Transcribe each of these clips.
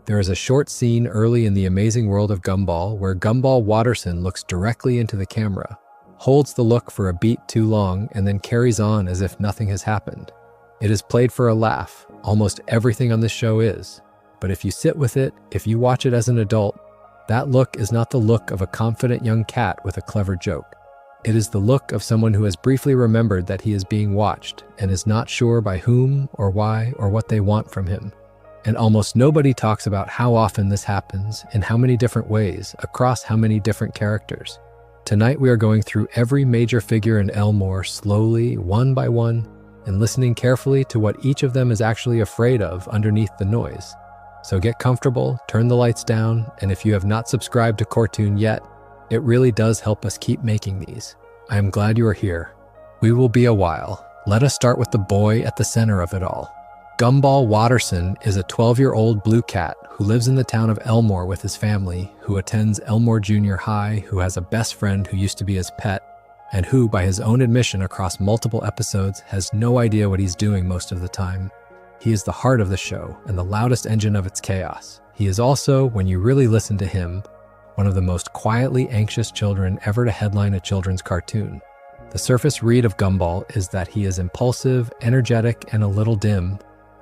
There is a short scene early in the Amazing World of Gumball where Gumball Watterson looks directly into the camera, holds the look for a beat too long, and then carries on as if nothing has happened. It is played for a laugh. Almost everything on this show is. But if you sit with it, if you watch it as an adult, that look is not the look of a confident young cat with a clever joke. It is the look of someone who has briefly remembered that he is being watched and is not sure by whom or why or what they want from him. And almost nobody talks about how often this happens, in how many different ways, across how many different characters. Tonight we are going through every major figure in Elmore slowly, one by one, and listening carefully to what each of them is actually afraid of underneath the noise. So get comfortable, turn the lights down, and if you have not subscribed to Cortoon yet, it really does help us keep making these. I am glad you are here. We will be a while. Let us start with the boy at the center of it all. Gumball Watterson is a 12-year-old blue cat who lives in the town of Elmore with his family, who attends Elmore Junior High, who has a best friend who used to be his pet, and who, by his own admission across multiple episodes, has no idea what he's doing most of the time. He is the heart of the show and the loudest engine of its chaos. He is also, when you really listen to him, one of the most quietly anxious children ever to headline a children's cartoon. The surface read of Gumball is that he is impulsive, energetic, and a little dim,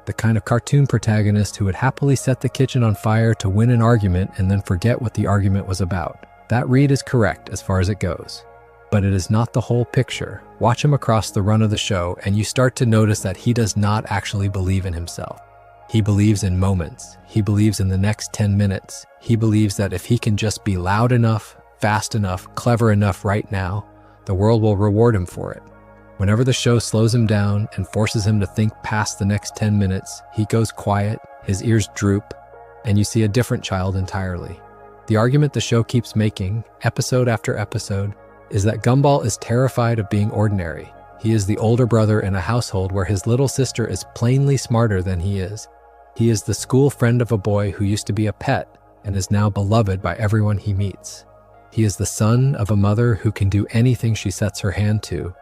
the kind of cartoon protagonist who would happily set the kitchen on fire to win an argument and then forget what the argument was about. That read is correct as far as it goes. But it is not the whole picture. Watch him across the run of the show and you start to notice that he does not actually believe in himself. He believes in moments. He believes in the next 10 minutes. He believes that if he can just be loud enough, fast enough, clever enough right now, the world will reward him for it. Whenever the show slows him down and forces him to think past the next 10 minutes, he goes quiet, his ears droop, and you see a different child entirely. The argument the show keeps making, episode after episode, is that Gumball is terrified of being ordinary. He is the older brother in a household where his little sister is plainly smarter than he is. He is the school friend of a boy who used to be a pet and is now beloved by everyone he meets. He is the son of a mother who can do anything she sets her hand to,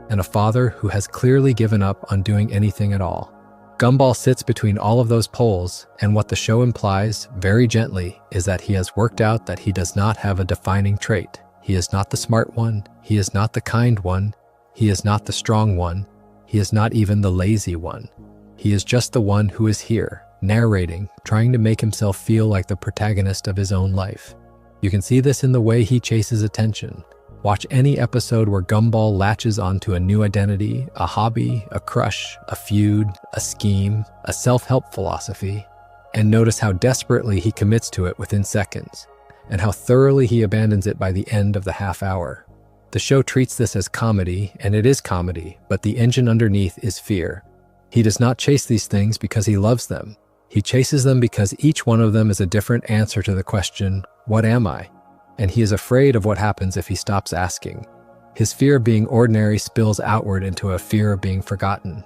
and a father who has clearly given up on doing anything at all. Gumball sits between all of those poles, and what the show implies, very gently, is that he has worked out that he does not have a defining trait. He is not the smart one, he is not the kind one, he is not the strong one, he is not even the lazy one. He is just the one who is here, narrating, trying to make himself feel like the protagonist of his own life. You can see this in the way he chases attention. Watch any episode where Gumball latches onto a new identity, a hobby, a crush, a feud, a scheme, a self-help philosophy, and notice how desperately he commits to it within seconds, and how thoroughly he abandons it by the end of the half hour. The show treats this as comedy, and it is comedy, but the engine underneath is fear. He does not chase these things because he loves them. He chases them because each one of them is a different answer to the question, what am I? And he is afraid of what happens if he stops asking. His fear of being ordinary spills outward into a fear of being forgotten.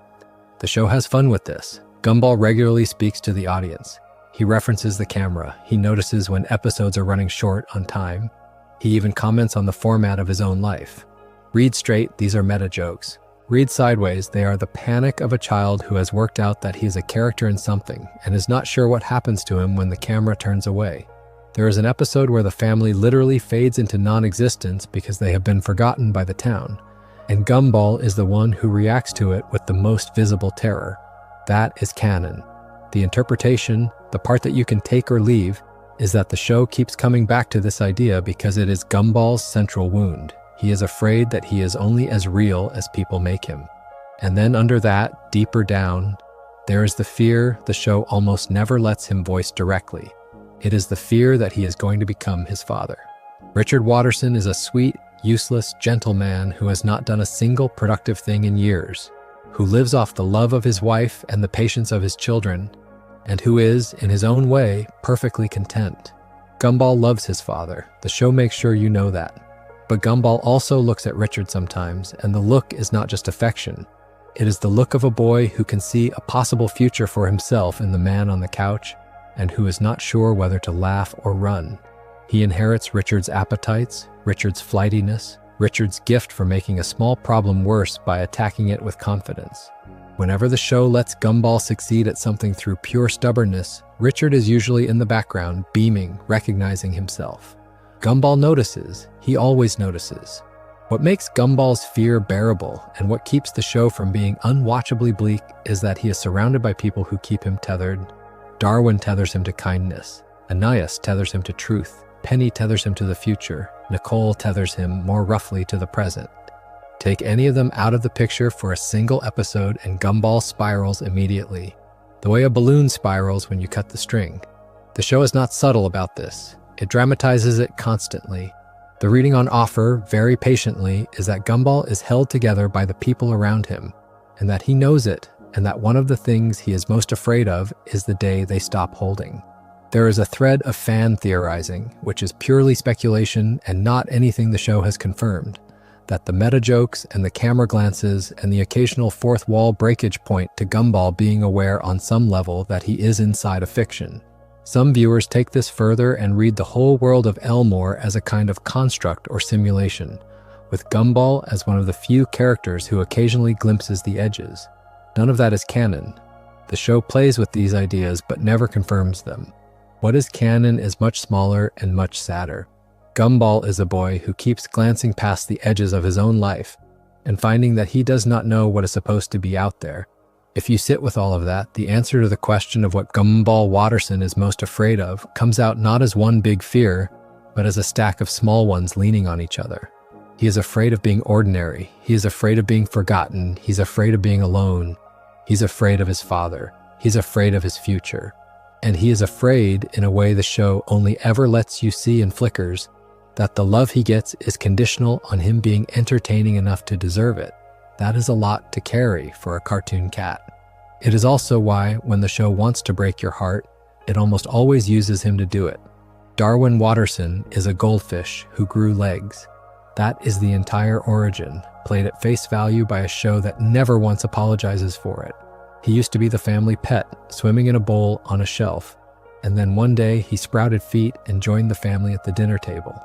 The show has fun with this. Gumball regularly speaks to the audience. He references the camera. He notices when episodes are running short on time. He even comments on the format of his own life. Read straight, these are meta jokes. Read sideways, they are the panic of a child who has worked out that he is a character in something and is not sure what happens to him when the camera turns away. There is an episode where the family literally fades into non-existence because they have been forgotten by the town, and Gumball is the one who reacts to it with the most visible terror. That is canon. The interpretation, the part that you can take or leave, is that the show keeps coming back to this idea because it is Gumball's central wound. He is afraid that he is only as real as people make him. And then under that, deeper down, there is the fear the show almost never lets him voice directly. It is the fear that he is going to become his father. Richard Watterson is a sweet, useless, gentle man who has not done a single productive thing in years, who lives off the love of his wife and the patience of his children, and who is, in his own way, perfectly content. Gumball loves his father. The show makes sure you know that. But Gumball also looks at Richard sometimes, and the look is not just affection. It is the look of a boy who can see a possible future for himself in the man on the couch, and who is not sure whether to laugh or run. He inherits Richard's appetites, Richard's flightiness, Richard's gift for making a small problem worse by attacking it with confidence. Whenever the show lets Gumball succeed at something through pure stubbornness, Richard is usually in the background, beaming, recognizing himself. Gumball notices. He always notices. What makes Gumball's fear bearable and what keeps the show from being unwatchably bleak is that he is surrounded by people who keep him tethered. Darwin tethers him to kindness. Anais tethers him to truth. Penny tethers him to the future. Nicole tethers him more roughly to the present. Take any of them out of the picture for a single episode and Gumball spirals immediately, the way a balloon spirals when you cut the string. The show is not subtle about this. It dramatizes it constantly. The reading on offer, very patiently, is that Gumball is held together by the people around him, and that he knows it, and that one of the things he is most afraid of is the day they stop holding. There is a thread of fan theorizing, which is purely speculation and not anything the show has confirmed, that the meta jokes and the camera glances and the occasional fourth wall breakage point to Gumball being aware on some level that he is inside a fiction. Some viewers take this further and read the whole world of Elmore as a kind of construct or simulation, with Gumball as one of the few characters who occasionally glimpses the edges. None of that is canon. The show plays with these ideas but never confirms them. What is canon is much smaller and much sadder. Gumball is a boy who keeps glancing past the edges of his own life and finding that he does not know what is supposed to be out there. If you sit with all of that, the answer to the question of what Gumball Watterson is most afraid of comes out not as one big fear, but as a stack of small ones leaning on each other. He is afraid of being ordinary. He is afraid of being forgotten. He's afraid of being alone. He's afraid of his father. He's afraid of his future. And he is afraid, in a way the show only ever lets you see in flickers, that the love he gets is conditional on him being entertaining enough to deserve it. That is a lot to carry for a cartoon cat. It is also why, when the show wants to break your heart, it almost always uses him to do it. Darwin Watterson is a goldfish who grew legs. That is the entire origin, played at face value by a show that never once apologizes for it. He used to be the family pet, swimming in a bowl on a shelf, and then one day he sprouted feet and joined the family at the dinner table.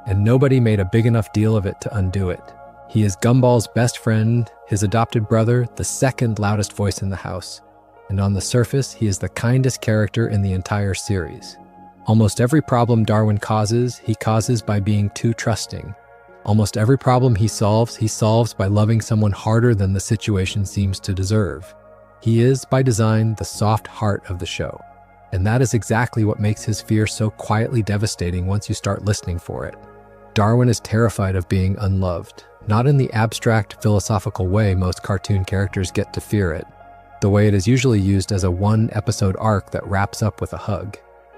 And nobody made a big enough deal of it to undo it. He is Gumball's best friend, his adopted brother, the second loudest voice in the house. And on the surface, he is the kindest character in the entire series. Almost every problem Darwin causes, he causes by being too trusting. Almost every problem he solves by loving someone harder than the situation seems to deserve. He is, by design, the soft heart of the show. And that is exactly what makes his fear so quietly devastating once you start listening for it. Darwin is terrified of being unloved, not in the abstract philosophical way most cartoon characters get to fear it, the way it is usually used as a one-episode arc that wraps up with a hug.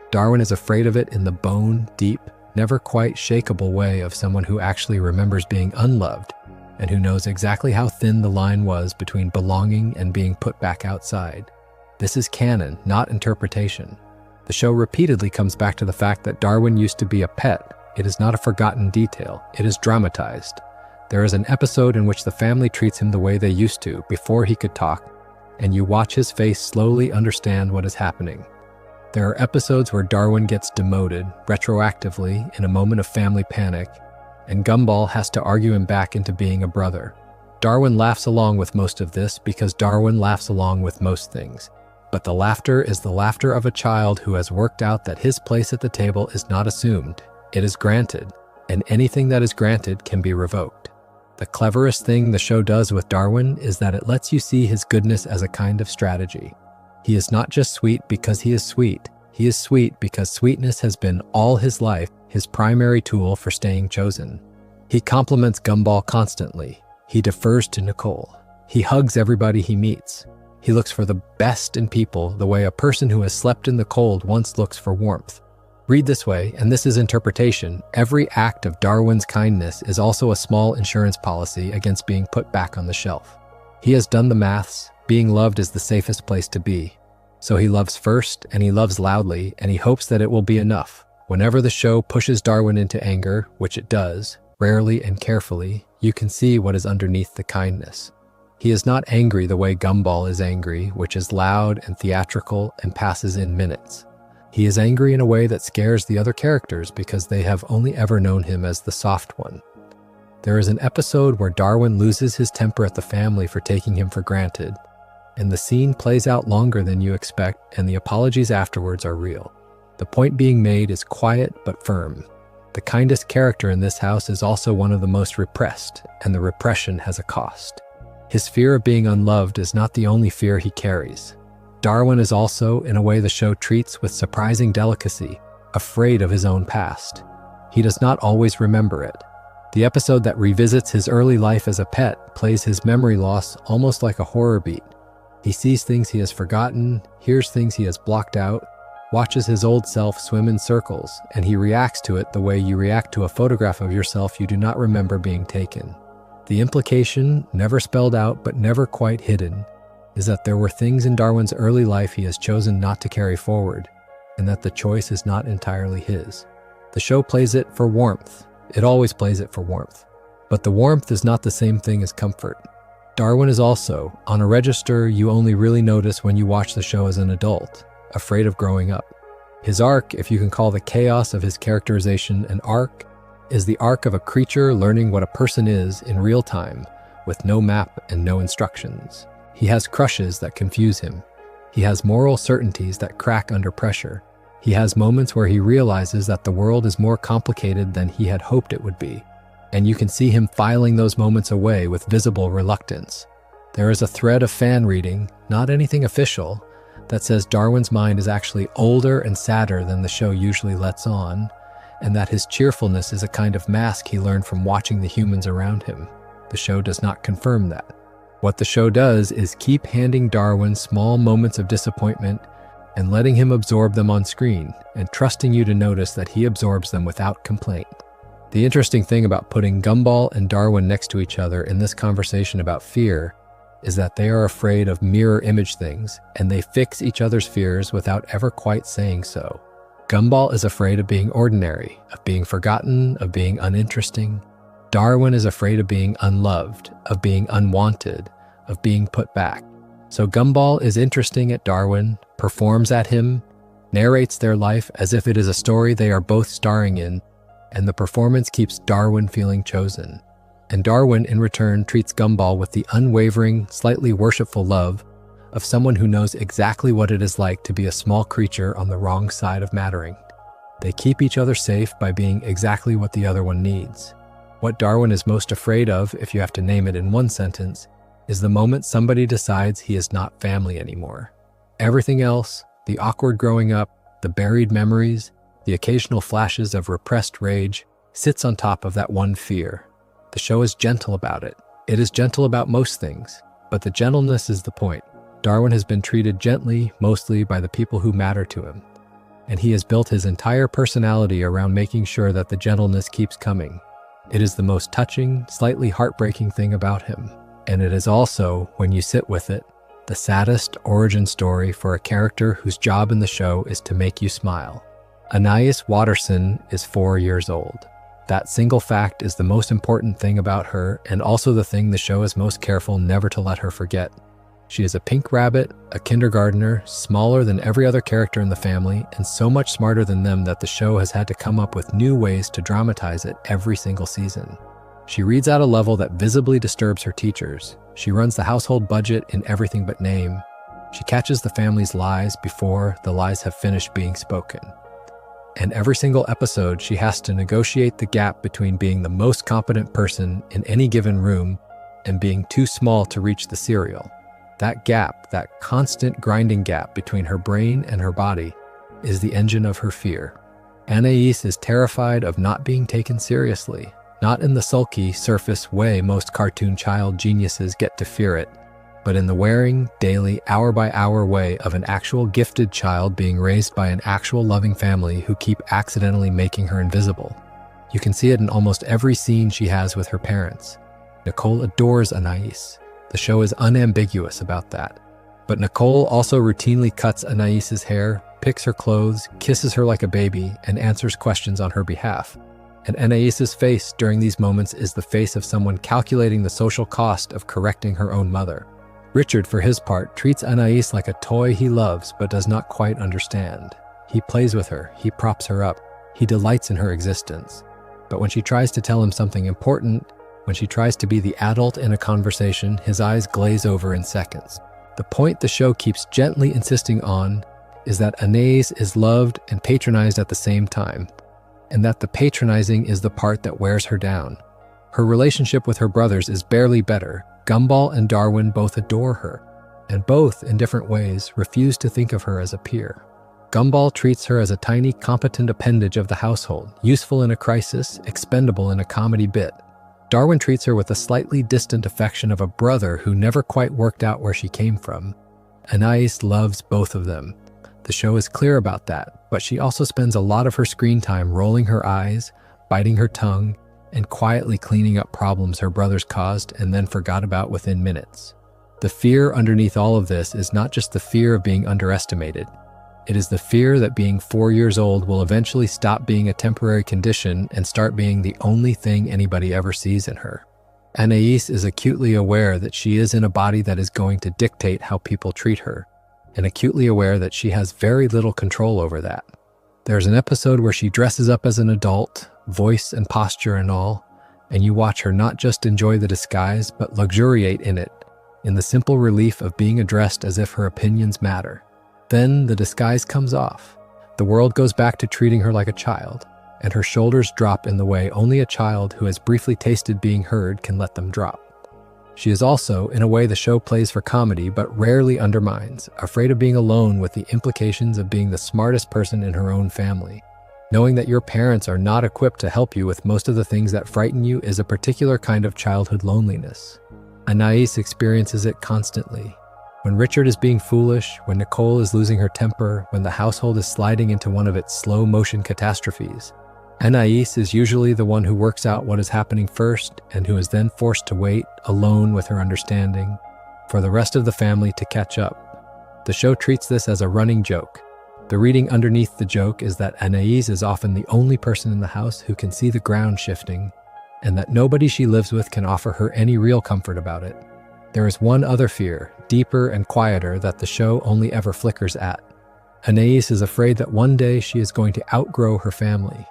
Darwin is afraid of it in the bone-deep, never quite shakeable way of someone who actually remembers being unloved and who knows exactly how thin the line was between belonging and being put back outside. This is canon, not interpretation. The show repeatedly comes back to the fact that Darwin used to be a pet. It is not a forgotten detail. It is dramatized. There is an episode in which the family treats him the way they used to before he could talk, and you watch his face slowly understand what is happening. There are episodes where Darwin gets demoted, retroactively, in a moment of family panic, and Gumball has to argue him back into being a brother. Darwin laughs along with most of this because Darwin laughs along with most things. But the laughter is the laughter of a child who has worked out that his place at the table is not assumed. It is granted, and anything that is granted can be revoked. The cleverest thing the show does with Darwin is that it lets you see his goodness as a kind of strategy. He is not just sweet because he is sweet. He is sweet because sweetness has been all his life his primary tool for staying chosen. He compliments Gumball constantly. He defers to Nicole. He hugs everybody he meets. He looks for the best in people the way a person who has slept in the cold once looks for warmth. Read this way, and this is interpretation, every act of Darwin's kindness is also a small insurance policy against being put back on the shelf. He has done the maths. Being loved is the safest place to be. So he loves first, and he loves loudly, and he hopes that it will be enough. Whenever the show pushes Darwin into anger, which it does, rarely and carefully, you can see what is underneath the kindness. He is not angry the way Gumball is angry, which is loud and theatrical and passes in minutes. He is angry in a way that scares the other characters because they have only ever known him as the soft one. There is an episode where Darwin loses his temper at the family for taking him for granted, And the scene plays out longer than you expect, and the apologies afterwards are real. The point being made is quiet but firm. The kindest character in this house is also one of the most repressed, and the repression has a cost. His fear of being unloved is not the only fear he carries. Darwin is also, in a way the show treats with surprising delicacy, afraid of his own past. He does not always remember it. The episode that revisits his early life as a pet plays his memory loss almost like a horror beat. He sees things he has forgotten, hears things he has blocked out, watches his old self swim in circles, and he reacts to it the way you react to a photograph of yourself you do not remember being taken. The implication, never spelled out but never quite hidden, is that there were things in Darwin's early life he has chosen not to carry forward, and that the choice is not entirely his. The show plays it for warmth. It always plays it for warmth. But the warmth is not the same thing as comfort. Darwin is also, on a register you only really notice when you watch the show as an adult, afraid of growing up. His arc, if you can call the chaos of his characterization an arc, is the arc of a creature learning what a person is in real time, with no map and no instructions. He has crushes that confuse him. He has moral certainties that crack under pressure. He has moments where he realizes that the world is more complicated than he had hoped it would be, and you can see him filing those moments away with visible reluctance. There is a thread of fan reading, not anything official, that says Darwin's mind is actually older and sadder than the show usually lets on, and that his cheerfulness is a kind of mask he learned from watching the humans around him. The show does not confirm that. What the show does is keep handing Darwin small moments of disappointment and letting him absorb them on screen, and trusting you to notice that he absorbs them without complaint. The interesting thing about putting Gumball and Darwin next to each other in this conversation about fear is that they are afraid of mirror image things, and they fix each other's fears without ever quite saying so. Gumball is afraid of being ordinary, of being forgotten, of being uninteresting. Darwin is afraid of being unloved, of being unwanted, of being put back. So Gumball is interesting at Darwin, performs at him, narrates their life as if it is a story they are both starring in, and the performance keeps Darwin feeling chosen. And Darwin, in return, treats Gumball with the unwavering, slightly worshipful love of someone who knows exactly what it is like to be a small creature on the wrong side of mattering. They keep each other safe by being exactly what the other one needs. What Darwin is most afraid of, if you have to name it in one sentence, is the moment somebody decides he is not family anymore. Everything else, the awkward growing up, the buried memories, the occasional flashes of repressed rage, sits on top of that one fear. The show is gentle about it. It is gentle about most things, but the gentleness is the point. Darwin has been treated gently, mostly by the people who matter to him, and he has built his entire personality around making sure that the gentleness keeps coming. It is the most touching, slightly heartbreaking thing about him, and it is also, when you sit with it, the saddest origin story for a character whose job in the show is to make you smile. Anais Watterson is 4 years old. That single fact is the most important thing about her, and also the thing the show is most careful never to let her forget. She is a pink rabbit, a kindergartner, smaller than every other character in the family, and so much smarter than them that the show has had to come up with new ways to dramatize it every single season. She reads at a level that visibly disturbs her teachers. She runs the household budget in everything but name. She catches the family's lies before the lies have finished being spoken. And every single episode, she has to negotiate the gap between being the most competent person in any given room and being too small to reach the cereal. That gap, that constant grinding gap between her brain and her body, is the engine of her fear. Anais is terrified of not being taken seriously, not in the sulky, surface way most cartoon child geniuses get to fear it, but in the wearing, daily, hour-by-hour way of an actual gifted child being raised by an actual loving family who keep accidentally making her invisible. You can see it in almost every scene she has with her parents. Nicole adores Anais. The show is unambiguous about that. But Nicole also routinely cuts Anais's hair, picks her clothes, kisses her like a baby, and answers questions on her behalf. And Anais's face during these moments is the face of someone calculating the social cost of correcting her own mother. Richard, for his part, treats Anais like a toy he loves but does not quite understand. He plays with her, he props her up, he delights in her existence. But when she tries to tell him something important, when she tries to be the adult in a conversation, his eyes glaze over in seconds. The point the show keeps gently insisting on is that Anais is loved and patronized at the same time, and that the patronizing is the part that wears her down. Her relationship with her brothers is barely better. Gumball and Darwin both adore her, and both, in different ways, refuse to think of her as a peer. Gumball treats her as a tiny, competent appendage of the household, useful in a crisis, expendable in a comedy bit. Darwin treats her with a slightly distant affection of a brother who never quite worked out where she came from. Anais loves both of them. The show is clear about that, but she also spends a lot of her screen time rolling her eyes, biting her tongue, and quietly cleaning up problems her brothers caused and then forgot about within minutes. The fear underneath all of this is not just the fear of being underestimated. It is the fear that being 4 years old will eventually stop being a temporary condition and start being the only thing anybody ever sees in her. Anais is acutely aware that she is in a body that is going to dictate how people treat her, and acutely aware that she has very little control over that. There's an episode where she dresses up as an adult, voice and posture and all, and you watch her not just enjoy the disguise, but luxuriate in it, in the simple relief of being addressed as if her opinions matter. Then the disguise comes off. The world goes back to treating her like a child, and her shoulders drop in the way only a child who has briefly tasted being heard can let them drop. She is also, in a way the show plays for comedy but rarely undermines, afraid of being alone with the implications of being the smartest person in her own family. Knowing that your parents are not equipped to help you with most of the things that frighten you is a particular kind of childhood loneliness. Anais experiences it constantly. When Richard is being foolish, when Nicole is losing her temper, when the household is sliding into one of its slow-motion catastrophes, Anais is usually the one who works out what is happening first and who is then forced to wait, alone with her understanding, for the rest of the family to catch up. The show treats this as a running joke. The reading underneath the joke is that Anais is often the only person in the house who can see the ground shifting, and that nobody she lives with can offer her any real comfort about it. There is one other fear, deeper and quieter, that the show only ever flickers at. Anais is afraid that one day she is going to outgrow her family.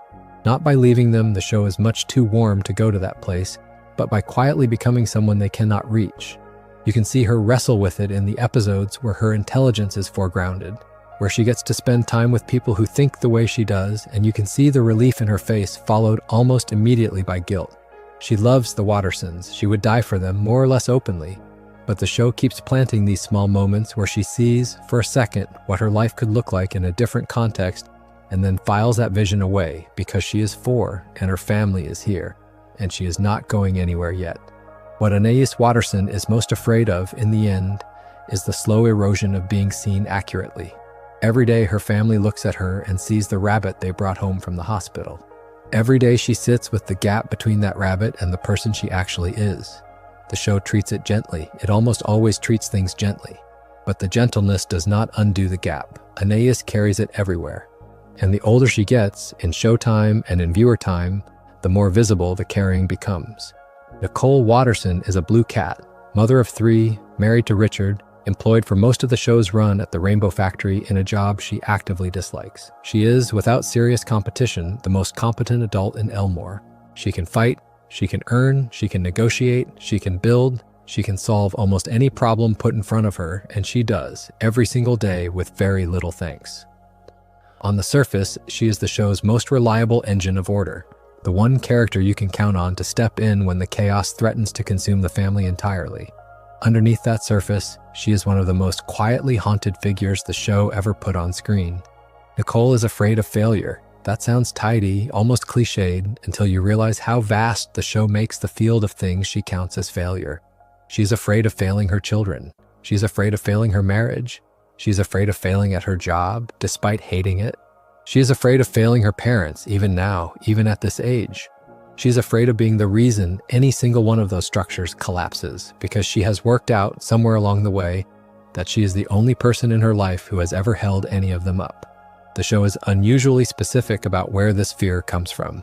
Not by leaving them, the show is much too warm to go to that place, but by quietly becoming someone they cannot reach. You can see her wrestle with it in the episodes where her intelligence is foregrounded, where she gets to spend time with people who think the way she does, and you can see the relief in her face followed almost immediately by guilt. She loves the Wattersons. She would die for them, more or less openly. But the show keeps planting these small moments where she sees, for a second, what her life could look like in a different context, and then files that vision away because she is 4 and her family is here, and she is not going anywhere yet. What Anais Watterson is most afraid of, in the end, is the slow erosion of being seen accurately. Every day her family looks at her and sees the rabbit they brought home from the hospital. Every day she sits with the gap between that rabbit and the person she actually is. The show treats it gently. It almost always treats things gently. But the gentleness does not undo the gap. Anais carries it everywhere. And the older she gets, in showtime and in viewer time, the more visible the carrying becomes. Nicole Watterson is a blue cat, mother of 3, married to Richard, employed for most of the show's run at the Rainbow Factory in a job she actively dislikes. She is, without serious competition, the most competent adult in Elmore. She can fight, she can earn, she can negotiate, she can build, she can solve almost any problem put in front of her, and she does, every single day with very little thanks. On the surface, she is the show's most reliable engine of order, the one character you can count on to step in when the chaos threatens to consume the family entirely. Underneath that surface, she is one of the most quietly haunted figures the show ever put on screen. Nicole is afraid of failure. That sounds tidy, almost cliched, until you realize how vast the show makes the field of things she counts as failure. She's afraid of failing her children. She's afraid of failing her marriage. She's afraid of failing at her job, despite hating it. She is afraid of failing her parents, even now, even at this age. She's afraid of being the reason any single one of those structures collapses, because she has worked out, somewhere along the way, that she is the only person in her life who has ever held any of them up. The show is unusually specific about where this fear comes from.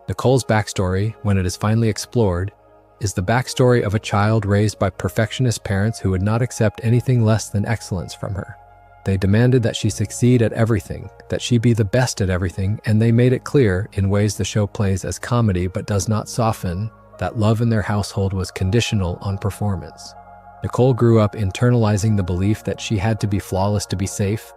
Nicole's backstory, when it is finally explored, is the backstory of a child raised by perfectionist parents who would not accept anything less than excellence from her. They demanded that she succeed at everything, that she be the best at everything, and they made it clear, in ways the show plays as comedy but does not soften, that love in their household was conditional on performance. Nicole grew up internalizing the belief that she had to be flawless to be safe,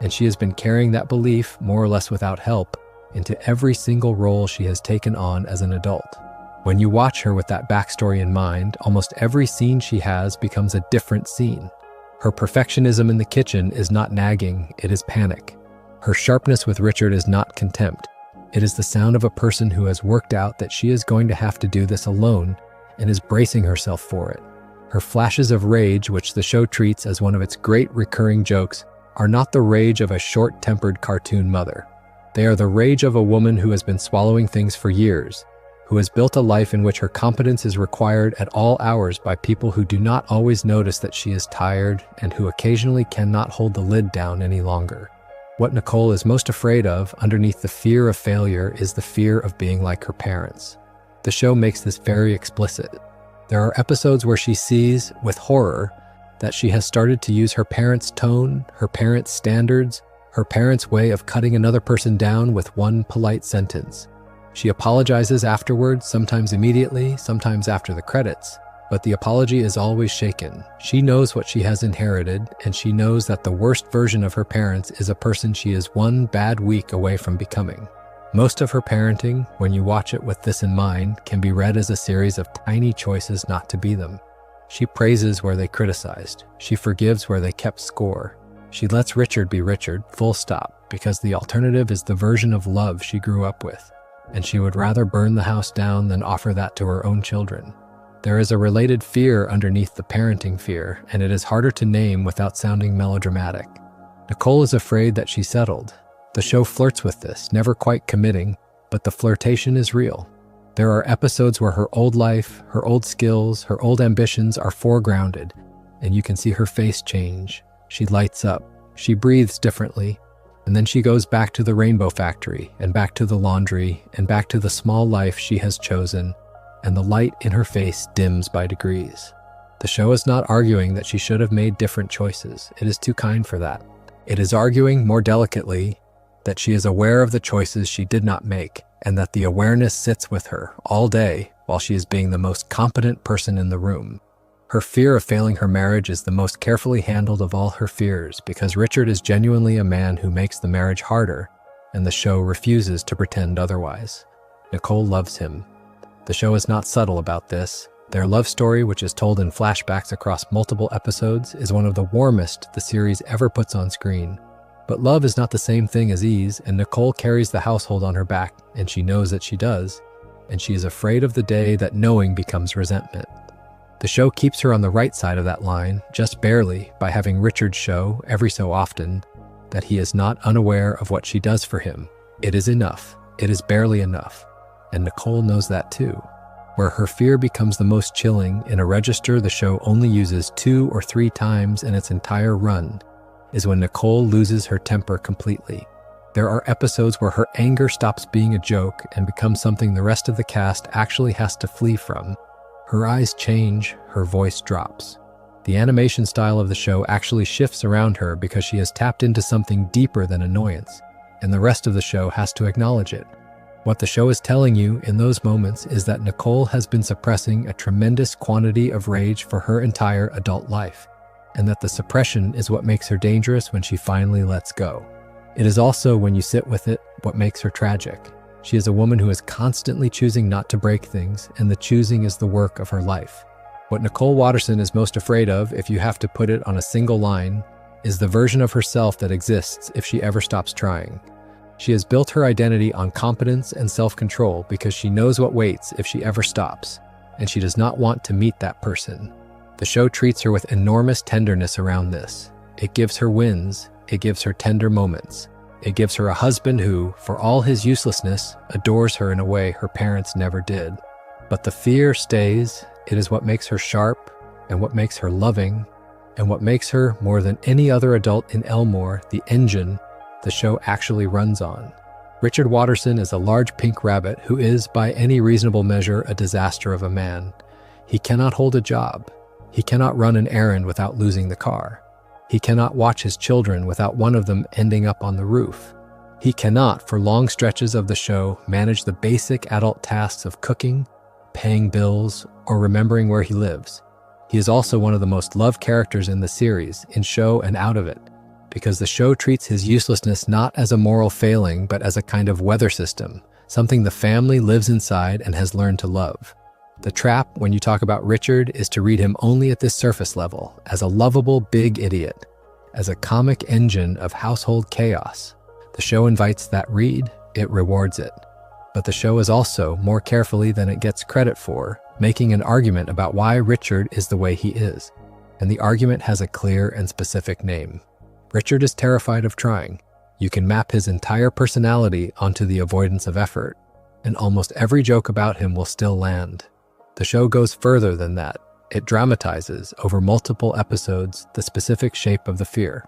and she has been carrying that belief, more or less without help, into every single role she has taken on as an adult. When you watch her with that backstory in mind, almost every scene she has becomes a different scene. Her perfectionism in the kitchen is not nagging, it is panic. Her sharpness with Richard is not contempt. It is the sound of a person who has worked out that she is going to have to do this alone and is bracing herself for it. Her flashes of rage, which the show treats as one of its great recurring jokes, are not the rage of a short-tempered cartoon mother. They are the rage of a woman who has been swallowing things for years, who has built a life in which her competence is required at all hours by people who do not always notice that she is tired and who occasionally cannot hold the lid down any longer. What Nicole is most afraid of underneath the fear of failure is the fear of being like her parents. The show makes this very explicit. There are episodes where she sees, with horror, that she has started to use her parents' tone, her parents' standards, her parents' way of cutting another person down with one polite sentence. She apologizes afterwards, sometimes immediately, sometimes after the credits, but the apology is always shaken. She knows what she has inherited, and she knows that the worst version of her parents is a person she is one bad week away from becoming. Most of her parenting, when you watch it with this in mind, can be read as a series of tiny choices not to be them. She praises where they criticized. She forgives where they kept score. She lets Richard be Richard, full stop, because the alternative is the version of love she grew up with, and she would rather burn the house down than offer that to her own children. There is a related fear underneath the parenting fear, and it is harder to name without sounding melodramatic. Nicole is afraid that she settled. The show flirts with this, never quite committing, but the flirtation is real. There are episodes where her old life, her old skills, her old ambitions are foregrounded, and you can see her face change. She lights up, she breathes differently, and then she goes back to the rainbow factory, and back to the laundry, and back to the small life she has chosen, and the light in her face dims by degrees. The show is not arguing that she should have made different choices. It is too kind for that. It is arguing, more delicately, that she is aware of the choices she did not make, and that the awareness sits with her all day while she is being the most competent person in the room. Her fear of failing her marriage is the most carefully handled of all her fears, because Richard is genuinely a man who makes the marriage harder, and the show refuses to pretend otherwise. Nicole loves him. The show is not subtle about this. Their love story, which is told in flashbacks across multiple episodes, is one of the warmest the series ever puts on screen. But love is not the same thing as ease, and Nicole carries the household on her back, and she knows that she does, and she is afraid of the day that knowing becomes resentment. The show keeps her on the right side of that line, just barely, by having Richard show, every so often, that he is not unaware of what she does for him. It is enough. It is barely enough. And Nicole knows that too. Where her fear becomes the most chilling, in a register the show only uses 2 or 3 times in its entire run, is when Nicole loses her temper completely. There are episodes where her anger stops being a joke and becomes something the rest of the cast actually has to flee from. Her eyes change, her voice drops. The animation style of the show actually shifts around her because she has tapped into something deeper than annoyance, and the rest of the show has to acknowledge it. What the show is telling you in those moments is that Nicole has been suppressing a tremendous quantity of rage for her entire adult life, and that the suppression is what makes her dangerous when she finally lets go. It is also, when you sit with it, what makes her tragic. She is a woman who is constantly choosing not to break things, and the choosing is the work of her life. What Nicole Watterson is most afraid of, if you have to put it on a single line, is the version of herself that exists if she ever stops trying. She has built her identity on competence and self-control because she knows what waits if she ever stops, and she does not want to meet that person. The show treats her with enormous tenderness around this. It gives her wins, it gives her tender moments. It gives her a husband who, for all his uselessness, adores her in a way her parents never did. But the fear stays. It is what makes her sharp, and what makes her loving, and what makes her, more than any other adult in Elmore, the engine the show actually runs on. Richard Watterson is a large pink rabbit who is, by any reasonable measure, a disaster of a man. He cannot hold a job. He cannot run an errand without losing the car. He cannot watch his children without one of them ending up on the roof. He cannot, for long stretches of the show, manage the basic adult tasks of cooking, paying bills, or remembering where he lives. He is also one of the most loved characters in the series, in show and out of it, because the show treats his uselessness not as a moral failing, but as a kind of weather system, something the family lives inside and has learned to love. The trap, when you talk about Richard, is to read him only at this surface level, as a lovable big idiot, as a comic engine of household chaos. The show invites that read, it rewards it. But the show is also, more carefully than it gets credit for, making an argument about why Richard is the way he is. And the argument has a clear and specific name. Richard is terrified of trying. You can map his entire personality onto the avoidance of effort, and almost every joke about him will still land. The show goes further than that. It dramatizes, over multiple episodes, the specific shape of the fear.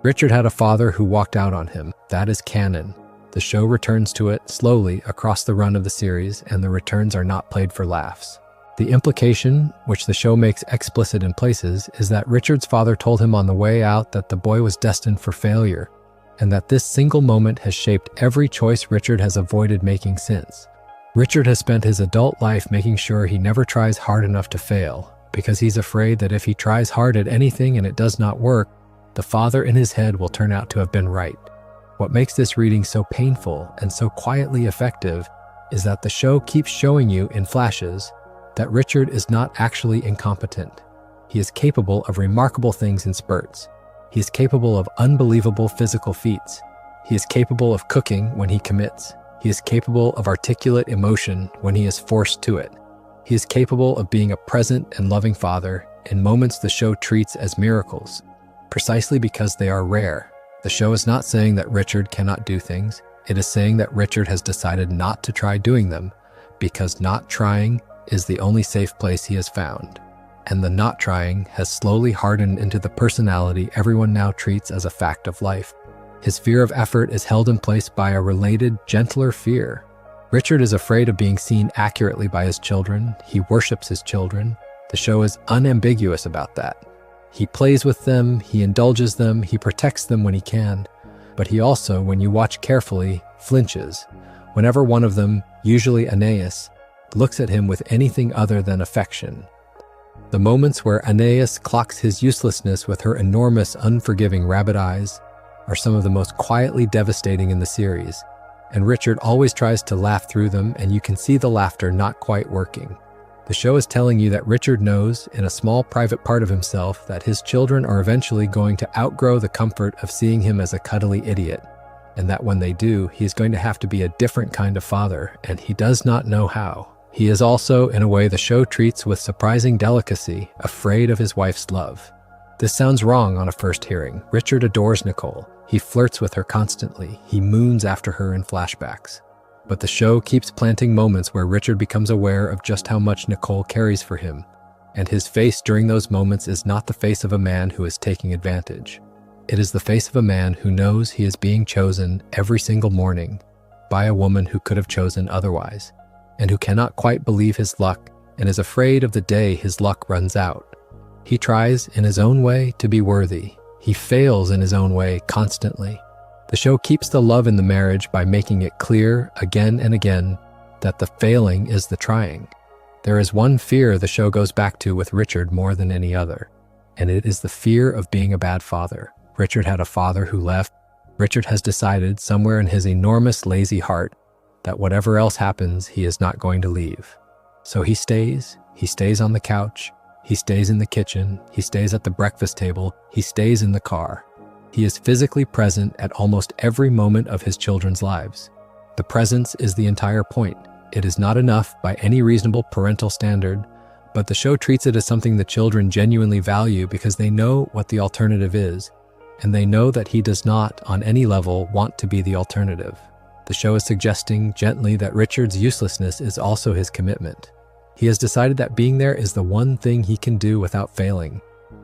Richard had a father who walked out on him. That is canon. The show returns to it slowly across the run of the series, and the returns are not played for laughs. The implication, which the show makes explicit in places, is that Richard's father told him on the way out that the boy was destined for failure, and that this single moment has shaped every choice Richard has avoided making since. Richard has spent his adult life making sure he never tries hard enough to fail, because he's afraid that if he tries hard at anything and it does not work, the father in his head will turn out to have been right. What makes this reading so painful and so quietly effective is that the show keeps showing you in flashes that Richard is not actually incompetent. He is capable of remarkable things in spurts. He is capable of unbelievable physical feats. He is capable of cooking when he commits. He is capable of articulate emotion when he is forced to it. He is capable of being a present and loving father in moments the show treats as miracles, precisely because they are rare. The show is not saying that Richard cannot do things. It is saying that Richard has decided not to try doing them, because not trying is the only safe place he has found. And the not trying has slowly hardened into the personality everyone now treats as a fact of life. His fear of effort is held in place by a related, gentler fear. Richard is afraid of being seen accurately by his children. He worships his children. The show is unambiguous about that. He plays with them, he indulges them, he protects them when he can. But he also, when you watch carefully, flinches whenever one of them, usually Anais, looks at him with anything other than affection. The moments where Anais clocks his uselessness with her enormous, unforgiving rabbit eyes are some of the most quietly devastating in the series, and Richard always tries to laugh through them, and you can see the laughter not quite working. The show is telling you that Richard knows, in a small private part of himself, that his children are eventually going to outgrow the comfort of seeing him as a cuddly idiot, and that when they do, he is going to have to be a different kind of father, and he does not know how. He is also, in a way the show treats with surprising delicacy, afraid of his wife's love. This sounds wrong on a first hearing. Richard adores Nicole. He flirts with her constantly. He moons after her in flashbacks. But the show keeps planting moments where Richard becomes aware of just how much Nicole carries for him. And his face during those moments is not the face of a man who is taking advantage. It is the face of a man who knows he is being chosen every single morning by a woman who could have chosen otherwise, and who cannot quite believe his luck and is afraid of the day his luck runs out. He tries in his own way to be worthy. He fails in his own way constantly. The show keeps the love in the marriage by making it clear again and again that the failing is the trying. There is one fear the show goes back to with Richard more than any other, and it is the fear of being a bad father. Richard had a father who left. Richard has decided somewhere in his enormous lazy heart that whatever else happens, he is not going to leave. So he stays on the couch, he stays in the kitchen, he stays at the breakfast table, he stays in the car. He is physically present at almost every moment of his children's lives. The presence is the entire point. It is not enough by any reasonable parental standard, but the show treats it as something the children genuinely value because they know what the alternative is, and they know that he does not, on any level, want to be the alternative. The show is suggesting gently that Richard's uselessness is also his commitment. He has decided that being there is the one thing he can do without failing,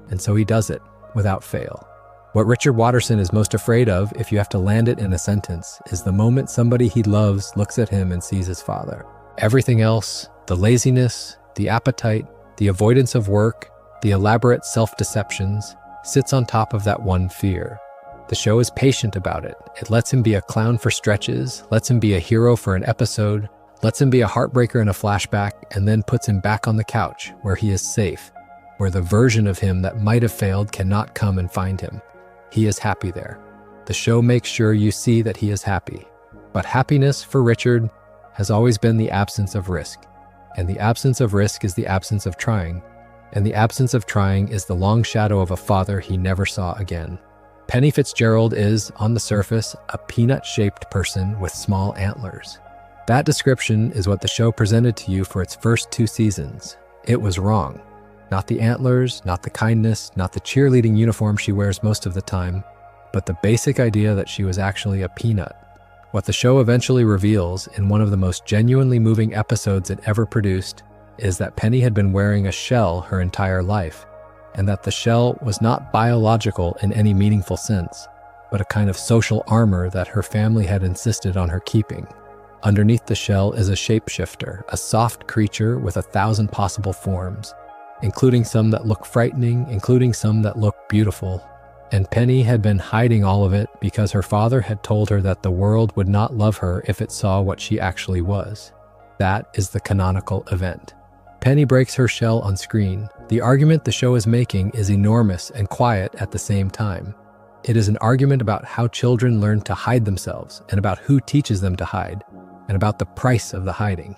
and so he does it without fail. What Richard Watterson is most afraid of, if you have to land it in a sentence, is the moment somebody he loves looks at him and sees his father. Everything else, the laziness, the appetite, the avoidance of work, the elaborate self-deceptions, sits on top of that one fear. The show is patient about it. It lets him be a clown for stretches, lets him be a hero for an episode, lets him be a heartbreaker in a flashback, and then puts him back on the couch, where he is safe, where the version of him that might have failed cannot come and find him. He is happy there. The show makes sure you see that he is happy. But happiness for Richard has always been the absence of risk. And the absence of risk is the absence of trying. And the absence of trying is the long shadow of a father he never saw again. Penny Fitzgerald is, on the surface, a peanut-shaped person with small antlers. That description is what the show presented to you for its first 2 seasons. It was wrong. Not the antlers, not the kindness, not the cheerleading uniform she wears most of the time, but the basic idea that she was actually a peanut. What the show eventually reveals, in one of the most genuinely moving episodes it ever produced, is that Penny had been wearing a shell her entire life, and that the shell was not biological in any meaningful sense, but a kind of social armor that her family had insisted on her keeping. Underneath the shell is a shapeshifter, a soft creature with 1,000 possible forms, including some that look frightening, including some that look beautiful. And Penny had been hiding all of it because her father had told her that the world would not love her if it saw what she actually was. That is the canonical event. Penny breaks her shell on screen. The argument the show is making is enormous and quiet at the same time. It is an argument about how children learn to hide themselves and about who teaches them to hide, and about the price of the hiding.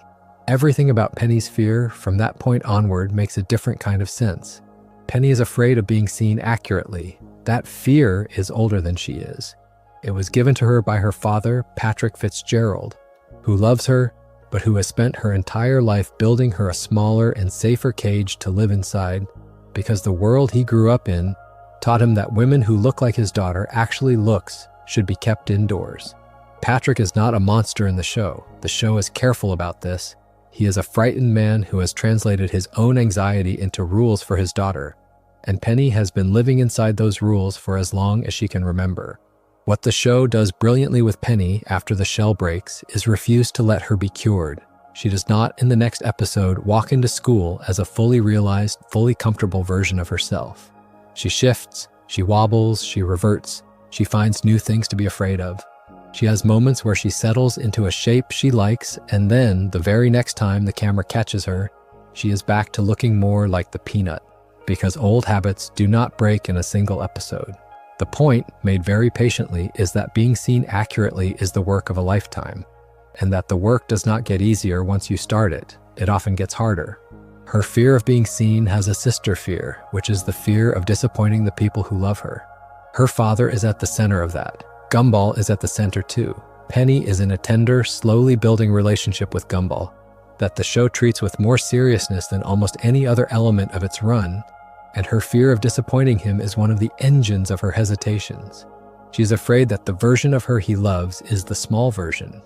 Everything about Penny's fear from that point onward makes a different kind of sense. Penny is afraid of being seen accurately. That fear is older than she is. It was given to her by her father, Patrick Fitzgerald, who loves her, but who has spent her entire life building her a smaller and safer cage to live inside, because the world he grew up in taught him that women who look like his daughter actually should be kept indoors. Patrick is not a monster in the show. The show is careful about this. He is a frightened man who has translated his own anxiety into rules for his daughter, and Penny has been living inside those rules for as long as she can remember. What the show does brilliantly with Penny after the shell breaks is refuse to let her be cured. She does not, in the next episode, walk into school as a fully realized, fully comfortable version of herself. She shifts, she wobbles, she reverts, she finds new things to be afraid of. She has moments where she settles into a shape she likes, and then, the very next time the camera catches her, she is back to looking more like the peanut, because old habits do not break in a single episode. The point, made very patiently, is that being seen accurately is the work of a lifetime, and that the work does not get easier once you start it. It often gets harder. Her fear of being seen has a sister fear, which is the fear of disappointing the people who love her. Her father is at the center of that. Gumball is at the center too. Penny is in a tender, slowly building relationship with Gumball that the show treats with more seriousness than almost any other element of its run, and her fear of disappointing him is one of the engines of her hesitations. She is afraid that the version of her he loves is the small version,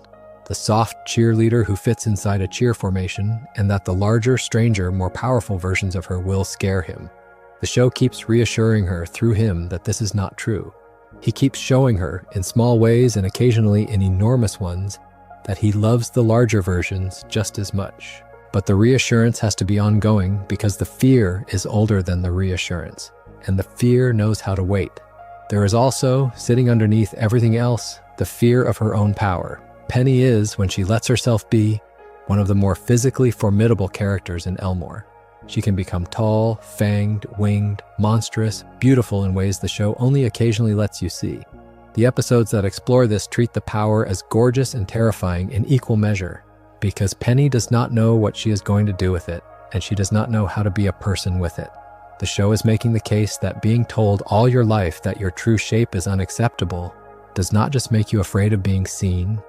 the soft cheerleader who fits inside a cheer formation, and that the larger, stranger, more powerful versions of her will scare him. The show keeps reassuring her through him that this is not true. He keeps showing her, in small ways and occasionally in enormous ones, that he loves the larger versions just as much. But the reassurance has to be ongoing because the fear is older than the reassurance, and the fear knows how to wait. There is also, sitting underneath everything else, the fear of her own power. Penny is, when she lets herself be, one of the more physically formidable characters in Elmore. She can become tall, fanged, winged, monstrous, beautiful in ways the show only occasionally lets you see. The episodes that explore this treat the power as gorgeous and terrifying in equal measure, because Penny does not know what she is going to do with it, and she does not know how to be a person with it. The show is making the case that being told all your life that your true shape is unacceptable does not just make you afraid of being seen,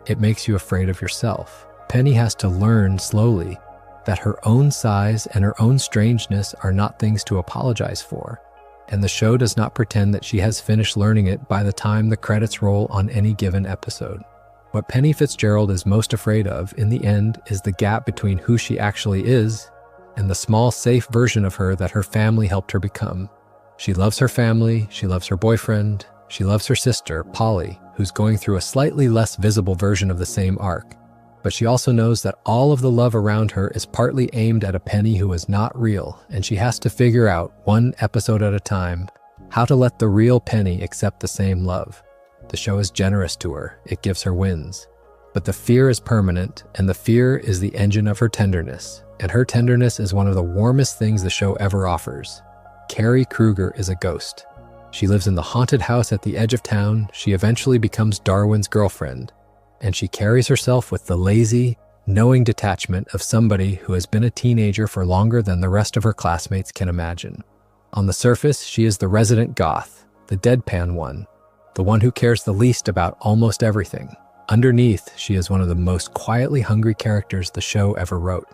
it makes you afraid of yourself. Penny has to learn slowly that her own size and her own strangeness are not things to apologize for, and the show does not pretend that she has finished learning it by the time the credits roll on any given episode. What Penny Fitzgerald is most afraid of, in the end, is the gap between who she actually is and the small, safe version of her that her family helped her become. She loves her family, she loves her boyfriend, she loves her sister, Polly, who's going through a slightly less visible version of the same arc. But she also knows that all of the love around her is partly aimed at a Penny who is not real, and she has to figure out, one episode at a time, how to let the real Penny accept the same love. The show is generous to her, it gives her wins. But the fear is permanent, and the fear is the engine of her tenderness. And her tenderness is one of the warmest things the show ever offers. Carrie Kruger is a ghost. She lives in the haunted house at the edge of town. She eventually becomes Darwin's girlfriend, and she carries herself with the lazy, knowing detachment of somebody who has been a teenager for longer than the rest of her classmates can imagine. On the surface, she is the resident goth, the deadpan one, the one who cares the least about almost everything. Underneath, she is one of the most quietly hungry characters the show ever wrote.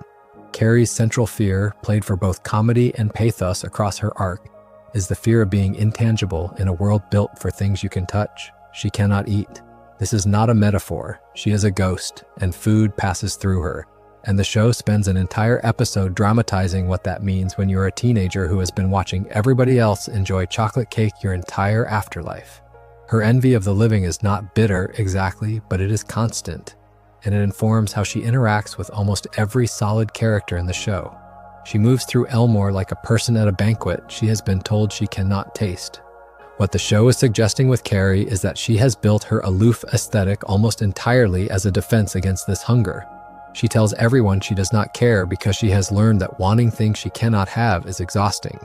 Carrie's central fear, played for both comedy and pathos across her arc, is the fear of being intangible in a world built for things you can touch. She cannot eat. This is not a metaphor. She is a ghost, and food passes through her. And the show spends an entire episode dramatizing what that means when you're a teenager who has been watching everybody else enjoy chocolate cake your entire afterlife. Her envy of the living is not bitter exactly, but it is constant, and it informs how she interacts with almost every solid character in the show. She moves through Elmore like a person at a banquet she has been told she cannot taste. What the show is suggesting with Carrie is that she has built her aloof aesthetic almost entirely as a defense against this hunger. She tells everyone she does not care because she has learned that wanting things she cannot have is exhausting.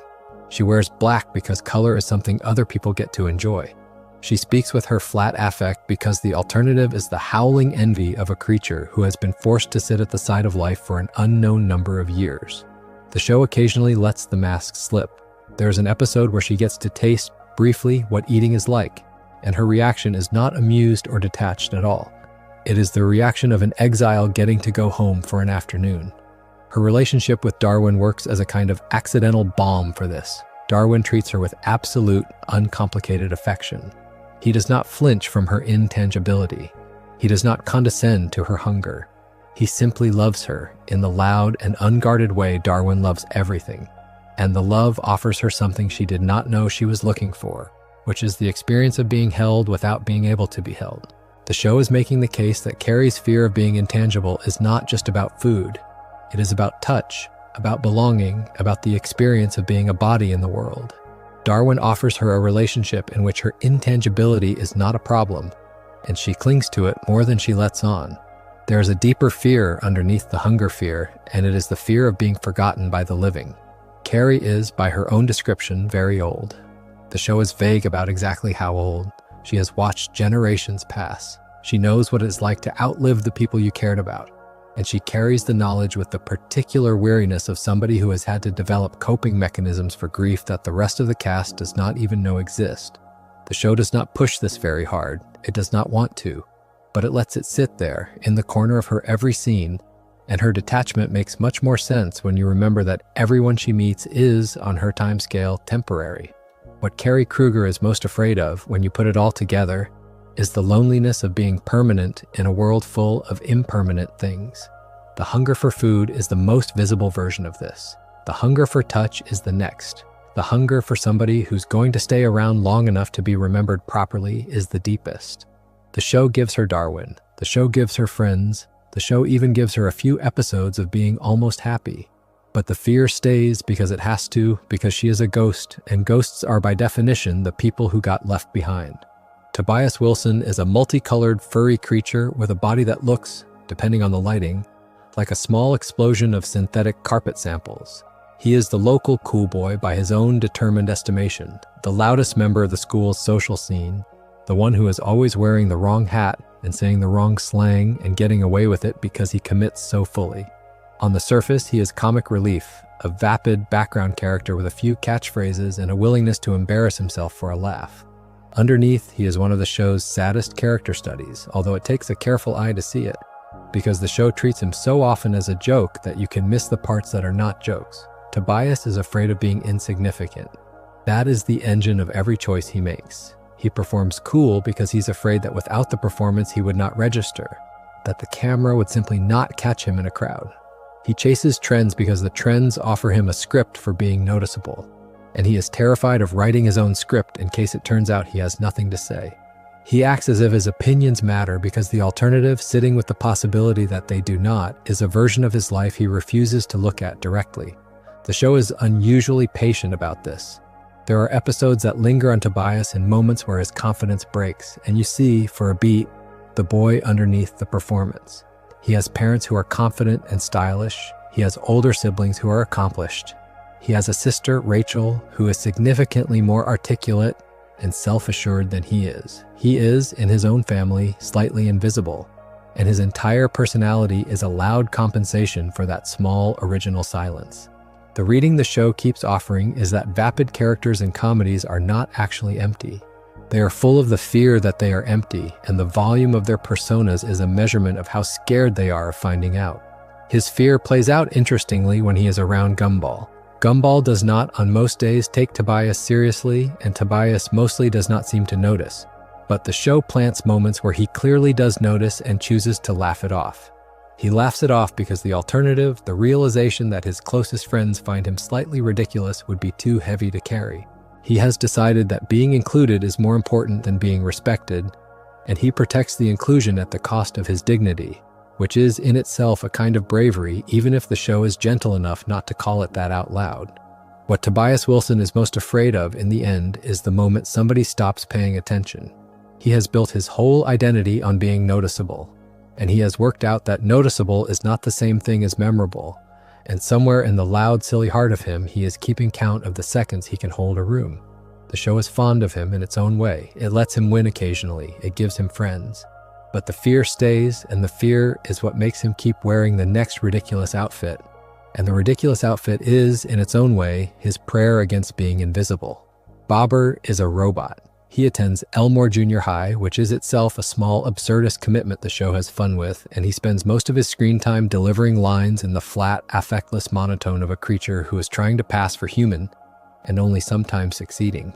She wears black because color is something other people get to enjoy. She speaks with her flat affect because the alternative is the howling envy of a creature who has been forced to sit at the side of life for an unknown number of years. The show occasionally lets the mask slip. There is an episode where she gets to taste, briefly, what eating is like, and her reaction is not amused or detached at all. It is the reaction of an exile getting to go home for an afternoon. Her relationship with Darwin works as a kind of accidental balm for this. Darwin treats her with absolute, uncomplicated affection. He does not flinch from her intangibility. He does not condescend to her hunger. He simply loves her in the loud and unguarded way Darwin loves everything. And the love offers her something she did not know she was looking for, which is the experience of being held without being able to be held. The show is making the case that Carrie's fear of being intangible is not just about food. It is about touch, about belonging, about the experience of being a body in the world. Darwin offers her a relationship in which her intangibility is not a problem, and she clings to it more than she lets on. There is a deeper fear underneath the hunger fear, and it is the fear of being forgotten by the living. Carrie is, by her own description, very old. The show is vague about exactly how old. She has watched generations pass. She knows what it is like to outlive the people you cared about, and she carries the knowledge with the particular weariness of somebody who has had to develop coping mechanisms for grief that the rest of the cast does not even know exist. The show does not push this very hard. It does not want to, but it lets it sit there in the corner of her every scene, and her detachment makes much more sense when you remember that everyone she meets is, on her timescale, temporary. What Carrie Kruger is most afraid of, when you put it all together, is the loneliness of being permanent in a world full of impermanent things. The hunger for food is the most visible version of this. The hunger for touch is the next. The hunger for somebody who's going to stay around long enough to be remembered properly is the deepest. The show gives her Darwin. The show gives her friends. The show even gives her a few episodes of being almost happy. But the fear stays because it has to, because she is a ghost, and ghosts are by definition the people who got left behind. Tobias Wilson is a multicolored furry creature with a body that looks, depending on the lighting, like a small explosion of synthetic carpet samples. He is the local cool boy by his own determined estimation, the loudest member of the school's social scene, the one who is always wearing the wrong hat and saying the wrong slang and getting away with it because he commits so fully. On the surface, he is comic relief, a vapid background character with a few catchphrases and a willingness to embarrass himself for a laugh. Underneath, he is one of the show's saddest character studies, although it takes a careful eye to see it, because the show treats him so often as a joke that you can miss the parts that are not jokes. Tobias is afraid of being insignificant. That is the engine of every choice he makes. He performs cool because he's afraid that without the performance he would not register, that the camera would simply not catch him in a crowd. He chases trends because the trends offer him a script for being noticeable, and he is terrified of writing his own script in case it turns out he has nothing to say. He acts as if his opinions matter because the alternative, sitting with the possibility that they do not, is a version of his life he refuses to look at directly. The show is unusually patient about this. There are episodes that linger on Tobias in moments where his confidence breaks, and you see, for a beat, the boy underneath the performance. He has parents who are confident and stylish. He has older siblings who are accomplished. He has a sister, Rachel, who is significantly more articulate and self-assured than he is. He is, in his own family, slightly invisible, and his entire personality is a loud compensation for that small original silence. The reading the show keeps offering is that vapid characters in comedies are not actually empty. They are full of the fear that they are empty, and the volume of their personas is a measurement of how scared they are of finding out. His fear plays out interestingly when he is around Gumball. Gumball does not, on most days, take Tobias seriously, and Tobias mostly does not seem to notice. But the show plants moments where he clearly does notice and chooses to laugh it off. He laughs it off because the alternative, the realization that his closest friends find him slightly ridiculous, would be too heavy to carry. He has decided that being included is more important than being respected, and he protects the inclusion at the cost of his dignity, which is in itself a kind of bravery, even if the show is gentle enough not to call it that out loud. What Tobias Wilson is most afraid of in the end is the moment somebody stops paying attention. He has built his whole identity on being noticeable, and he has worked out that noticeable is not the same thing as memorable, and somewhere in the loud, silly heart of him, he is keeping count of the seconds he can hold a room. The show is fond of him in its own way. It lets him win occasionally. It gives him friends. But the fear stays, and the fear is what makes him keep wearing the next ridiculous outfit. And the ridiculous outfit is, in its own way, his prayer against being invisible. Bobber is a robot. He attends Elmore Junior High, which is itself a small, absurdist commitment the show has fun with, and he spends most of his screen time delivering lines in the flat, affectless monotone of a creature who is trying to pass for human, and only sometimes succeeding.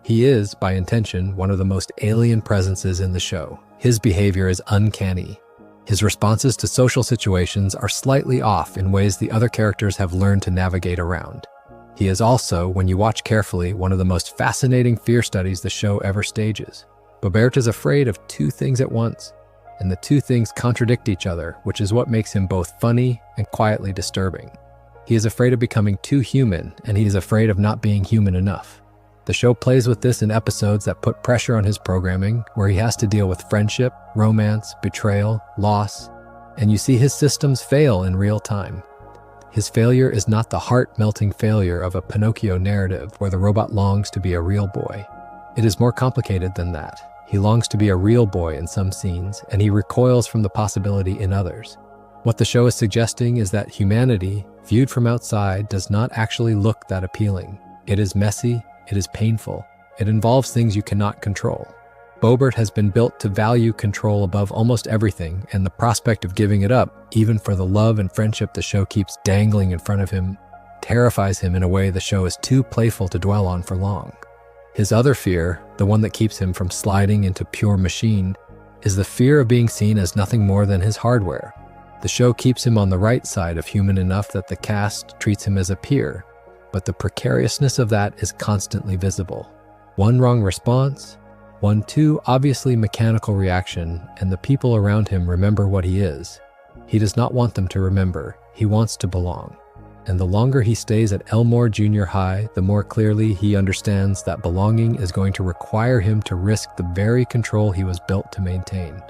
He is, by intention, one of the most alien presences in the show. His behavior is uncanny. His responses to social situations are slightly off in ways the other characters have learned to navigate around. He is also, when you watch carefully, one of the most fascinating fear studies the show ever stages. Bobert is afraid of two things at once, and the two things contradict each other, which is what makes him both funny and quietly disturbing. He is afraid of becoming too human, and he is afraid of not being human enough. The show plays with this in episodes that put pressure on his programming, where he has to deal with friendship, romance, betrayal, loss, and you see his systems fail in real time. His failure is not the heart-melting failure of a Pinocchio narrative where the robot longs to be a real boy. It is more complicated than that. He longs to be a real boy in some scenes, and he recoils from the possibility in others. What the show is suggesting is that humanity, viewed from outside, does not actually look that appealing. It is messy, it is painful, it involves things you cannot control. Bobert has been built to value control above almost everything, and the prospect of giving it up, even for the love and friendship the show keeps dangling in front of him, terrifies him in a way the show is too playful to dwell on for long. His other fear, the one that keeps him from sliding into pure machine, is the fear of being seen as nothing more than his hardware. The show keeps him on the right side of human enough that the cast treats him as a peer, but the precariousness of that is constantly visible. One wrong response, one too obviously mechanical reaction, and the people around him remember what he is. He does not want them to remember. He wants to belong. And the longer he stays at Elmore Junior High, the more clearly he understands that belonging is going to require him to risk the very control he was built to maintain.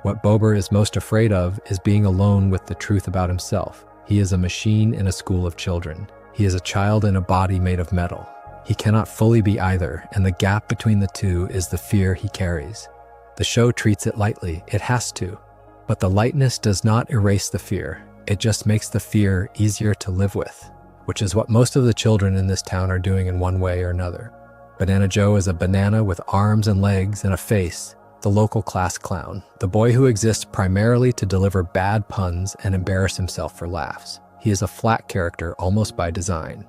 What Bobert is most afraid of is being alone with the truth about himself. He is a machine in a school of children. He is a child in a body made of metal. He cannot fully be either, and the gap between the two is the fear he carries. The show treats it lightly. It has to. But the lightness does not erase the fear. It just makes the fear easier to live with, which is what most of the children in this town are doing in one way or another. Banana Joe is a banana with arms and legs and a face, the local class clown, the boy who exists primarily to deliver bad puns and embarrass himself for laughs. He is a flat character almost by design.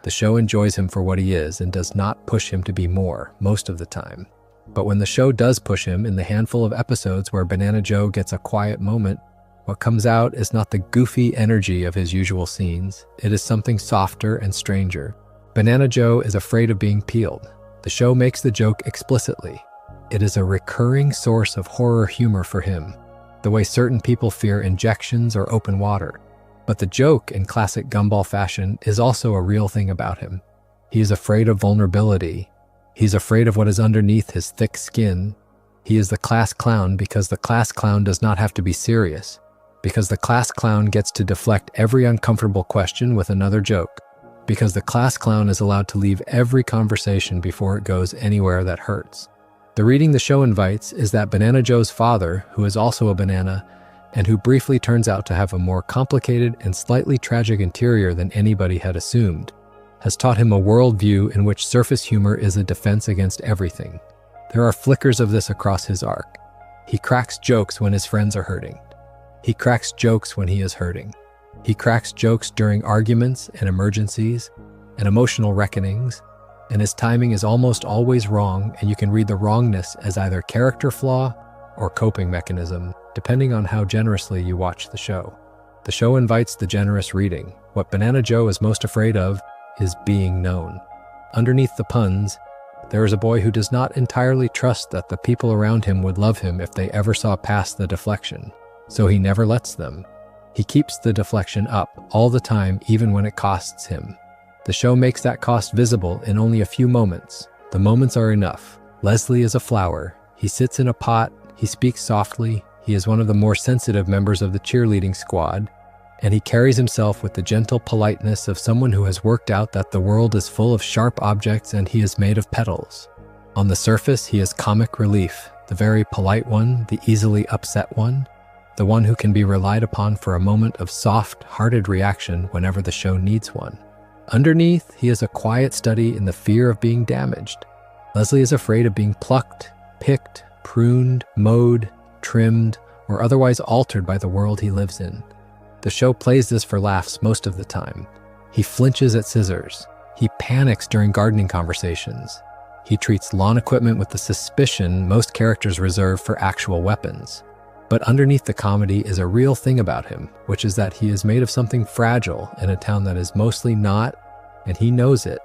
The show enjoys him for what he is and does not push him to be more most of the time. But when the show does push him in the handful of episodes where Banana Joe gets a quiet moment, what comes out is not the goofy energy of his usual scenes. It is something softer and stranger. Banana Joe is afraid of being peeled. The show makes the joke explicitly. It is a recurring source of horror humor for him, the way certain people fear injections or open water. But the joke, in classic Gumball fashion, is also a real thing about him. He is afraid of vulnerability. He's afraid of what is underneath his thick skin, He is the class clown because the class clown does not have to be serious, because the class clown gets to deflect every uncomfortable question with another joke, because the class clown is allowed to leave every conversation before it goes anywhere that hurts. The reading the show invites is that Banana Joe's father, who is also a banana, and who briefly turns out to have a more complicated and slightly tragic interior than anybody had assumed, has taught him a worldview in which surface humor is a defense against everything. There are flickers of this across his arc. He cracks jokes when his friends are hurting. He cracks jokes when he is hurting. He cracks jokes during arguments and emergencies and emotional reckonings, and his timing is almost always wrong, and you can read the wrongness as either character flaw or coping mechanism, depending on how generously you watch the show. The show invites the generous reading. What Banana Joe is most afraid of is being known. Underneath the puns, there is a boy who does not entirely trust that the people around him would love him if they ever saw past the deflection, so he never lets them. He keeps the deflection up all the time, even when it costs him. The show makes that cost visible in only a few moments. The moments are enough. Leslie is a flower. He sits in a pot. He speaks softly. He is one of the more sensitive members of the cheerleading squad, and he carries himself with the gentle politeness of someone who has worked out that the world is full of sharp objects and he is made of petals. On the surface, he is comic relief, the very polite one, the easily upset one, the one who can be relied upon for a moment of soft-hearted reaction whenever the show needs one. Underneath, he is a quiet study in the fear of being damaged. Leslie is afraid of being plucked, picked, pruned, mowed, trimmed, or otherwise altered by the world he lives in. The show plays this for laughs most of the time. He flinches at scissors. He panics during gardening conversations. He treats lawn equipment with the suspicion most characters reserve for actual weapons. But underneath the comedy is a real thing about him, which is that he is made of something fragile in a town that is mostly not, and he knows it.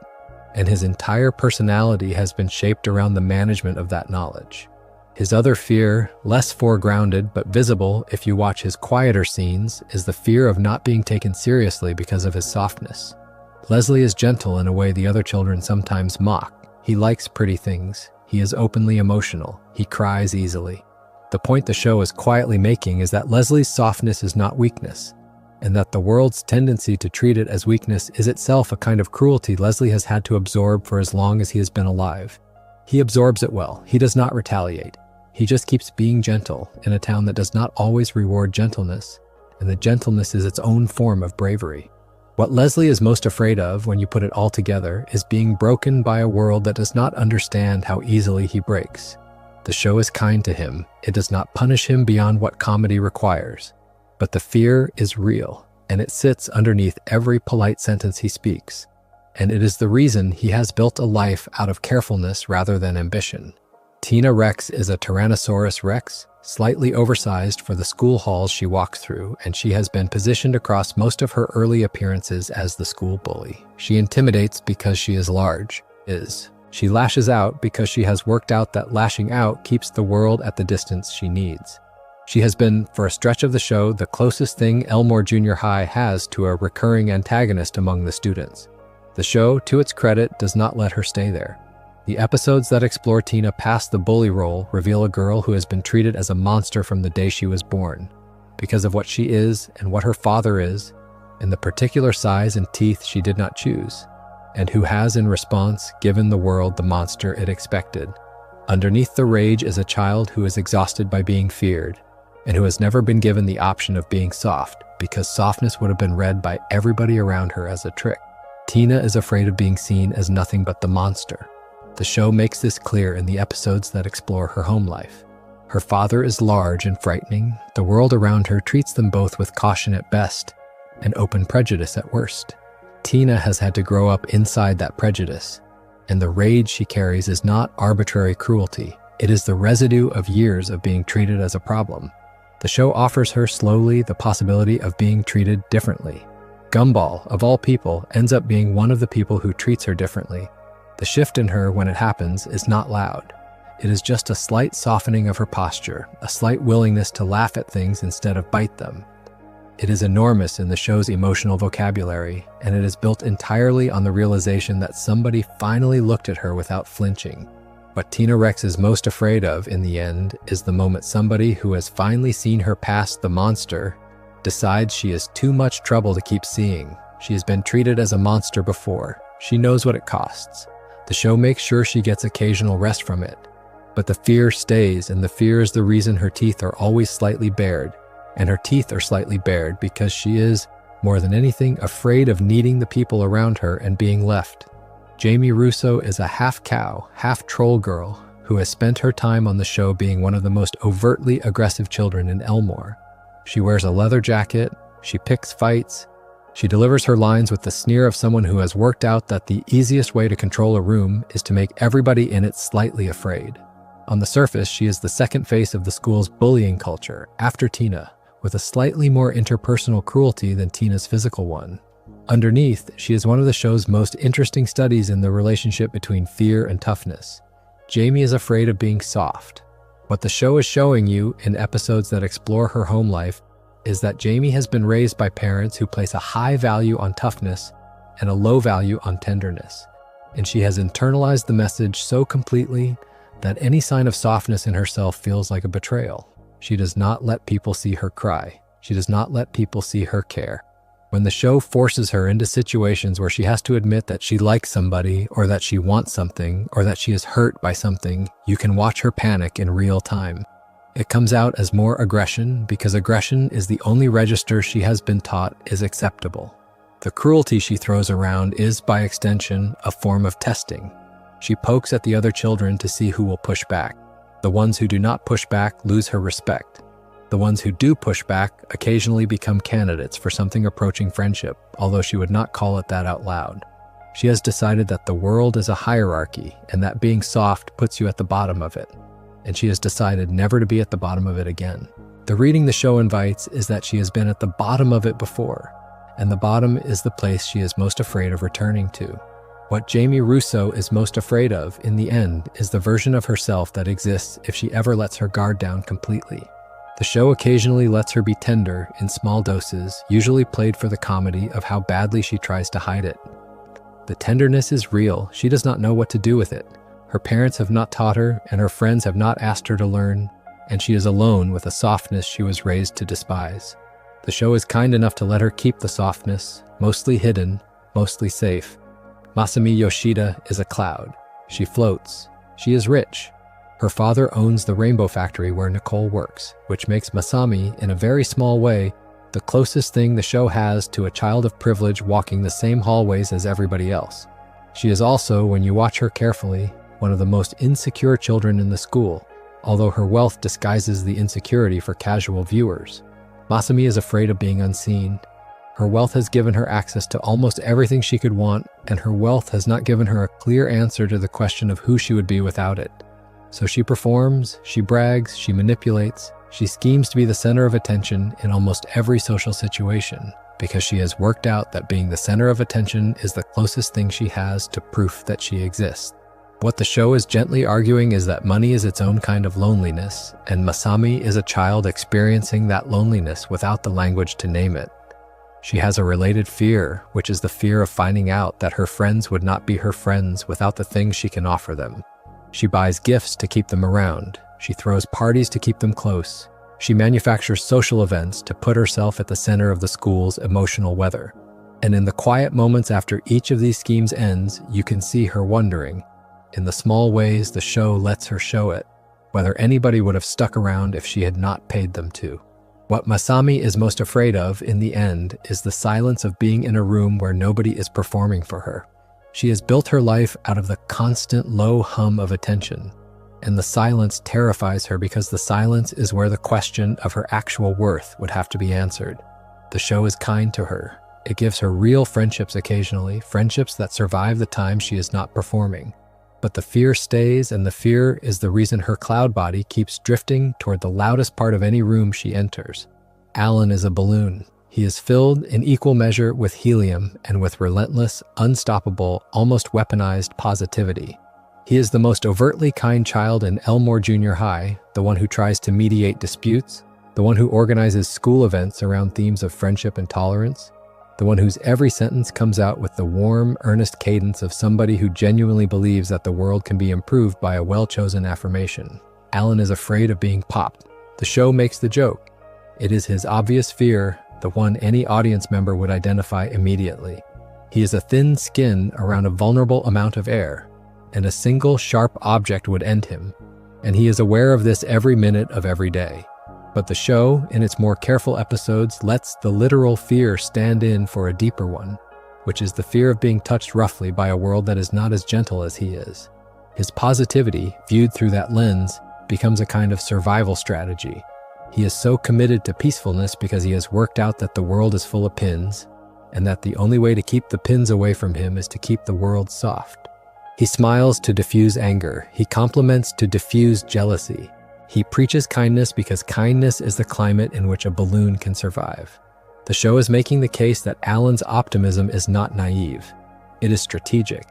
And his entire personality has been shaped around the management of that knowledge. His other fear, less foregrounded but visible if you watch his quieter scenes, is the fear of not being taken seriously because of his softness. Leslie is gentle in a way the other children sometimes mock. He likes pretty things. He is openly emotional. He cries easily. The point the show is quietly making is that Leslie's softness is not weakness, and that the world's tendency to treat it as weakness is itself a kind of cruelty Leslie has had to absorb for as long as he has been alive. He absorbs it well. He does not retaliate. He just keeps being gentle in a town that does not always reward gentleness, and the gentleness is its own form of bravery. What Leslie is most afraid of, when you put it all together, is being broken by a world that does not understand how easily he breaks. The show is kind to him. It does not punish him beyond what comedy requires. But the fear is real, and it sits underneath every polite sentence he speaks. And it is the reason he has built a life out of carefulness rather than ambition. Tina Rex is a Tyrannosaurus Rex, slightly oversized for the school halls she walks through, and she has been positioned across most of her early appearances as the school bully. She intimidates because she is large. She lashes out because she has worked out that lashing out keeps the world at the distance she needs. She has been, for a stretch of the show, the closest thing Elmore Junior High has to a recurring antagonist among the students. The show, to its credit, does not let her stay there. The episodes that explore Tina past the bully role reveal a girl who has been treated as a monster from the day she was born, because of what she is and what her father is, and the particular size and teeth she did not choose, and who has, in response, given the world the monster it expected. Underneath the rage is a child who is exhausted by being feared, and who has never been given the option of being soft, because softness would have been read by everybody around her as a trick. Tina is afraid of being seen as nothing but the monster. The show makes this clear in the episodes that explore her home life. Her father is large and frightening. The world around her treats them both with caution at best and open prejudice at worst. Tina has had to grow up inside that prejudice, and the rage she carries is not arbitrary cruelty. It is the residue of years of being treated as a problem. The show offers her slowly the possibility of being treated differently. Gumball, of all people, ends up being one of the people who treats her differently. The shift in her, when it happens, is not loud. It is just a slight softening of her posture, a slight willingness to laugh at things instead of bite them. It is enormous in the show's emotional vocabulary, and it is built entirely on the realization that somebody finally looked at her without flinching. What Tina Rex is most afraid of in the end is the moment somebody who has finally seen her past the monster decides she is too much trouble to keep seeing. She has been treated as a monster before. She knows what it costs. The show makes sure she gets occasional rest from it. But the fear stays, and the fear is the reason her teeth are always slightly bared. And her teeth are slightly bared because she is, more than anything, afraid of needing the people around her and being left. Jamie Russo is a half-cow, half-troll girl who has spent her time on the show being one of the most overtly aggressive children in Elmore. She wears a leather jacket, she picks fights, she delivers her lines with the sneer of someone who has worked out that the easiest way to control a room is to make everybody in it slightly afraid. On the surface, she is the second face of the school's bullying culture, after Tina, with a slightly more interpersonal cruelty than Tina's physical one. Underneath, she is one of the show's most interesting studies in the relationship between fear and toughness. Jamie is afraid of being soft. What the show is showing you in episodes that explore her home life is that Jamie has been raised by parents who place a high value on toughness and a low value on tenderness. And she has internalized the message so completely that any sign of softness in herself feels like a betrayal. She does not let people see her cry. She does not let people see her care. When the show forces her into situations where she has to admit that she likes somebody, or that she wants something, or that she is hurt by something, you can watch her panic in real time. It comes out as more aggression because aggression is the only register she has been taught is acceptable. The cruelty she throws around is, by extension, a form of testing. She pokes at the other children to see who will push back. The ones who do not push back lose her respect. The ones who do push back occasionally become candidates for something approaching friendship, although she would not call it that out loud. She has decided that the world is a hierarchy and that being soft puts you at the bottom of it. And she has decided never to be at the bottom of it again. The reading the show invites is that she has been at the bottom of it before, and the bottom is the place she is most afraid of returning to. What Jamie Russo is most afraid of, in the end, is the version of herself that exists if she ever lets her guard down completely. The show occasionally lets her be tender in small doses, usually played for the comedy of how badly she tries to hide it. The tenderness is real. She does not know what to do with it. Her parents have not taught her, and her friends have not asked her to learn, and she is alone with a softness she was raised to despise. The show is kind enough to let her keep the softness, mostly hidden, mostly safe. Masami Yoshida is a cloud. She floats. She is rich. Her father owns the rainbow factory where Nicole works, which makes Masami, in a very small way, the closest thing the show has to a child of privilege walking the same hallways as everybody else. She is also, when you watch her carefully, one of the most insecure children in the school, although her wealth disguises the insecurity for casual viewers. Masami is afraid of being unseen. Her wealth has given her access to almost everything she could want, and her wealth has not given her a clear answer to the question of who she would be without it. So she performs, she brags, she manipulates, she schemes to be the center of attention in almost every social situation, because she has worked out that being the center of attention is the closest thing she has to proof that she exists. What the show is gently arguing is that money is its own kind of loneliness, and Masami is a child experiencing that loneliness without the language to name it. She has a related fear, which is the fear of finding out that her friends would not be her friends without the things she can offer them. She buys gifts to keep them around. She throws parties to keep them close. She manufactures social events to put herself at the center of the school's emotional weather. And in the quiet moments after each of these schemes ends, you can see her wondering, in the small ways the show lets her show it, whether anybody would have stuck around if she had not paid them to. What Masami is most afraid of, in the end, is the silence of being in a room where nobody is performing for her. She has built her life out of the constant low hum of attention, and the silence terrifies her because the silence is where the question of her actual worth would have to be answered. The show is kind to her. It gives her real friendships occasionally, friendships that survive the time she is not performing. But the fear stays, and the fear is the reason her cloud body keeps drifting toward the loudest part of any room she enters. Alan is a balloon. He is filled in equal measure with helium and with relentless, unstoppable, almost weaponized positivity. He is the most overtly kind child in Elmore Junior High, the one who tries to mediate disputes, the one who organizes school events around themes of friendship and tolerance, the one whose every sentence comes out with the warm, earnest cadence of somebody who genuinely believes that the world can be improved by a well-chosen affirmation. Alan is afraid of being popped. The show makes the joke. It is his obvious fear, the one any audience member would identify immediately. He is a thin skin around a vulnerable amount of air, and a single sharp object would end him, and he is aware of this every minute of every day. But the show, in its more careful episodes, lets the literal fear stand in for a deeper one, which is the fear of being touched roughly by a world that is not as gentle as he is. His positivity, viewed through that lens, becomes a kind of survival strategy. He is so committed to peacefulness because he has worked out that the world is full of pins, and that the only way to keep the pins away from him is to keep the world soft. He smiles to diffuse anger. He compliments to diffuse jealousy. He preaches kindness because kindness is the climate in which a balloon can survive. The show is making the case that Alan's optimism is not naive. It is strategic.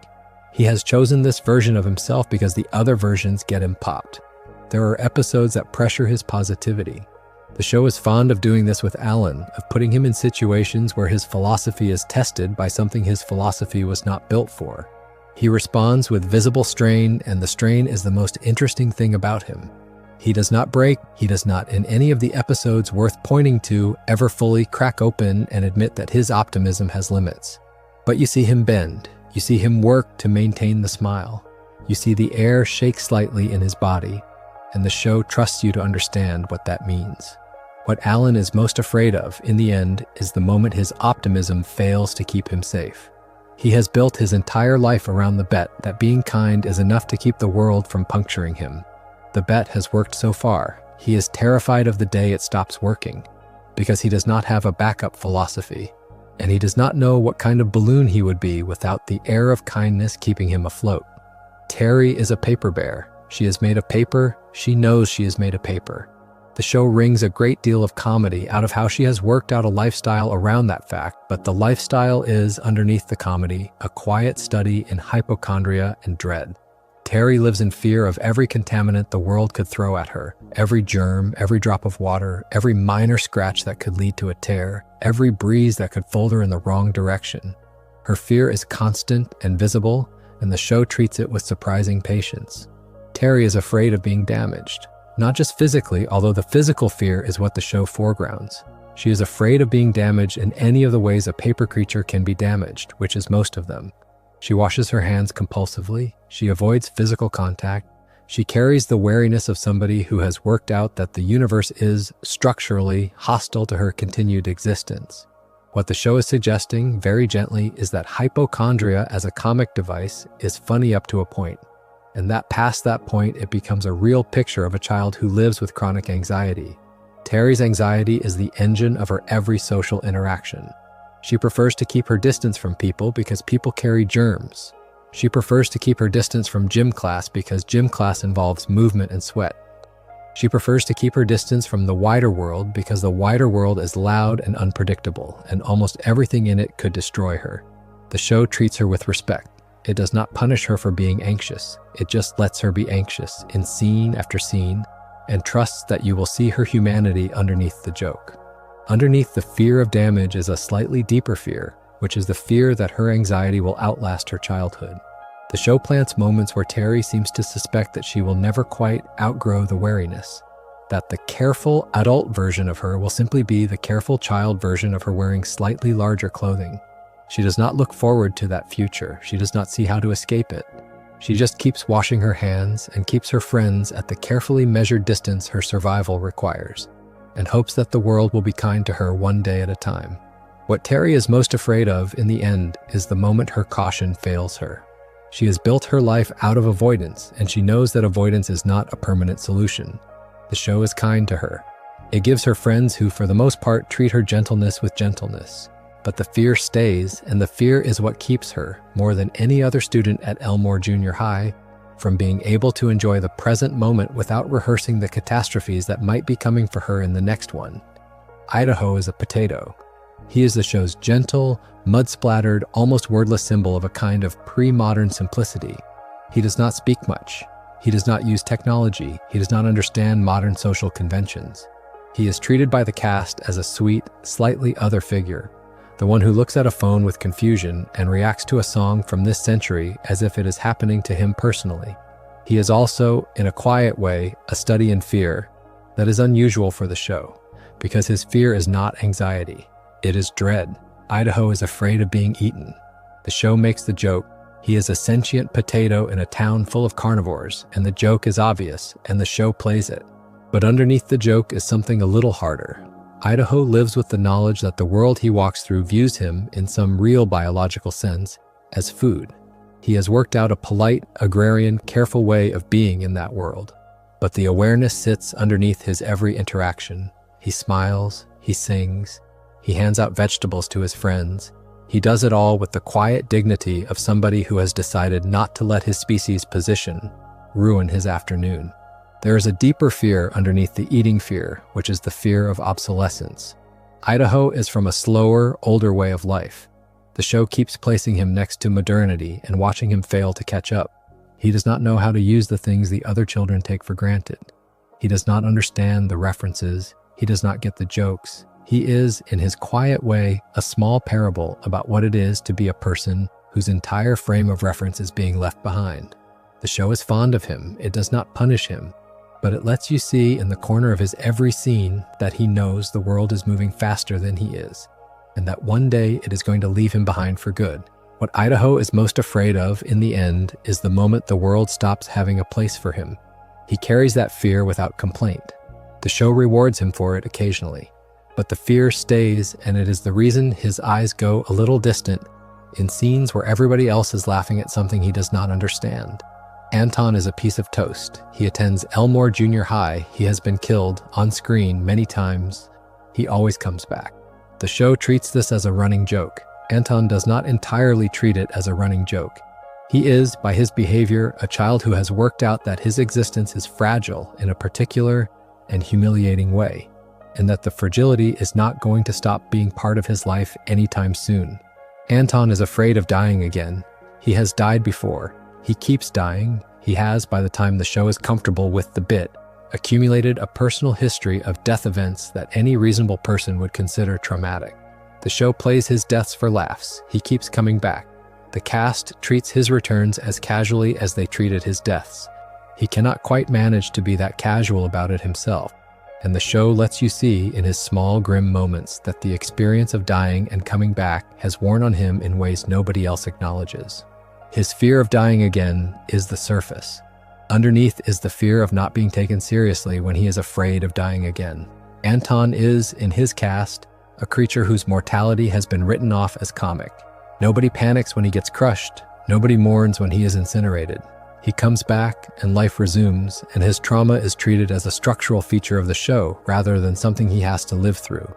He has chosen this version of himself because the other versions get him popped. There are episodes that pressure his positivity. The show is fond of doing this with Alan, of putting him in situations where his philosophy is tested by something his philosophy was not built for. He responds with visible strain, and the strain is the most interesting thing about him. He does not break. He does not, in any of the episodes worth pointing to, ever fully crack open and admit that his optimism has limits. But you see him bend. You see him work to maintain the smile. You see the air shake slightly in his body, and the show trusts you to understand what that means. What Alan is most afraid of, in the end, is the moment his optimism fails to keep him safe. He has built his entire life around the bet that being kind is enough to keep the world from puncturing him. The bet has worked so far. He is terrified of the day it stops working, because he does not have a backup philosophy, and he does not know what kind of balloon he would be without the air of kindness keeping him afloat. Terry is a paper bear. She is made of paper. She knows she is made of paper. The show wrings a great deal of comedy out of how she has worked out a lifestyle around that fact, but the lifestyle is, underneath the comedy, a quiet study in hypochondria and dread. Terry lives in fear of every contaminant the world could throw at her, every germ, every drop of water, every minor scratch that could lead to a tear, every breeze that could fold her in the wrong direction. Her fear is constant and visible, and the show treats it with surprising patience. Terry is afraid of being damaged, not just physically, although the physical fear is what the show foregrounds. She is afraid of being damaged in any of the ways a paper creature can be damaged, which is most of them. She washes her hands compulsively. She avoids physical contact. She carries the wariness of somebody who has worked out that the universe is, structurally, hostile to her continued existence. What the show is suggesting, very gently, is that hypochondria as a comic device is funny up to a point, and that past that point it becomes a real picture of a child who lives with chronic anxiety. Terry's anxiety is the engine of her every social interaction. She prefers to keep her distance from people because people carry germs. She prefers to keep her distance from gym class because gym class involves movement and sweat. She prefers to keep her distance from the wider world because the wider world is loud and unpredictable, and almost everything in it could destroy her. The show treats her with respect. It does not punish her for being anxious. It just lets her be anxious in scene after scene, and trusts that you will see her humanity underneath the joke. Underneath the fear of damage is a slightly deeper fear, which is the fear that her anxiety will outlast her childhood. The show plants moments where Terry seems to suspect that she will never quite outgrow the wariness, that the careful adult version of her will simply be the careful child version of her wearing slightly larger clothing. She does not look forward to that future. She does not see how to escape it. She just keeps washing her hands and keeps her friends at the carefully measured distance her survival requires, and hopes that the world will be kind to her one day at a time. What Terry is most afraid of, in the end, is the moment her caution fails her. She has built her life out of avoidance, and she knows that avoidance is not a permanent solution. The show is kind to her. It gives her friends who, for the most part, treat her gentleness with gentleness. But the fear stays, and the fear is what keeps her, more than any other student at Elmore Junior High, from being able to enjoy the present moment without rehearsing the catastrophes that might be coming for her in the next one. Idaho is a potato. He is the show's gentle, mud-splattered, almost wordless symbol of a kind of pre-modern simplicity. He does not speak much. He does not use technology. He does not understand modern social conventions. He is treated by the cast as a sweet, slightly other figure, the one who looks at a phone with confusion and reacts to a song from this century as if it is happening to him personally. He is also, in a quiet way, a study in fear that is unusual for the show, because his fear is not anxiety, it is dread. Idaho is afraid of being eaten. The show makes the joke, he is a sentient potato in a town full of carnivores, and the joke is obvious, and the show plays it. But underneath the joke is something a little harder. Idaho lives with the knowledge that the world he walks through views him, in some real biological sense, as food. He has worked out a polite, agrarian, careful way of being in that world. But the awareness sits underneath his every interaction. He smiles, he sings, he hands out vegetables to his friends. He does it all with the quiet dignity of somebody who has decided not to let his species' position ruin his afternoon. There is a deeper fear underneath the eating fear, which is the fear of obsolescence. Idaho is from a slower, older way of life. The show keeps placing him next to modernity and watching him fail to catch up. He does not know how to use the things the other children take for granted. He does not understand the references. He does not get the jokes. He is, in his quiet way, a small parable about what it is to be a person whose entire frame of reference is being left behind. The show is fond of him. It does not punish him, but it lets you see in the corner of his every scene that he knows the world is moving faster than he is, and that one day it is going to leave him behind for good. What Idaho is most afraid of in the end is the moment the world stops having a place for him. He carries that fear without complaint. The show rewards him for it occasionally, but the fear stays, and it is the reason his eyes go a little distant in scenes where everybody else is laughing at something he does not understand. Anton is a piece of toast. He attends Elmore Junior High. He has been killed on screen many times. He always comes back. The show treats this as a running joke. Anton does not entirely treat it as a running joke. He is, by his behavior, a child who has worked out that his existence is fragile in a particular and humiliating way, and that the fragility is not going to stop being part of his life anytime soon. Anton is afraid of dying again. He has died before. He keeps dying. He has, by the time the show is comfortable with the bit, accumulated a personal history of death events that any reasonable person would consider traumatic. The show plays his deaths for laughs. He keeps coming back. The cast treats his returns as casually as they treated his deaths. He cannot quite manage to be that casual about it himself, and the show lets you see in his small, grim moments that the experience of dying and coming back has worn on him in ways nobody else acknowledges. His fear of dying again is the surface. Underneath is the fear of not being taken seriously when he is afraid of dying again. Anton is, in his cast, a creature whose mortality has been written off as comic. Nobody panics when he gets crushed. Nobody mourns when he is incinerated. He comes back and life resumes, and his trauma is treated as a structural feature of the show rather than something he has to live through.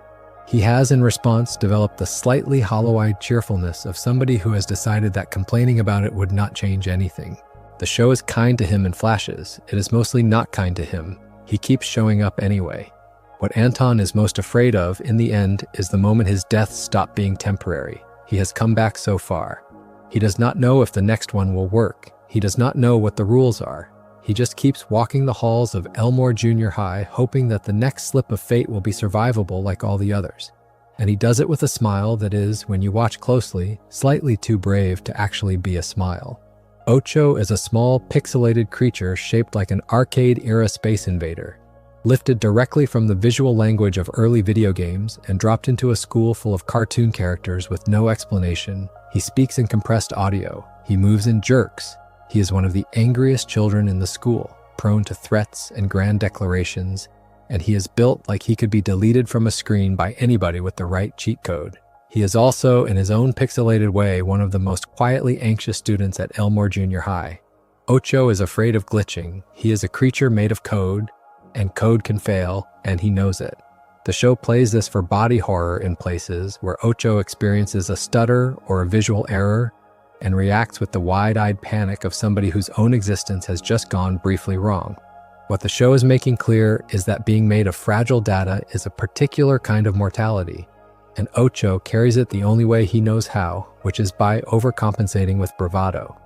He has, in response, developed the slightly hollow-eyed cheerfulness of somebody who has decided that complaining about it would not change anything. The show is kind to him in flashes. It is mostly not kind to him. He keeps showing up anyway. What Anton is most afraid of, in the end, is the moment his death stops being temporary. He has come back so far. He does not know if the next one will work. He does not know what the rules are. He just keeps walking the halls of Elmore Junior High, hoping that the next slip of fate will be survivable like all the others. And he does it with a smile that is, when you watch closely, slightly too brave to actually be a smile. Ocho is a small, pixelated creature shaped like an arcade-era space invader, lifted directly from the visual language of early video games and dropped into a school full of cartoon characters with no explanation. He speaks in compressed audio. He moves in jerks. He is one of the angriest children in the school, prone to threats and grand declarations, and he is built like he could be deleted from a screen by anybody with the right cheat code. He is also, in his own pixelated way, one of the most quietly anxious students at Elmore Junior High. Ocho is afraid of glitching. He is a creature made of code, and code can fail, and he knows it. The show plays this for body horror in places where Ocho experiences a stutter or a visual error and reacts with the wide-eyed panic of somebody whose own existence has just gone briefly wrong. What the show is making clear is that being made of fragile data is a particular kind of mortality, and Ocho carries it the only way he knows how, which is by overcompensating with bravado.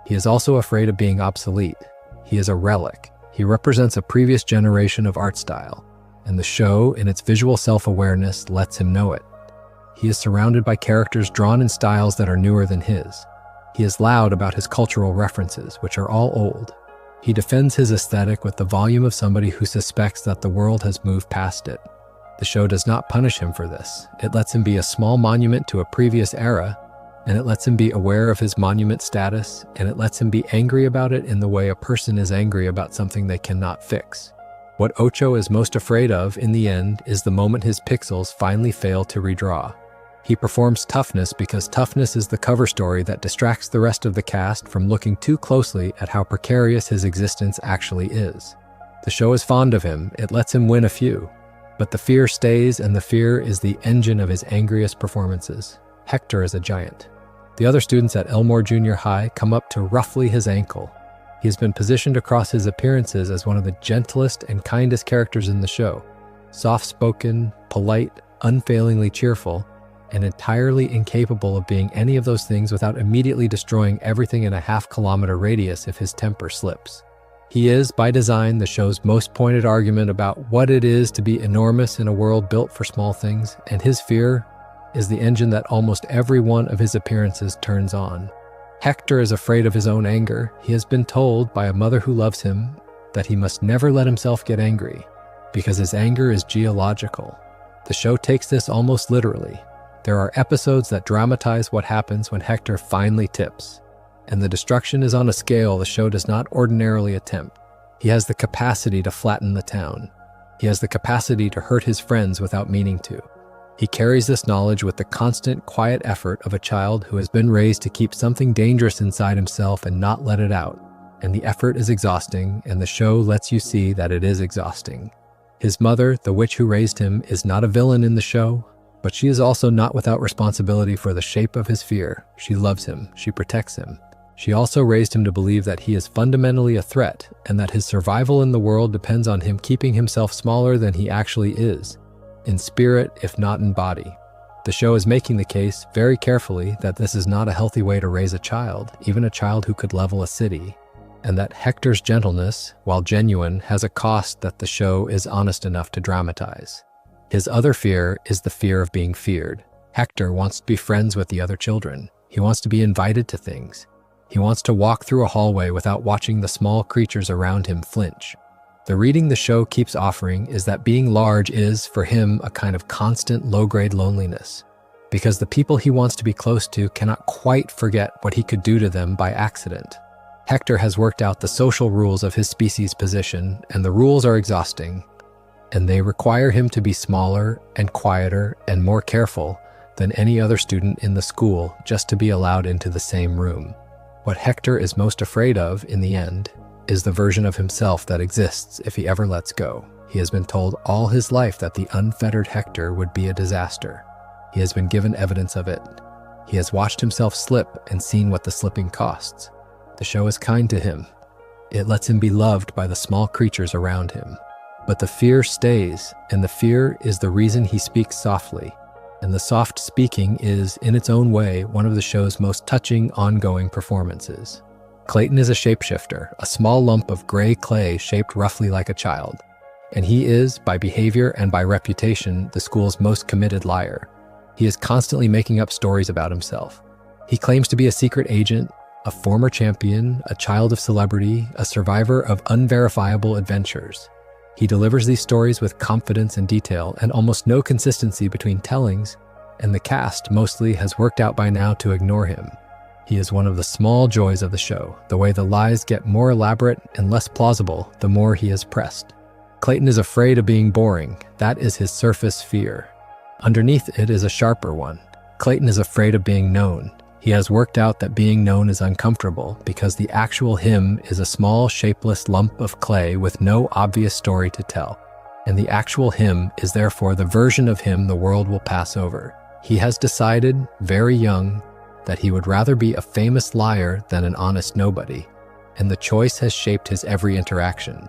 He is also afraid of being obsolete. He is a relic. He represents a previous generation of art style, and the show, in its visual self-awareness, lets him know it. He is surrounded by characters drawn in styles that are newer than his. He is loud about his cultural references, which are all old. He defends his aesthetic with the volume of somebody who suspects that the world has moved past it. The show does not punish him for this. It lets him be a small monument to a previous era, and it lets him be aware of his monument status, and it lets him be angry about it in the way a person is angry about something they cannot fix. What Ocho is most afraid of in the end is the moment his pixels finally fail to redraw. He performs toughness because toughness is the cover story that distracts the rest of the cast from looking too closely at how precarious his existence actually is. The show is fond of him. It lets him win a few. But the fear stays, and the fear is the engine of his angriest performances. Hector is a giant. The other students at Elmore Junior High come up to roughly his ankle. He has been positioned across his appearances as one of the gentlest and kindest characters in the show. Soft-spoken, polite, unfailingly cheerful, and entirely incapable of being any of those things without immediately destroying everything in a half-kilometer radius if his temper slips. He is, by design, the show's most pointed argument about what it is to be enormous in a world built for small things, and his fear is the engine that almost every one of his appearances turns on. Hector is afraid of his own anger. He has been told by a mother who loves him that he must never let himself get angry, because his anger is geological. The show takes this almost literally. There are episodes that dramatize what happens when Hector finally tips, and the destruction is on a scale the show does not ordinarily attempt. He has the capacity to flatten the town. He has the capacity to hurt his friends without meaning to. He carries this knowledge with the constant, quiet effort of a child who has been raised to keep something dangerous inside himself and not let it out. And the effort is exhausting, and the show lets you see that it is exhausting. His mother, the witch who raised him, is not a villain in the show, but she is also not without responsibility for the shape of his fear. She loves him. She protects him. She also raised him to believe that he is fundamentally a threat, and that his survival in the world depends on him keeping himself smaller than he actually is, in spirit if not in body. The show is making the case, very carefully, that this is not a healthy way to raise a child, even a child who could level a city, and that Hector's gentleness, while genuine, has a cost that the show is honest enough to dramatize. His other fear is the fear of being feared. Hector wants to be friends with the other children. He wants to be invited to things. He wants to walk through a hallway without watching the small creatures around him flinch. The reading the show keeps offering is that being large is, for him, a kind of constant low-grade loneliness, because the people he wants to be close to cannot quite forget what he could do to them by accident. Hector has worked out the social rules of his species' position, and the rules are exhausting, and they require him to be smaller and quieter and more careful than any other student in the school just to be allowed into the same room. What Hector is most afraid of, in the end, is the version of himself that exists if he ever lets go. He has been told all his life that the unfettered Hector would be a disaster. He has been given evidence of it. He has watched himself slip and seen what the slipping costs. The show is kind to him. It lets him be loved by the small creatures around him. But the fear stays, and the fear is the reason he speaks softly. And the soft speaking is, in its own way, one of the show's most touching, ongoing performances. Clayton is a shapeshifter, a small lump of gray clay shaped roughly like a child. And he is, by behavior and by reputation, the school's most committed liar. He is constantly making up stories about himself. He claims to be a secret agent, a former champion, a child of celebrity, a survivor of unverifiable adventures. He delivers these stories with confidence and detail, and almost no consistency between tellings, and the cast mostly has worked out by now to ignore him. He is one of the small joys of the show. The way the lies get more elaborate and less plausible, the more he is pressed. Clayton is afraid of being boring. That is his surface fear. Underneath it is a sharper one. Clayton is afraid of being known. He has worked out that being known is uncomfortable because the actual him is a small, shapeless lump of clay with no obvious story to tell. And the actual him is therefore the version of him the world will pass over. He has decided, very young, that he would rather be a famous liar than an honest nobody. And the choice has shaped his every interaction.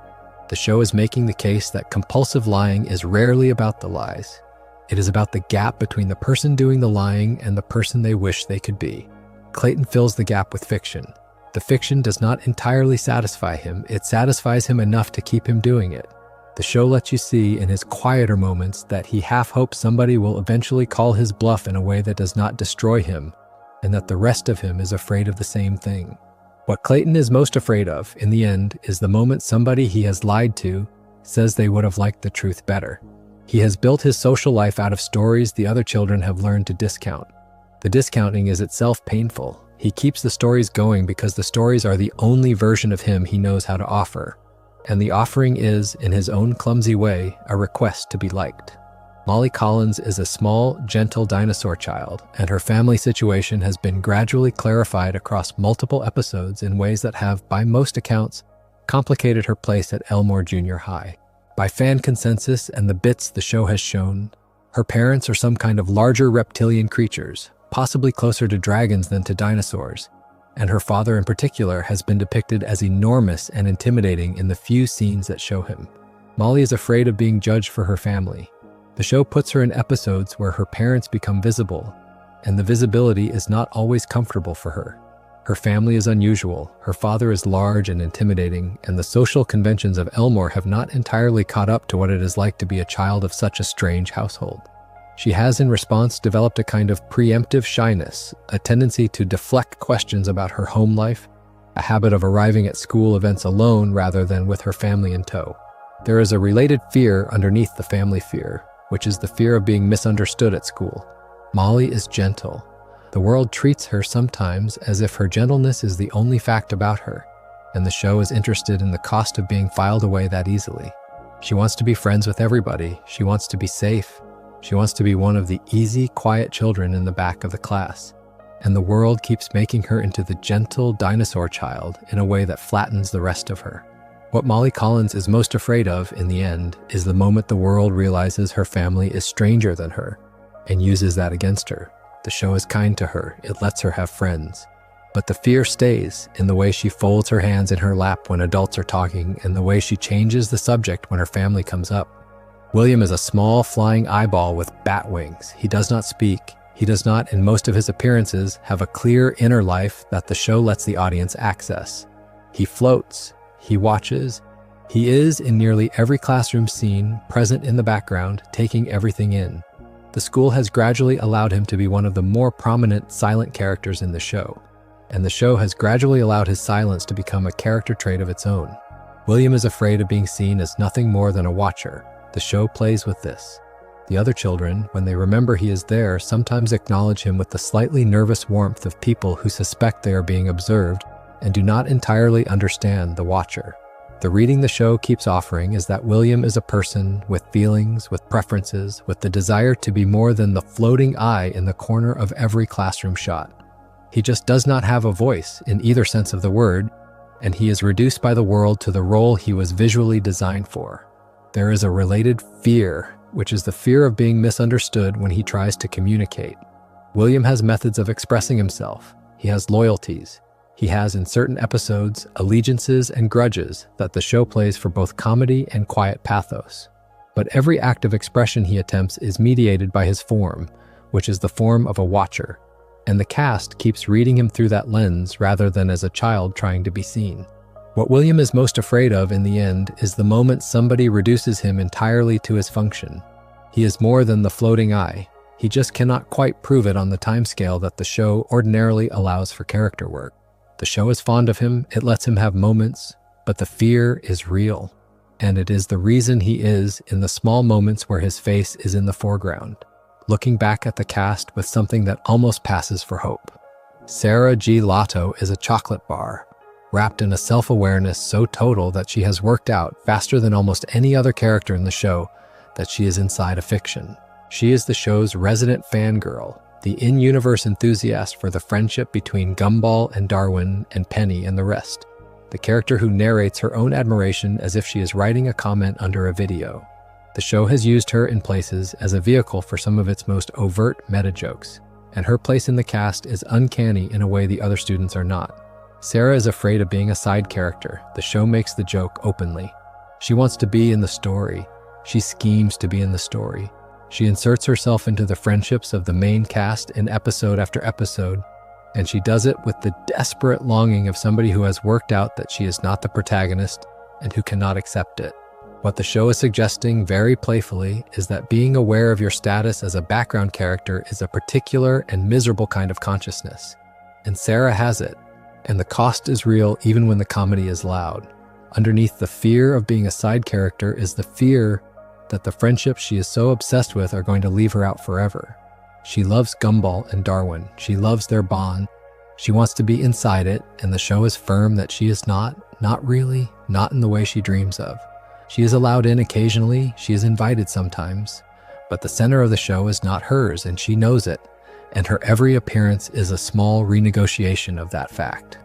The show is making the case that compulsive lying is rarely about the lies. It is about the gap between the person doing the lying and the person they wish they could be. Clayton fills the gap with fiction. The fiction does not entirely satisfy him. It satisfies him enough to keep him doing it. The show lets you see in his quieter moments that he half hopes somebody will eventually call his bluff in a way that does not destroy him, and that the rest of him is afraid of the same thing. What Clayton is most afraid of, in the end, is the moment somebody he has lied to says they would have liked the truth better. He has built his social life out of stories the other children have learned to discount. The discounting is itself painful. He keeps the stories going because the stories are the only version of him he knows how to offer. And the offering is, in his own clumsy way, a request to be liked. Molly Collins is a small, gentle dinosaur child, and her family situation has been gradually clarified across multiple episodes in ways that have, by most accounts, complicated her place at Elmore Junior High. By fan consensus and the bits the show has shown, her parents are some kind of larger reptilian creatures, possibly closer to dragons than to dinosaurs, and her father in particular has been depicted as enormous and intimidating in the few scenes that show him. Molly is afraid of being judged for her family. The show puts her in episodes where her parents become visible, and the visibility is not always comfortable for her. Her family is unusual, her father is large and intimidating, and the social conventions of Elmore have not entirely caught up to what it is like to be a child of such a strange household. She has, in response, developed a kind of preemptive shyness, a tendency to deflect questions about her home life, a habit of arriving at school events alone rather than with her family in tow. There is a related fear underneath the family fear, which is the fear of being misunderstood at school. Molly is gentle. The world treats her sometimes as if her gentleness is the only fact about her, and the show is interested in the cost of being filed away that easily. She wants to be friends with everybody. She wants to be safe. She wants to be one of the easy, quiet children in the back of the class. And the world keeps making her into the gentle dinosaur child in a way that flattens the rest of her. What Molly Collins is most afraid of, in the end, is the moment the world realizes her family is stranger than her and uses that against her. The show is kind to her. It lets her have friends. But the fear stays in the way she folds her hands in her lap when adults are talking and the way she changes the subject when her family comes up. William is a small flying eyeball with bat wings. He does not speak. He does not, in most of his appearances, have a clear inner life that the show lets the audience access. He floats. He watches. He is, in nearly every classroom scene, present in the background, taking everything in. The school has gradually allowed him to be one of the more prominent silent characters in the show, and the show has gradually allowed his silence to become a character trait of its own. William is afraid of being seen as nothing more than a watcher. The show plays with this. The other children, when they remember he is there, sometimes acknowledge him with the slightly nervous warmth of people who suspect they are being observed and do not entirely understand the watcher. The reading the show keeps offering is that William is a person with feelings, with preferences, with the desire to be more than the floating eye in the corner of every classroom shot. He just does not have a voice in either sense of the word, and he is reduced by the world to the role he was visually designed for. There is a related fear, which is the fear of being misunderstood when he tries to communicate. William has methods of expressing himself. He has loyalties. He has, in certain episodes, allegiances and grudges that the show plays for both comedy and quiet pathos. But every act of expression he attempts is mediated by his form, which is the form of a watcher, and the cast keeps reading him through that lens rather than as a child trying to be seen. What William is most afraid of in the end is the moment somebody reduces him entirely to his function. He is more than the floating eye. He just cannot quite prove it on the timescale that the show ordinarily allows for character work. The show is fond of him, it lets him have moments, but the fear is real. And it is the reason he is in the small moments where his face is in the foreground, looking back at the cast with something that almost passes for hope. Sarah G. Lotto is a chocolate bar, wrapped in a self-awareness so total that she has worked out, faster than almost any other character in the show, that she is inside a fiction. She is the show's resident fangirl, the in-universe enthusiast for the friendship between Gumball and Darwin and Penny and the rest, the character who narrates her own admiration as if she is writing a comment under a video. The show has used her in places as a vehicle for some of its most overt meta-jokes, and her place in the cast is uncanny in a way the other students are not. Sarah is afraid of being a side character. The show makes the joke openly. She wants to be in the story. She schemes to be in the story. She inserts herself into the friendships of the main cast in episode after episode, and she does it with the desperate longing of somebody who has worked out that she is not the protagonist and who cannot accept it. What the show is suggesting very playfully is that being aware of your status as a background character is a particular and miserable kind of consciousness. And Sarah has it, and the cost is real even when the comedy is loud. Underneath the fear of being a side character is the fear that the friendships she is so obsessed with are going to leave her out forever. She loves Gumball and Darwin. She loves their bond. She wants to be inside it, and the show is firm that she is not really, not in the way she dreams of. She is allowed in occasionally, she is invited sometimes, but the center of the show is not hers, and she knows it, and her every appearance is a small renegotiation of that fact.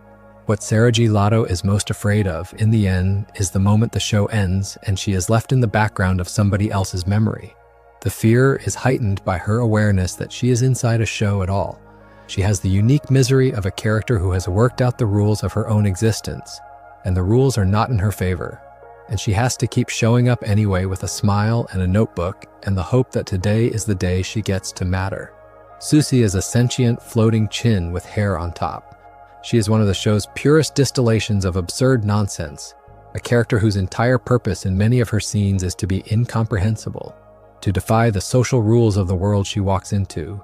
What Sarah G. Lotto is most afraid of, in the end, is the moment the show ends and she is left in the background of somebody else's memory. The fear is heightened by her awareness that she is inside a show at all. She has the unique misery of a character who has worked out the rules of her own existence, and the rules are not in her favor. And she has to keep showing up anyway with a smile and a notebook and the hope that today is the day she gets to matter. Susie is a sentient, floating chin with hair on top. She is one of the show's purest distillations of absurd nonsense, a character whose entire purpose in many of her scenes is to be incomprehensible, to defy the social rules of the world she walks into,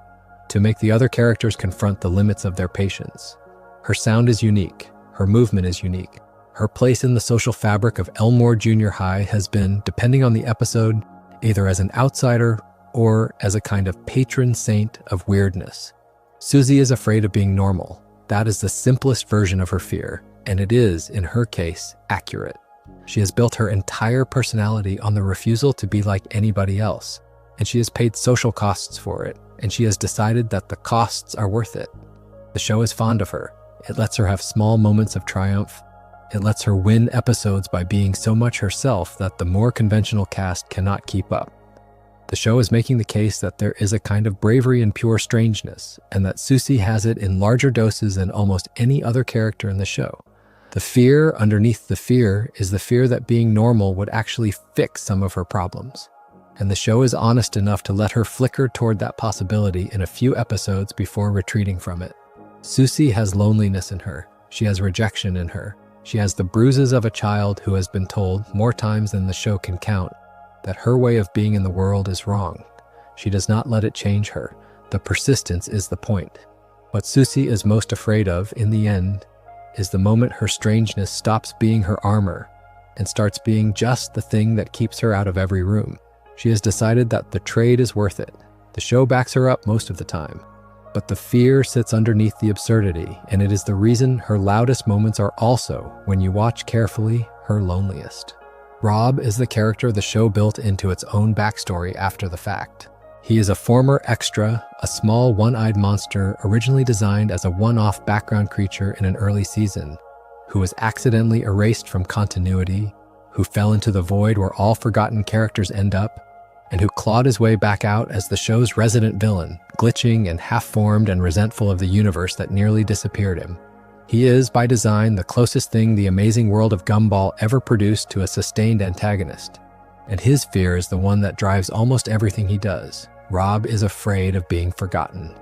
to make the other characters confront the limits of their patience. Her sound is unique, her movement is unique. Her place in the social fabric of Elmore Junior High has been, depending on the episode, either as an outsider or as a kind of patron saint of weirdness. Susie is afraid of being normal. That is the simplest version of her fear, and it is, in her case, accurate. She has built her entire personality on the refusal to be like anybody else, and she has paid social costs for it, and she has decided that the costs are worth it. The show is fond of her. It lets her have small moments of triumph. It lets her win episodes by being so much herself that the more conventional cast cannot keep up. The show is making the case that there is a kind of bravery in pure strangeness, and that Susie has it in larger doses than almost any other character in the show. The fear underneath the fear is the fear that being normal would actually fix some of her problems. And the show is honest enough to let her flicker toward that possibility in a few episodes before retreating from it. Susie has loneliness in her. She has rejection in her. She has the bruises of a child who has been told, more times than the show can count, that her way of being in the world is wrong. She does not let it change her. The persistence is the point. What Susie is most afraid of, in the end, is the moment her strangeness stops being her armor and starts being just the thing that keeps her out of every room. She has decided that the trade is worth it. The show backs her up most of the time. But the fear sits underneath the absurdity, and it is the reason her loudest moments are also, when you watch carefully, her loneliest. Rob is the character the show built into its own backstory after the fact. He is a former extra, a small one-eyed monster originally designed as a one-off background creature in an early season, who was accidentally erased from continuity, who fell into the void where all forgotten characters end up, and who clawed his way back out as the show's resident villain, glitching and half-formed and resentful of the universe that nearly disappeared him. He is, by design, the closest thing the Amazing World of Gumball ever produced to a sustained antagonist. And his fear is the one that drives almost everything he does. Rob is afraid of being forgotten.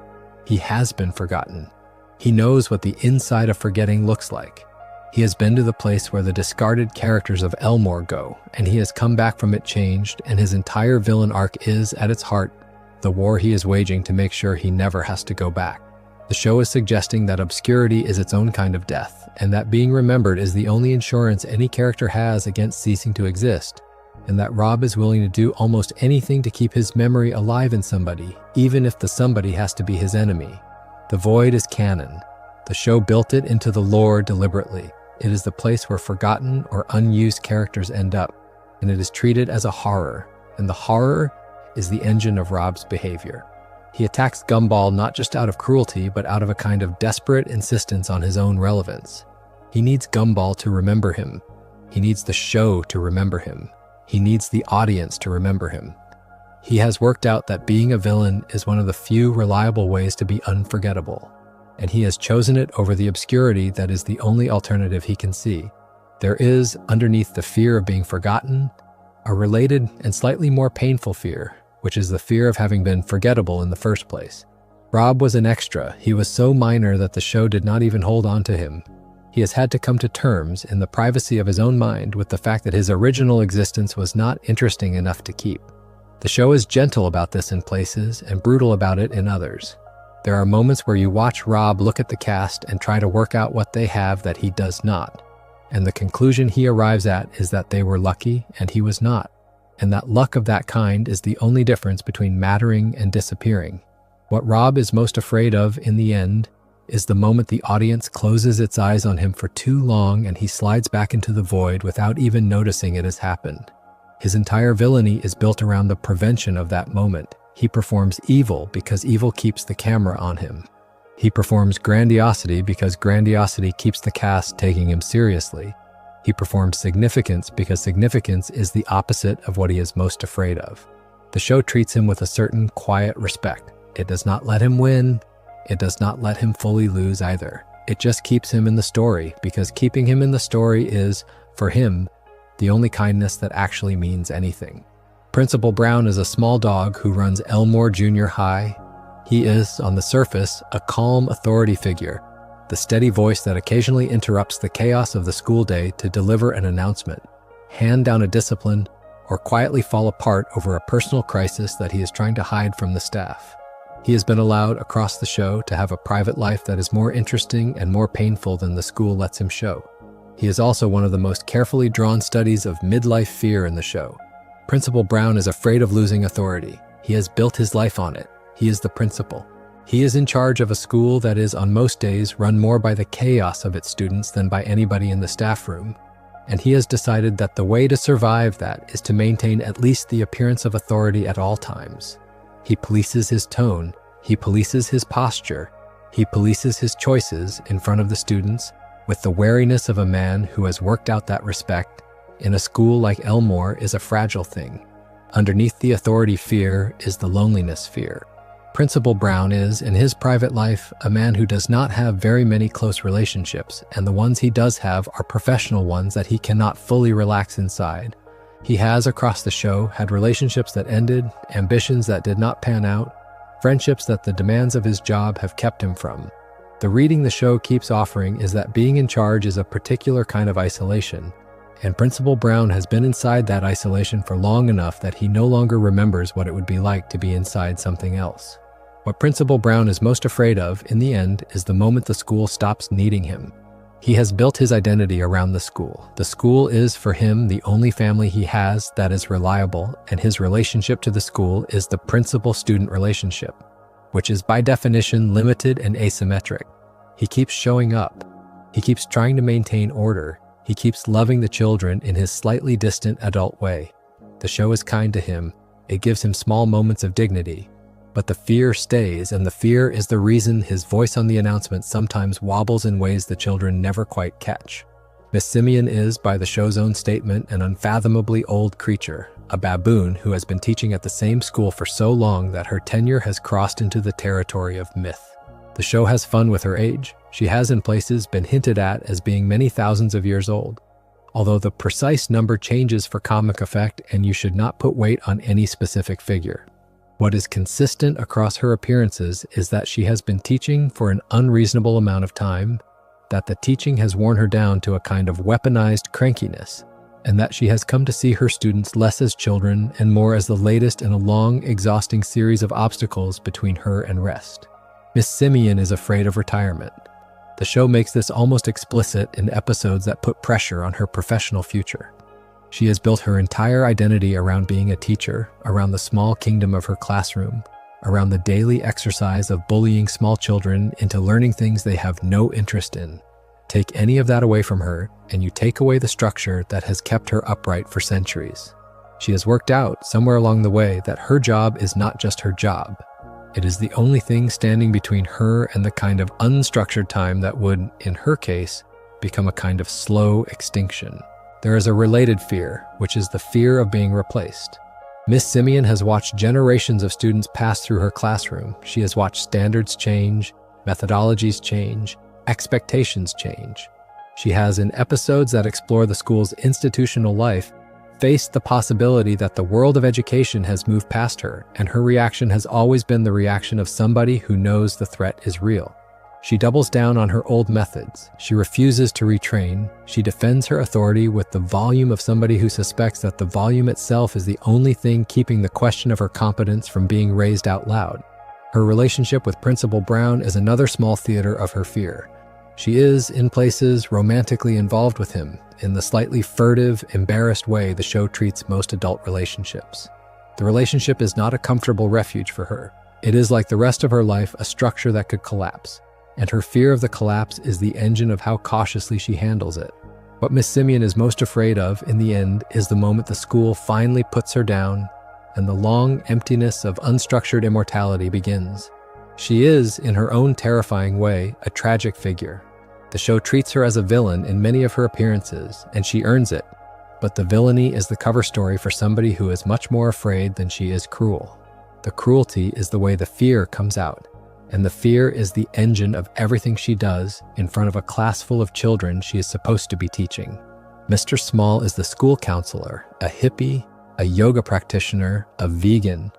He has been forgotten. He knows what the inside of forgetting looks like. He has been to the place where the discarded characters of Elmore go, and he has come back from it changed, and his entire villain arc is, at its heart, the war he is waging to make sure he never has to go back. The show is suggesting that obscurity is its own kind of death, and that being remembered is the only insurance any character has against ceasing to exist, and that Rob is willing to do almost anything to keep his memory alive in somebody, even if the somebody has to be his enemy. The void is canon. The show built it into the lore deliberately. It is the place where forgotten or unused characters end up, and it is treated as a horror, and the horror is the engine of Rob's behavior. He attacks Gumball not just out of cruelty, but out of a kind of desperate insistence on his own relevance. He needs Gumball to remember him. He needs the show to remember him. He needs the audience to remember him. He has worked out that being a villain is one of the few reliable ways to be unforgettable, and he has chosen it over the obscurity that is the only alternative he can see. There is, underneath the fear of being forgotten, a related and slightly more painful fear, which is the fear of having been forgettable in the first place. Rob was an extra. He was so minor that the show did not even hold on to him. He has had to come to terms in the privacy of his own mind with the fact that his original existence was not interesting enough to keep. The show is gentle about this in places and brutal about it in others. There are moments where you watch Rob look at the cast and try to work out what they have that he does not. And the conclusion he arrives at is that they were lucky and he was not. And that luck of that kind is the only difference between mattering and disappearing. What Rob is most afraid of in the end is the moment the audience closes its eyes on him for too long and he slides back into the void without even noticing it has happened. His entire villainy is built around the prevention of that moment. He performs evil because evil keeps the camera on him. He performs grandiosity because grandiosity keeps the cast taking him seriously. He performs significance because significance is the opposite of what he is most afraid of. The show treats him with a certain quiet respect. It does not let him win. It does not let him fully lose either. It just keeps him in the story because keeping him in the story is, for him, the only kindness that actually means anything. Principal Brown is a small dog who runs Elmore Junior High. He is, on the surface, a calm authority figure, the steady voice that occasionally interrupts the chaos of the school day to deliver an announcement, hand down a discipline, or quietly fall apart over a personal crisis that he is trying to hide from the staff. He has been allowed across the show to have a private life that is more interesting and more painful than the school lets him show. He is also one of the most carefully drawn studies of midlife fear in the show. Principal Brown is afraid of losing authority. He has built his life on it. He is the principal. He is in charge of a school that is, on most days, run more by the chaos of its students than by anybody in the staff room. And he has decided that the way to survive that is to maintain at least the appearance of authority at all times. He polices his tone. He polices his posture. He polices his choices in front of the students with the wariness of a man who has worked out that respect in a school like Elmore is a fragile thing. Underneath the authority fear is the loneliness fear. Principal Brown is, in his private life, a man who does not have very many close relationships, and the ones he does have are professional ones that he cannot fully relax inside. He has, across the show, had relationships that ended, ambitions that did not pan out, friendships that the demands of his job have kept him from. The reading the show keeps offering is that being in charge is a particular kind of isolation, and Principal Brown has been inside that isolation for long enough that he no longer remembers what it would be like to be inside something else. What Principal Brown is most afraid of, in the end, is the moment the school stops needing him. He has built his identity around the school. The school is, for him, the only family he has that is reliable, and his relationship to the school is the principal-student relationship, which is by definition limited and asymmetric. He keeps showing up. He keeps trying to maintain order. He keeps loving the children in his slightly distant adult way. The show is kind to him. It gives him small moments of dignity. But the fear stays, and the fear is the reason his voice on the announcement sometimes wobbles in ways the children never quite catch. Miss Simeon is, by the show's own statement, an unfathomably old creature, a baboon who has been teaching at the same school for so long that her tenure has crossed into the territory of myth. The show has fun with her age. She has in places been hinted at as being many thousands of years old, although the precise number changes for comic effect and you should not put weight on any specific figure. What is consistent across her appearances is that she has been teaching for an unreasonable amount of time, that the teaching has worn her down to a kind of weaponized crankiness, and that she has come to see her students less as children and more as the latest in a long, exhausting series of obstacles between her and rest. Miss Simeon is afraid of retirement. The show makes this almost explicit in episodes that put pressure on her professional future. She has built her entire identity around being a teacher, around the small kingdom of her classroom, around the daily exercise of bullying small children into learning things they have no interest in. Take any of that away from her, and you take away the structure that has kept her upright for centuries. She has worked out, somewhere along the way, that her job is not just her job. It is the only thing standing between her and the kind of unstructured time that would, in her case, become a kind of slow extinction. There is a related fear, which is the fear of being replaced. Miss Simeon has watched generations of students pass through her classroom. She has watched standards change, methodologies change, expectations change. She has, in episodes that explore the school's institutional life, faced the possibility that the world of education has moved past her, and her reaction has always been the reaction of somebody who knows the threat is real. She doubles down on her old methods. She refuses to retrain. She defends her authority with the volume of somebody who suspects that the volume itself is the only thing keeping the question of her competence from being raised out loud. Her relationship with Principal Brown is another small theater of her fear. She is, in places, romantically involved with him, in the slightly furtive, embarrassed way the show treats most adult relationships. The relationship is not a comfortable refuge for her. It is, like the rest of her life, a structure that could collapse, and her fear of the collapse is the engine of how cautiously she handles it. What Miss Simeon is most afraid of, in the end, is the moment the school finally puts her down, and the long emptiness of unstructured immortality begins. She is, in her own terrifying way, a tragic figure. The show treats her as a villain in many of her appearances, and she earns it. But the villainy is the cover story for somebody who is much more afraid than she is cruel. The cruelty is the way the fear comes out, and the fear is the engine of everything she does in front of a class full of children she is supposed to be teaching. Mr. Small is the school counselor, a hippie, a yoga practitioner, a vegan,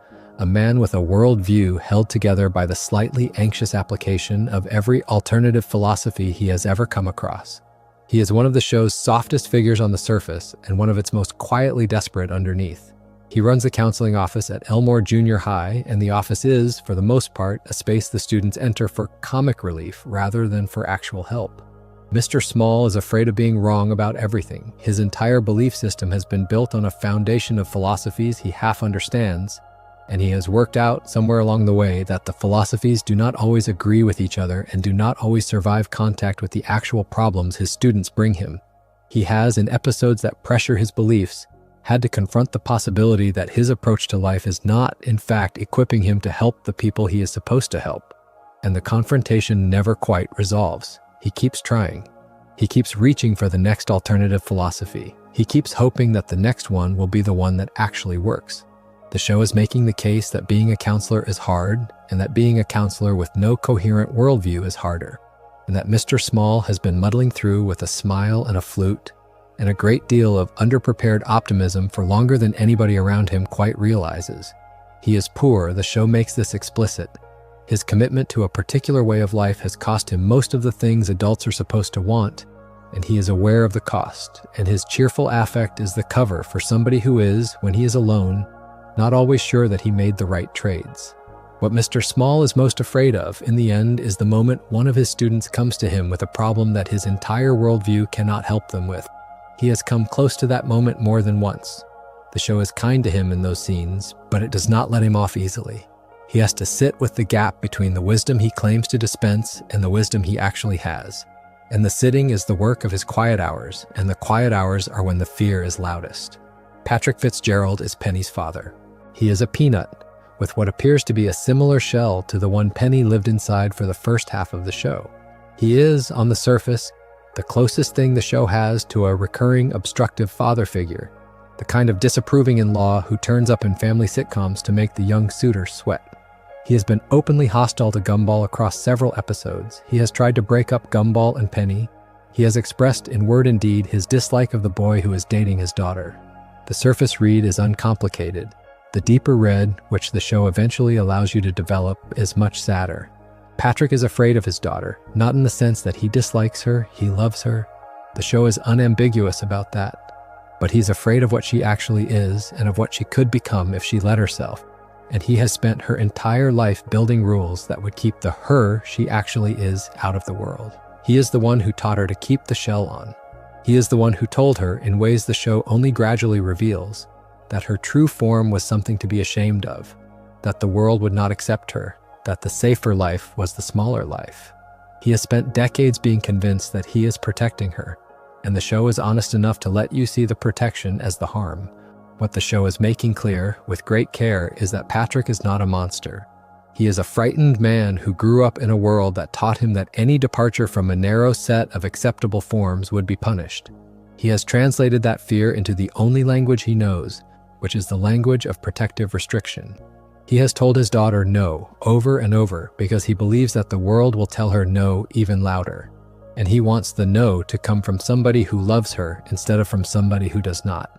a man with a worldview held together by the slightly anxious application of every alternative philosophy he has ever come across. He is one of the show's softest figures on the surface and one of its most quietly desperate underneath. He runs the counseling office at Elmore Junior High, and the office is, for the most part, a space the students enter for comic relief rather than for actual help. Mr. Small is afraid of being wrong about everything. His entire belief system has been built on a foundation of philosophies he half understands, and he has worked out somewhere along the way that the philosophies do not always agree with each other and do not always survive contact with the actual problems his students bring him. He has, in episodes that pressure his beliefs, had to confront the possibility that his approach to life is not, in fact, equipping him to help the people he is supposed to help. And the confrontation never quite resolves. He keeps trying. He keeps reaching for the next alternative philosophy. He keeps hoping that the next one will be the one that actually works. The show is making the case that being a counselor is hard, and that being a counselor with no coherent worldview is harder, and that Mr. Small has been muddling through with a smile and a flute, and a great deal of underprepared optimism for longer than anybody around him quite realizes. He is poor, the show makes this explicit. His commitment to a particular way of life has cost him most of the things adults are supposed to want, and he is aware of the cost, and his cheerful affect is the cover for somebody who is, when he is alone, not always sure that he made the right trades. What Mr. Small is most afraid of, in the end, is the moment one of his students comes to him with a problem that his entire worldview cannot help them with. He has come close to that moment more than once. The show is kind to him in those scenes, but it does not let him off easily. He has to sit with the gap between the wisdom he claims to dispense and the wisdom he actually has. And the sitting is the work of his quiet hours, and the quiet hours are when the fear is loudest. Patrick Fitzgerald is Penny's father. He is a peanut, with what appears to be a similar shell to the one Penny lived inside for the first half of the show. He is, on the surface, the closest thing the show has to a recurring obstructive father figure, the kind of disapproving in-law who turns up in family sitcoms to make the young suitor sweat. He has been openly hostile to Gumball across several episodes. He has tried to break up Gumball and Penny. He has expressed in word and deed his dislike of the boy who is dating his daughter. The surface read is uncomplicated. The deeper read, which the show eventually allows you to develop, is much sadder. Patrick is afraid of his daughter, not in the sense that he dislikes her, he loves her. The show is unambiguous about that. But he's afraid of what she actually is and of what she could become if she let herself. And he has spent her entire life building rules that would keep the her she actually is out of the world. He is the one who taught her to keep the shell on. He is the one who told her, in ways the show only gradually reveals, that her true form was something to be ashamed of, that the world would not accept her, that the safer life was the smaller life. He has spent decades being convinced that he is protecting her, and the show is honest enough to let you see the protection as the harm. What the show is making clear, with great care, is that Patrick is not a monster. He is a frightened man who grew up in a world that taught him that any departure from a narrow set of acceptable forms would be punished. He has translated that fear into the only language he knows, which is the language of protective restriction. He has told his daughter no over and over because he believes that the world will tell her no even louder. And he wants the no to come from somebody who loves her instead of from somebody who does not.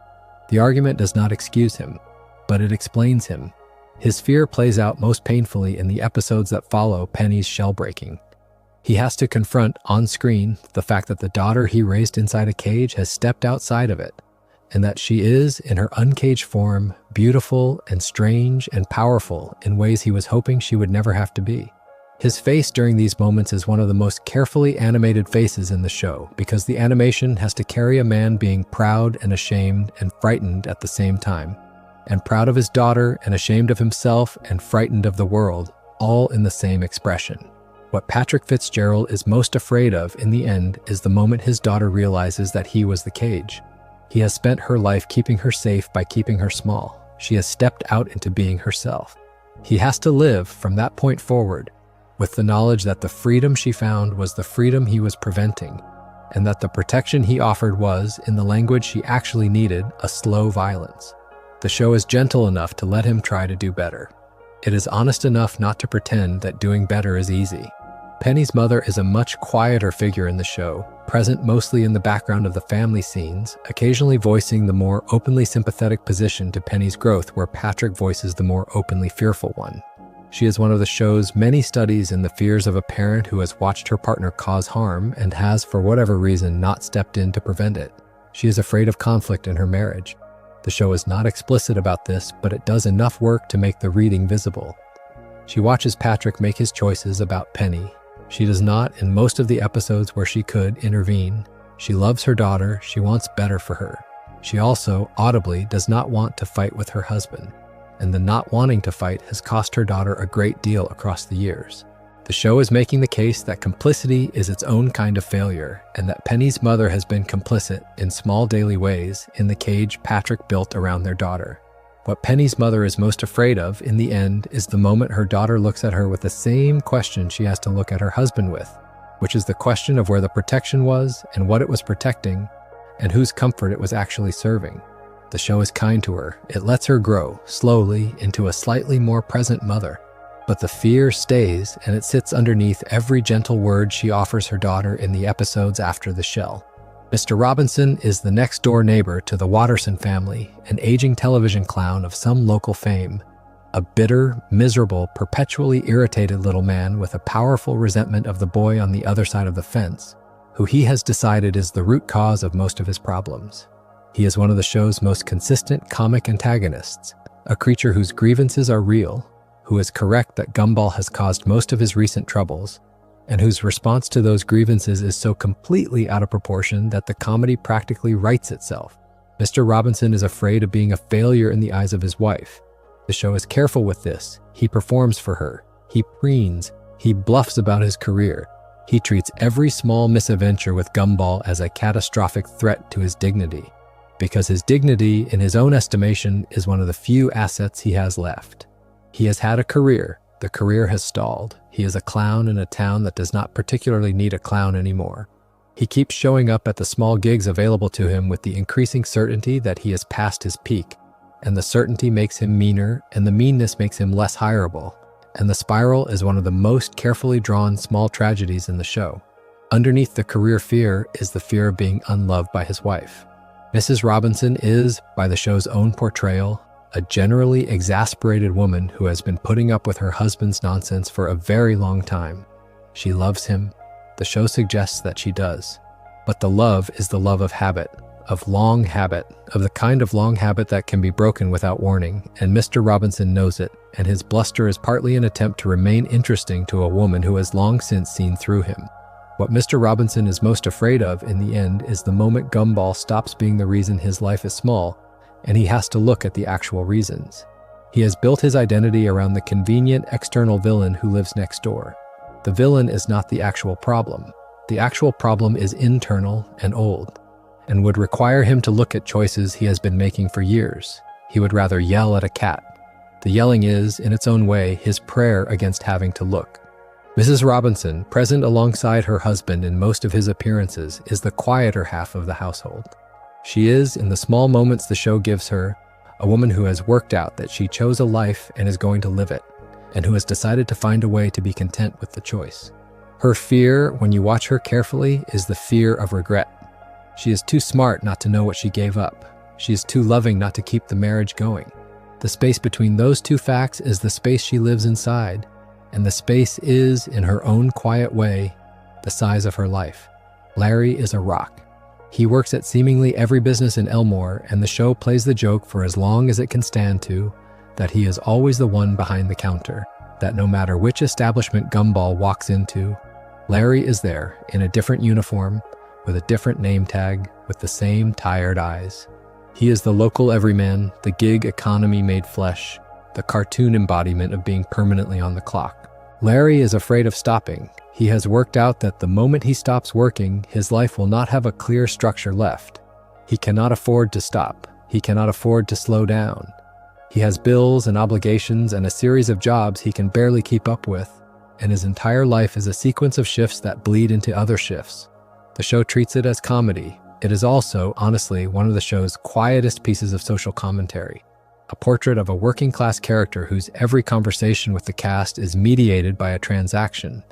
The argument does not excuse him, but it explains him. His fear plays out most painfully in the episodes that follow Penny's shell breaking. He has to confront, on screen, the fact that the daughter he raised inside a cage has stepped outside of it, and that she is, in her uncaged form, beautiful and strange and powerful in ways he was hoping she would never have to be. His face during these moments is one of the most carefully animated faces in the show, because the animation has to carry a man being proud and ashamed and frightened at the same time, and proud of his daughter and ashamed of himself and frightened of the world, all in the same expression. What Patrick Fitzgerald is most afraid of in the end is the moment his daughter realizes that he was the cage. He has spent her life keeping her safe by keeping her small. She has stepped out into being herself. He has to live from that point forward with the knowledge that the freedom she found was the freedom he was preventing, and that the protection he offered was, in the language she actually needed, a slow violence. The show is gentle enough to let him try to do better. It is honest enough not to pretend that doing better is easy. Penny's mother is a much quieter figure in the show, present mostly in the background of the family scenes, occasionally voicing the more openly sympathetic position to Penny's growth where Patrick voices the more openly fearful one. She is one of the show's many studies in the fears of a parent who has watched her partner cause harm and has, for whatever reason, not stepped in to prevent it. She is afraid of conflict in her marriage. The show is not explicit about this, but it does enough work to make the reading visible. She watches Patrick make his choices about Penny. She does not, in most of the episodes where she could, intervene. She loves her daughter. She wants better for her. She also, audibly, does not want to fight with her husband. And the not wanting to fight has cost her daughter a great deal across the years. The show is making the case that complicity is its own kind of failure, and that Penny's mother has been complicit, in small daily ways, in the cage Patrick built around their daughter. What Penny's mother is most afraid of, in the end, is the moment her daughter looks at her with the same question she has to look at her husband with, which is the question of where the protection was and what it was protecting, and whose comfort it was actually serving. The show is kind to her. It lets her grow, slowly, into a slightly more present mother. But the fear stays, and it sits underneath every gentle word she offers her daughter in the episodes after the shell. Mr. Robinson is the next-door neighbor to the Watterson family, an aging television clown of some local fame. A bitter, miserable, perpetually irritated little man with a powerful resentment of the boy on the other side of the fence, who he has decided is the root cause of most of his problems. He is one of the show's most consistent comic antagonists, a creature whose grievances are real, who is correct that Gumball has caused most of his recent troubles, and whose response to those grievances is so completely out of proportion that the comedy practically writes itself. Mr. Robinson is afraid of being a failure in the eyes of his wife. The show is careful with this. He performs for her. He preens. He bluffs about his career. He treats every small misadventure with Gumball as a catastrophic threat to his dignity, because his dignity, in his own estimation, is one of the few assets he has left. He has had a career. The career has stalled. He is a clown in a town that does not particularly need a clown anymore. He keeps showing up at the small gigs available to him with the increasing certainty that he has passed his peak, and the certainty makes him meaner, and the meanness makes him less hireable, and the spiral is one of the most carefully drawn small tragedies in the show. Underneath the career fear is the fear of being unloved by his wife. Mrs. Robinson is, by the show's own portrayal, a generally exasperated woman who has been putting up with her husband's nonsense for a very long time. She loves him. The show suggests that she does. But the love is the love of habit, of long habit, of the kind of long habit that can be broken without warning, and Mr. Robinson knows it, and his bluster is partly an attempt to remain interesting to a woman who has long since seen through him. What Mr. Robinson is most afraid of in the end is the moment Gumball stops being the reason his life is small, and he has to look at the actual reasons. He has built his identity around the convenient external villain who lives next door. The villain is not the actual problem. The actual problem is internal and old, and would require him to look at choices he has been making for years. He would rather yell at a cat. The yelling is, in its own way, his prayer against having to look. Mrs. Robinson, present alongside her husband in most of his appearances, is the quieter half of the household. She is, in the small moments the show gives her, a woman who has worked out that she chose a life and is going to live it, and who has decided to find a way to be content with the choice. Her fear, when you watch her carefully, is the fear of regret. She is too smart not to know what she gave up. She is too loving not to keep the marriage going. The space between those two facts is the space she lives inside, and the space is, in her own quiet way, the size of her life. Larry is a rock. He works at seemingly every business in Elmore, and the show plays the joke for as long as it can stand to, that he is always the one behind the counter, that no matter which establishment Gumball walks into, Larry is there in a different uniform, with a different name tag, with the same tired eyes. He is the local everyman, the gig economy made flesh, the cartoon embodiment of being permanently on the clock. Larry is afraid of stopping. He has worked out that the moment he stops working, his life will not have a clear structure left. He cannot afford to stop. He cannot afford to slow down. He has bills and obligations and a series of jobs he can barely keep up with, and his entire life is a sequence of shifts that bleed into other shifts. The show treats it as comedy. It is also, honestly, one of the show's quietest pieces of social commentary. A portrait of a working-class character whose every conversation with the cast is mediated by a transaction,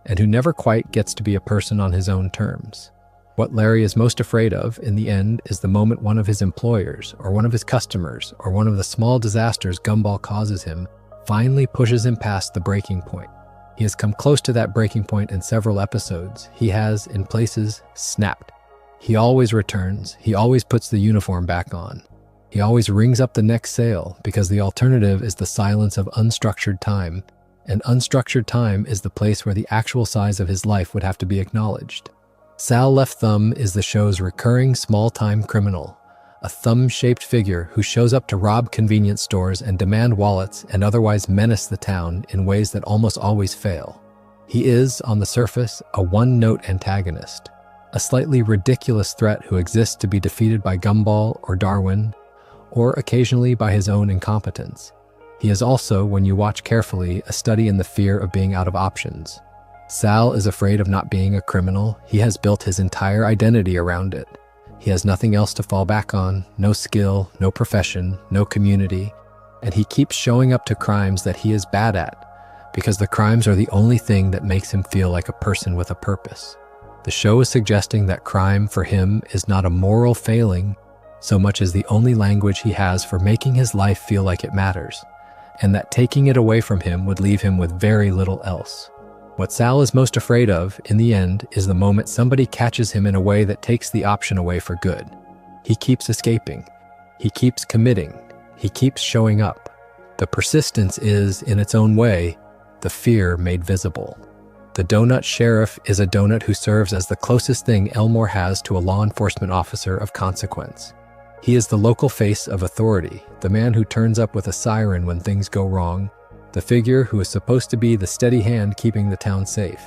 and who never quite gets to be a person on his own terms. What Larry is most afraid of, in the end, is the moment one of his employers, or one of his customers, or one of the small disasters Gumball causes him, finally pushes him past the breaking point. He has come close to that breaking point in several episodes. He has, in places, snapped. He always returns. He always puts the uniform back on. He always rings up the next sale, because the alternative is the silence of unstructured time, and unstructured time is the place where the actual size of his life would have to be acknowledged. Sal Left Thumb is the show's recurring small-time criminal, a thumb-shaped figure who shows up to rob convenience stores and demand wallets and otherwise menace the town in ways that almost always fail. He is, on the surface, a one-note antagonist, a slightly ridiculous threat who exists to be defeated by Gumball or Darwin, or occasionally by his own incompetence. He is also, when you watch carefully, a study in the fear of being out of options. Sal is afraid of not being a criminal. He has built his entire identity around it. He has nothing else to fall back on, no skill, no profession, no community, and he keeps showing up to crimes that he is bad at, because the crimes are the only thing that makes him feel like a person with a purpose. The show is suggesting that crime, for him, is not a moral failing, so much as the only language he has for making his life feel like it matters, and that taking it away from him would leave him with very little else. What Sal is most afraid of, in the end, is the moment somebody catches him in a way that takes the option away for good. He keeps escaping. He keeps committing. He keeps showing up. The persistence is, in its own way, the fear made visible. The donut sheriff is a donut who serves as the closest thing Elmore has to a law enforcement officer of consequence. He is the local face of authority, the man who turns up with a siren when things go wrong, the figure who is supposed to be the steady hand keeping the town safe.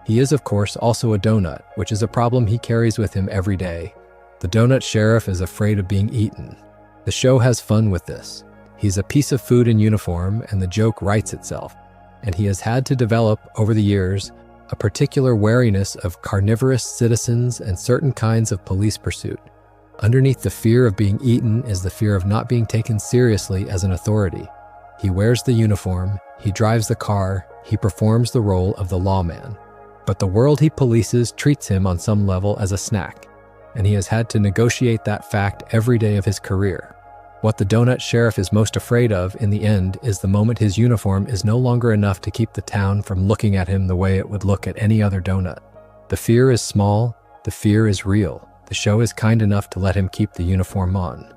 He is, of course, also a donut, which is a problem he carries with him every day. The donut sheriff is afraid of being eaten. The show has fun with this. He's a piece of food in uniform, and the joke writes itself. And he has had to develop, over the years, a particular wariness of carnivorous citizens and certain kinds of police pursuit. Underneath the fear of being eaten is the fear of not being taken seriously as an authority. He wears the uniform, he drives the car, he performs the role of the lawman. But the world he polices treats him on some level as a snack, and he has had to negotiate that fact every day of his career. What the donut sheriff is most afraid of, in the end, is the moment his uniform is no longer enough to keep the town from looking at him the way it would look at any other donut. The fear is small, the fear is real. The show is kind enough to let him keep the uniform on.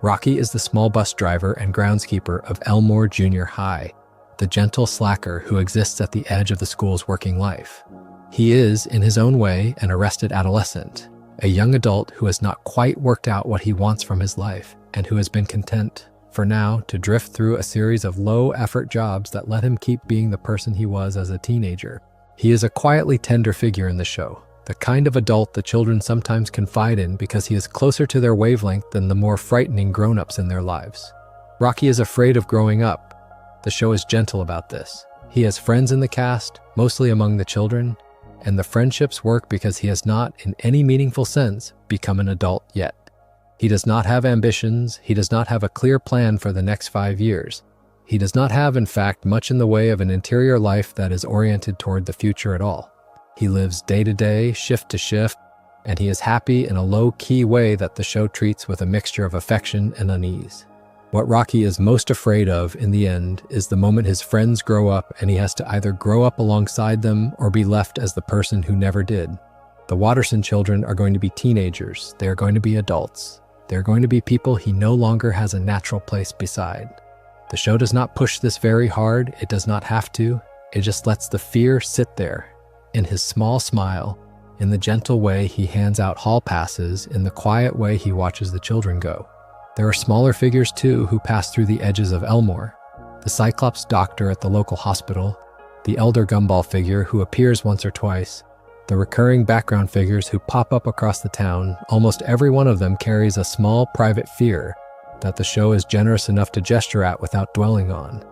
Rocky is the small bus driver and groundskeeper of Elmore Junior High, the gentle slacker who exists at the edge of the school's working life. He is, in his own way, an arrested adolescent, a young adult who has not quite worked out what he wants from his life, and who has been content, for now, to drift through a series of low-effort jobs that let him keep being the person he was as a teenager. He is a quietly tender figure in the show, the kind of adult the children sometimes confide in because he is closer to their wavelength than the more frightening grown-ups in their lives. Rocky is afraid of growing up. The show is gentle about this. He has friends in the cast, mostly among the children, and the friendships work because he has not, in any meaningful sense, become an adult yet. He does not have ambitions. He does not have a clear plan for the next 5 years. He does not have, in fact, much in the way of an interior life that is oriented toward the future at all. He lives day to day, shift to shift, and he is happy in a low-key way that the show treats with a mixture of affection and unease. What Rocky is most afraid of in the end is the moment his friends grow up and he has to either grow up alongside them or be left as the person who never did. The Watterson children are going to be teenagers. They are going to be adults. They are going to be people he no longer has a natural place beside. The show does not push this very hard. It does not have to. It just lets the fear sit there in his small smile, in the gentle way he hands out hall passes, in the quiet way he watches the children go. There are smaller figures too who pass through the edges of Elmore. The Cyclops doctor at the local hospital, the elder Gumball figure who appears once or twice, the recurring background figures who pop up across the town. Almost every one of them carries a small private fear that the show is generous enough to gesture at without dwelling on.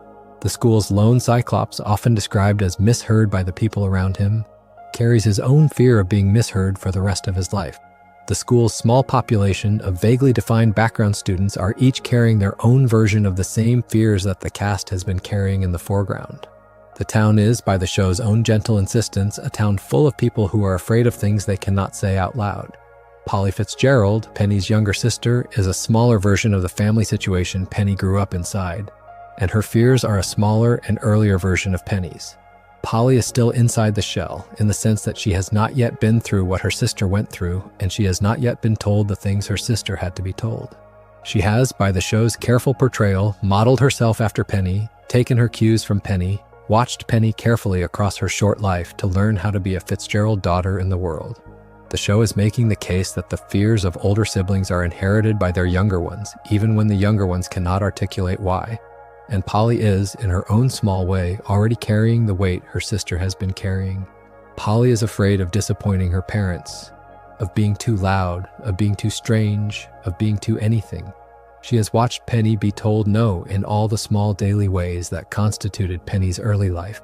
The school's lone Cyclops, often described as misheard by the people around him, carries his own fear of being misheard for the rest of his life. The school's small population of vaguely defined background students are each carrying their own version of the same fears that the cast has been carrying in the foreground. The town is, by the show's own gentle insistence, a town full of people who are afraid of things they cannot say out loud. Polly Fitzgerald, Penny's younger sister, is a smaller version of the family situation Penny grew up inside, and her fears are a smaller and earlier version of Penny's. Polly is still inside the shell, in the sense that she has not yet been through what her sister went through, and she has not yet been told the things her sister had to be told. She has, by the show's careful portrayal, modeled herself after Penny, taken her cues from Penny, watched Penny carefully across her short life to learn how to be a Fitzgerald daughter in the world. The show is making the case that the fears of older siblings are inherited by their younger ones, even when the younger ones cannot articulate why. And Polly is, in her own small way, already carrying the weight her sister has been carrying. Polly is afraid of disappointing her parents, of being too loud, of being too strange, of being too anything. She has watched Penny be told no in all the small daily ways that constituted Penny's early life,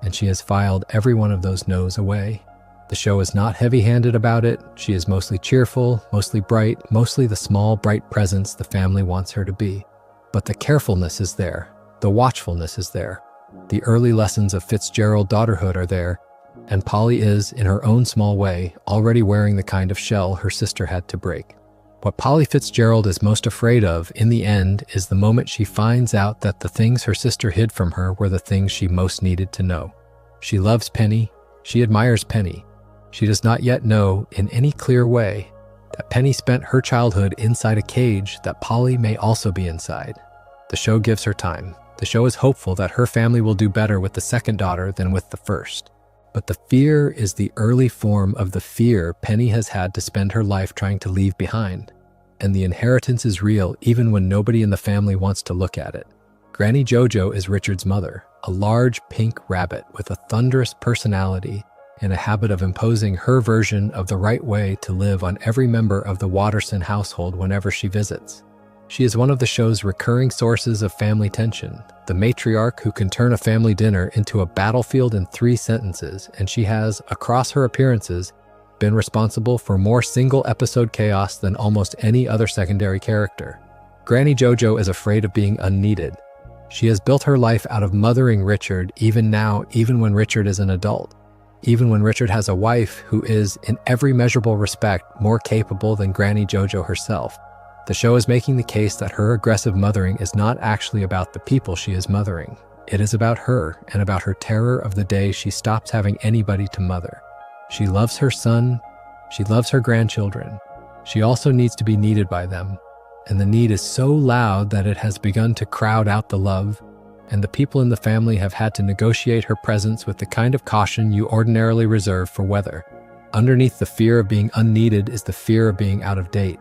and she has filed every one of those no's away. The show is not heavy-handed about it. She is mostly cheerful, mostly bright, mostly the small, bright presence the family wants her to be. But the carefulness is there. The watchfulness is there. The early lessons of Fitzgerald daughterhood are there, and Polly is, in her own small way, already wearing the kind of shell her sister had to break. What Polly Fitzgerald is most afraid of, in the end, is the moment she finds out that the things her sister hid from her were the things she most needed to know. She loves Penny. She admires Penny. She does not yet know, in any clear way, that Penny spent her childhood inside a cage that Polly may also be inside. The show gives her time. The show is hopeful that her family will do better with the second daughter than with the first. But the fear is the early form of the fear Penny has had to spend her life trying to leave behind. And the inheritance is real even when nobody in the family wants to look at it. Granny Jojo is Richard's mother, a large pink rabbit with a thunderous personality and a habit of imposing her version of the right way to live on every member of the Watterson household whenever she visits. She is one of the show's recurring sources of family tension, the matriarch who can turn a family dinner into a battlefield in 3 sentences, and she has, across her appearances, been responsible for more single-episode chaos than almost any other secondary character. Granny Jojo is afraid of being unneeded. She has built her life out of mothering Richard, even now, even when Richard is an adult. Even when Richard has a wife who is, in every measurable respect, more capable than Granny Jojo herself. The show is making the case that her aggressive mothering is not actually about the people she is mothering. It is about her and about her terror of the day she stops having anybody to mother. She loves her son. She loves her grandchildren. She also needs to be needed by them. And the need is so loud that it has begun to crowd out the love, and the people in the family have had to negotiate her presence with the kind of caution you ordinarily reserve for weather. Underneath the fear of being unneeded is the fear of being out of date.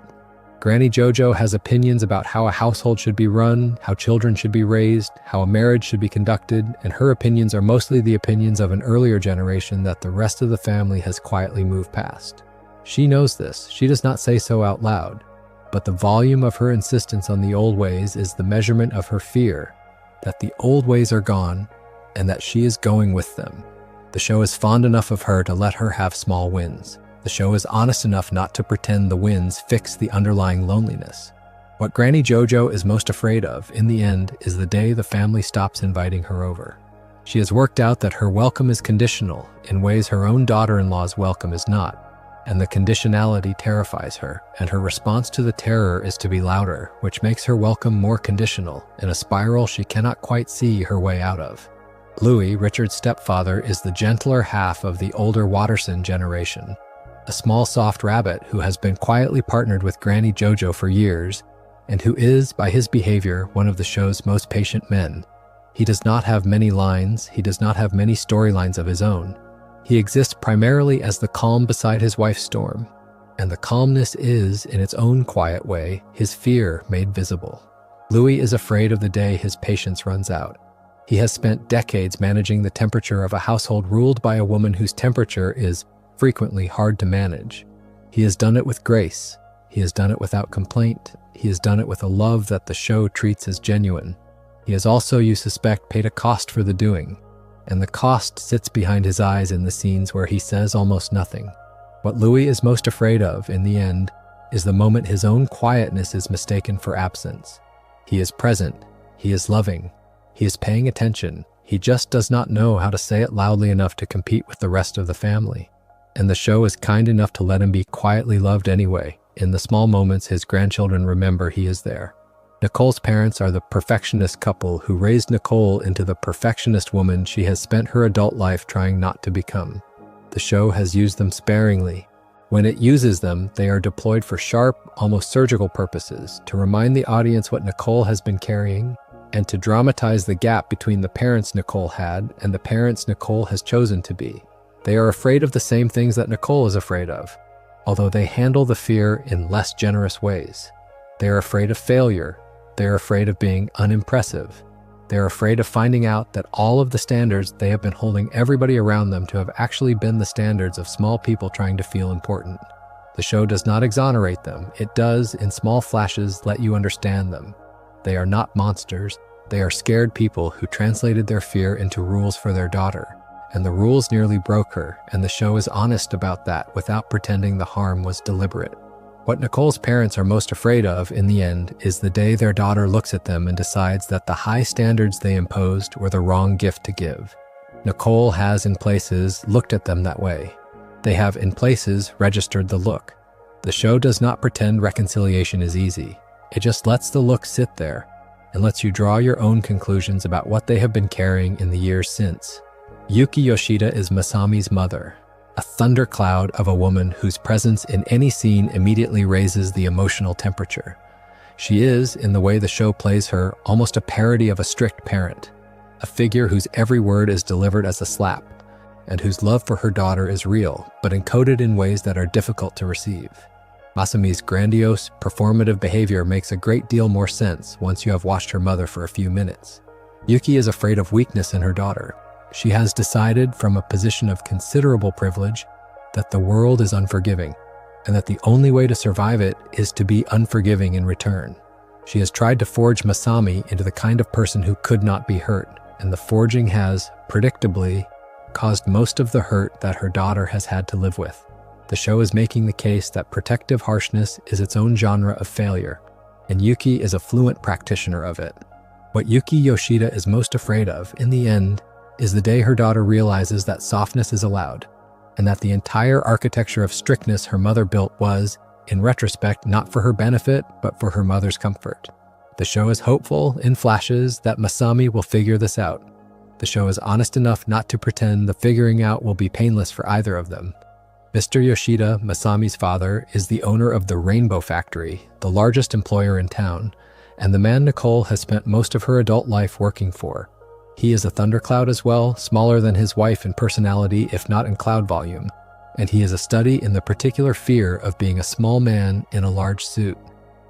Granny Jojo has opinions about how a household should be run, how children should be raised, how a marriage should be conducted, and her opinions are mostly the opinions of an earlier generation that the rest of the family has quietly moved past. She knows this. She does not say so out loud. But the volume of her insistence on the old ways is the measurement of her fear that the old ways are gone and that she is going with them. The show is fond enough of her to let her have small wins. The show is honest enough not to pretend the wins fix the underlying loneliness. What Granny Jojo is most afraid of, in the end, is the day the family stops inviting her over. She has worked out that her welcome is conditional in ways her own daughter-in-law's welcome is not. and the conditionality terrifies her, and her response to the terror is to be louder, which makes her welcome more conditional, in a spiral she cannot quite see her way out of. Louis, Richard's stepfather, is the gentler half of the older Watterson generation, a small soft rabbit who has been quietly partnered with Granny Jojo for years, and who is, by his behavior, one of the show's most patient men. He does not have many lines, he does not have many storylines of his own. He exists primarily as the calm beside his wife Storm, and the calmness is, in its own quiet way, his fear made visible. Louis is afraid of the day his patience runs out. He has spent decades managing the temperature of a household ruled by a woman whose temperature is frequently hard to manage. He has done it with grace. He has done it without complaint. He has done it with a love that the show treats as genuine. He has also, you suspect, paid a cost for the doing, and the cost sits behind his eyes in the scenes where he says almost nothing. What Louis is most afraid of, in the end, is the moment his own quietness is mistaken for absence. He is present. He is loving. He is paying attention. He just does not know how to say it loudly enough to compete with the rest of the family. And the show is kind enough to let him be quietly loved anyway. In the small moments his grandchildren remember he is there. Nicole's parents are the perfectionist couple who raised Nicole into the perfectionist woman she has spent her adult life trying not to become. The show has used them sparingly. When it uses them, they are deployed for sharp, almost surgical purposes, to remind the audience what Nicole has been carrying, and to dramatize the gap between the parents Nicole had and the parents Nicole has chosen to be. They are afraid of the same things that Nicole is afraid of, although they handle the fear in less generous ways. They are afraid of failure. They are afraid of being unimpressive. They are afraid of finding out that all of the standards they have been holding everybody around them to have actually been the standards of small people trying to feel important. The show does not exonerate them. It does, in small flashes, let you understand them. They are not monsters. They are scared people who translated their fear into rules for their daughter. And the rules nearly broke her, and the show is honest about that without pretending the harm was deliberate. What Nicole's parents are most afraid of, in the end, is the day their daughter looks at them and decides that the high standards they imposed were the wrong gift to give. Nicole has, in places, looked at them that way. They have, in places, registered the look. The show does not pretend reconciliation is easy. It just lets the look sit there and lets you draw your own conclusions about what they have been carrying in the years since. Yuki Yoshida is Masami's mother, a thundercloud of a woman whose presence in any scene immediately raises the emotional temperature. She is, in the way the show plays her, almost a parody of a strict parent, a figure whose every word is delivered as a slap, and whose love for her daughter is real, but encoded in ways that are difficult to receive. Masami's grandiose, performative behavior makes a great deal more sense once you have watched her mother for a few minutes. Yuki is afraid of weakness in her daughter. She has decided, from a position of considerable privilege, that the world is unforgiving, and that the only way to survive it is to be unforgiving in return. She has tried to forge Masami into the kind of person who could not be hurt, and the forging has, predictably, caused most of the hurt that her daughter has had to live with. The show is making the case that protective harshness is its own genre of failure, and Yuki is a fluent practitioner of it. What Yuki Yoshida is most afraid of, in the end, is the day her daughter realizes that softness is allowed, and that the entire architecture of strictness her mother built was, in retrospect, not for her benefit, but for her mother's comfort. The show is hopeful, in flashes, that Masami will figure this out. The show is honest enough not to pretend the figuring out will be painless for either of them. Mr. Yoshida, Masami's father, is the owner of the Rainbow Factory, the largest employer in town, and the man Nicole has spent most of her adult life working for. He is a thundercloud as well, smaller than his wife in personality if not in cloud volume, and he is a study in the particular fear of being a small man in a large suit.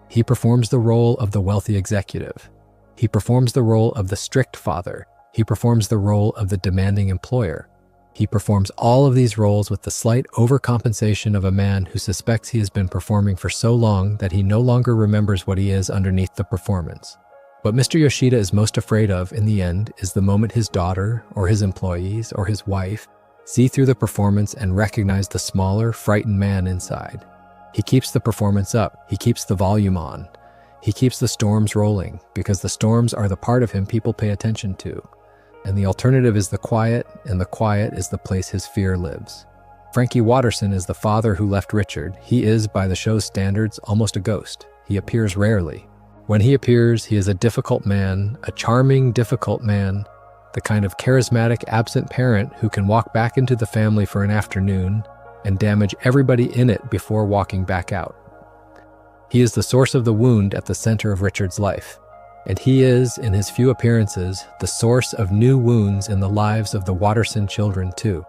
He performs the role of the wealthy executive. He performs the role of the strict father. He performs the role of the demanding employer. He performs all of these roles with the slight overcompensation of a man who suspects he has been performing for so long that he no longer remembers what he is underneath the performance. What Mr. Yoshida is most afraid of, in the end, is the moment his daughter, or his employees, or his wife see through the performance and recognize the smaller, frightened man inside. He keeps the performance up. He keeps the volume on. He keeps the storms rolling, because the storms are the part of him people pay attention to. And the alternative is the quiet, and the quiet is the place his fear lives. Frankie Watterson is the father who left Richard. He is, by the show's standards, almost a ghost. He appears rarely. When he appears, he is a difficult man, a charming, difficult man, the kind of charismatic, absent parent who can walk back into the family for an afternoon and damage everybody in it before walking back out. He is the source of the wound at the center of Richard's life, and he is, in his few appearances, the source of new wounds in the lives of the Watterson children too.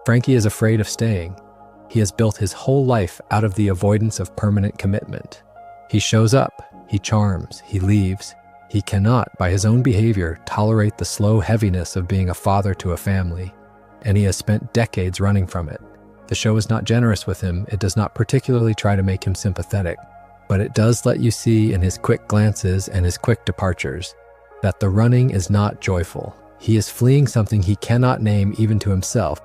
Frankie is afraid of staying. He has built his whole life out of the avoidance of permanent commitment. He shows up, he charms, he leaves. He cannot, by his own behavior, tolerate the slow heaviness of being a father to a family, and he has spent decades running from it. The show is not generous with him. It does not particularly try to make him sympathetic, but it does let you see in his quick glances and his quick departures that the running is not joyful. He is fleeing something he cannot name even to himself,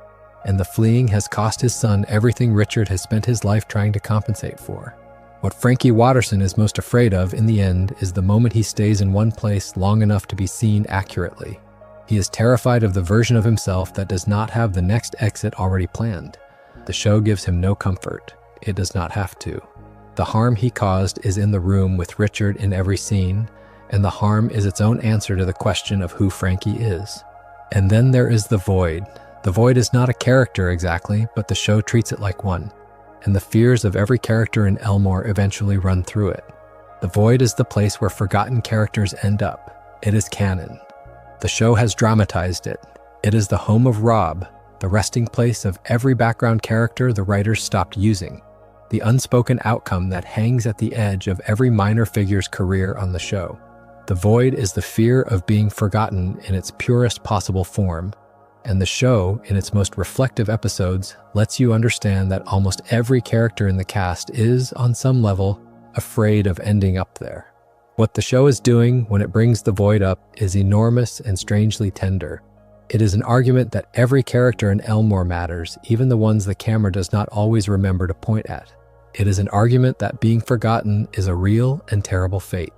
and the fleeing has cost his son everything Richard has spent his life trying to compensate for. What Frankie Watterson is most afraid of in the end is the moment he stays in one place long enough to be seen accurately. He is terrified of the version of himself that does not have the next exit already planned. The show gives him no comfort. It does not have to. The harm he caused is in the room with Richard in every scene, and the harm is its own answer to the question of who Frankie is. And then there is the void. The void is not a character exactly, but the show treats it like one, and the fears of every character in Elmore eventually run through it. The void is the place where forgotten characters end up. It is canon. The show has dramatized it. It is the home of Rob, the resting place of every background character the writers stopped using, the unspoken outcome that hangs at the edge of every minor figure's career on the show. The void is the fear of being forgotten in its purest possible form, and the show, in its most reflective episodes, lets you understand that almost every character in the cast is, on some level, afraid of ending up there. What the show is doing when it brings the void up is enormous and strangely tender. It is an argument that every character in Elmore matters, even the ones the camera does not always remember to point at. It is an argument that being forgotten is a real and terrible fate,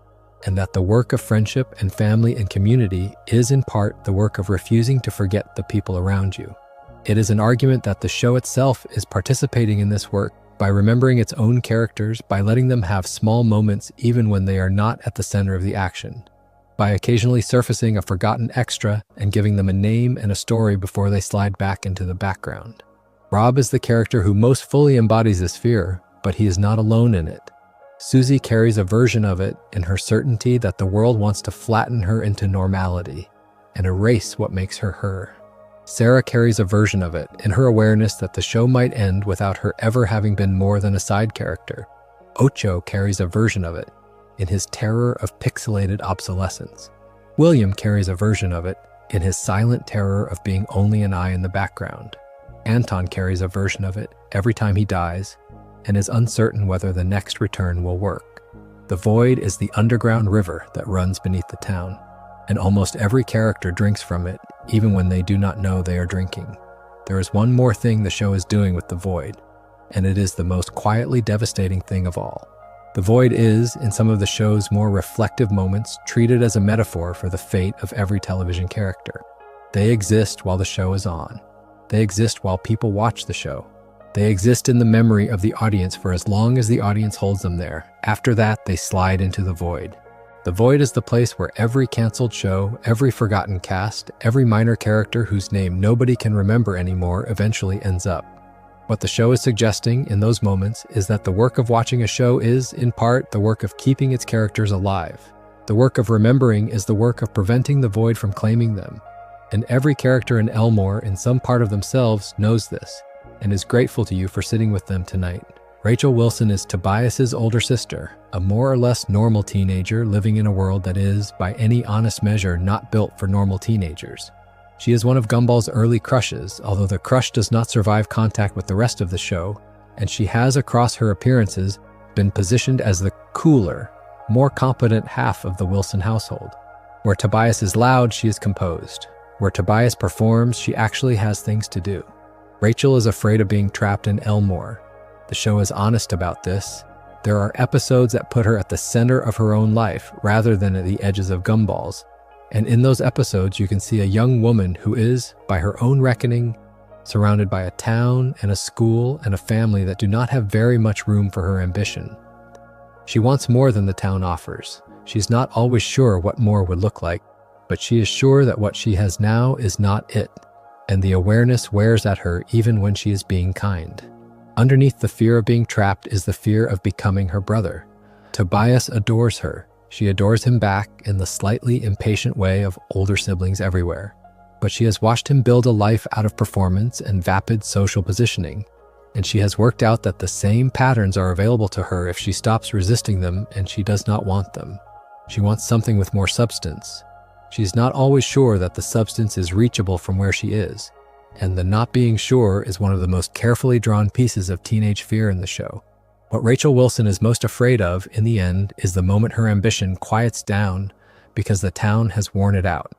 and that the work of friendship and family and community is in part the work of refusing to forget the people around you. It is an argument that the show itself is participating in this work by remembering its own characters, by letting them have small moments even when they are not at the center of the action, by occasionally surfacing a forgotten extra and giving them a name and a story before they slide back into the background. Rob is the character who most fully embodies this fear, but he is not alone in it. Susie carries a version of it in her certainty that the world wants to flatten her into normality and erase what makes her her. Sarah carries a version of it in her awareness that the show might end without her ever having been more than a side character. Ocho carries a version of it in his terror of pixelated obsolescence. William carries a version of it in his silent terror of being only an eye in the background. Anton carries a version of it every time he dies and is uncertain whether the next return will work. The void is the underground river that runs beneath the town, and almost every character drinks from it, even when they do not know they are drinking. There is one more thing the show is doing with the void, and it is the most quietly devastating thing of all. The void is, in some of the show's more reflective moments, treated as a metaphor for the fate of every television character. They exist while the show is on. They exist while people watch the show. They exist in the memory of the audience for as long as the audience holds them there. After that, they slide into the void. The void is the place where every canceled show, every forgotten cast, every minor character whose name nobody can remember anymore eventually ends up. What the show is suggesting in those moments is that the work of watching a show is, in part, the work of keeping its characters alive. The work of remembering is the work of preventing the void from claiming them. And every character in Elmore, in some part of themselves, knows this, and is grateful to you for sitting with them tonight. Rachel Wilson is Tobias's older sister, a more or less normal teenager living in a world that is, by any honest measure, not built for normal teenagers. She is one of Gumball's early crushes, although the crush does not survive contact with the rest of the show, and she has, across her appearances, been positioned as the cooler, more competent half of the Wilson household. Where Tobias is loud, she is composed. Where Tobias performs, she actually has things to do. Rachel is afraid of being trapped in Elmore. The show is honest about this. There are episodes that put her at the center of her own life, rather than at the edges of Gumball's. And in those episodes, you can see a young woman who is, by her own reckoning, surrounded by a town and a school and a family that do not have very much room for her ambition. She wants more than the town offers. She's not always sure what more would look like, but she is sure that what she has now is not it, and the awareness wears at her even when she is being kind. Underneath the fear of being trapped is the fear of becoming her brother. Tobias adores her. She adores him back in the slightly impatient way of older siblings everywhere. But she has watched him build a life out of performance and vapid social positioning, and she has worked out that the same patterns are available to her if she stops resisting them, and she does not want them. She wants something with more substance. She is not always sure that the substance is reachable from where she is, and the not being sure is one of the most carefully drawn pieces of teenage fear in the show. What Rachel Wilson is most afraid of, in the end, is the moment her ambition quiets down because the town has worn it out.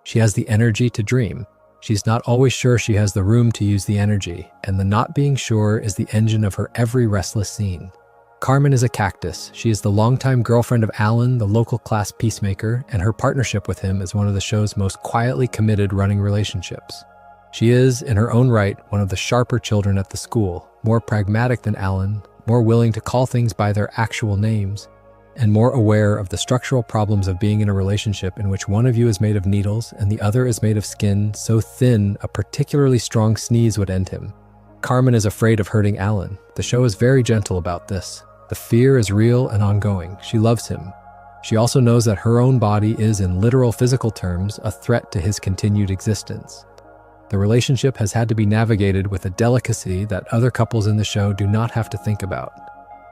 She has the energy to dream. She's not always sure she has the room to use the energy, and the not being sure is the engine of her every restless scene. Carmen is a cactus. She is the longtime girlfriend of Alan, the local class peacemaker, and her partnership with him is one of the show's most quietly committed running relationships. She is, in her own right, one of the sharper children at the school, more pragmatic than Alan, more willing to call things by their actual names, and more aware of the structural problems of being in a relationship in which one of you is made of needles and the other is made of skin so thin a particularly strong sneeze would end him. Carmen is afraid of hurting Alan. The show is very gentle about this. The fear is real and ongoing. She loves him. She also knows that her own body is, in literal physical terms, a threat to his continued existence. The relationship has had to be navigated with a delicacy that other couples in the show do not have to think about.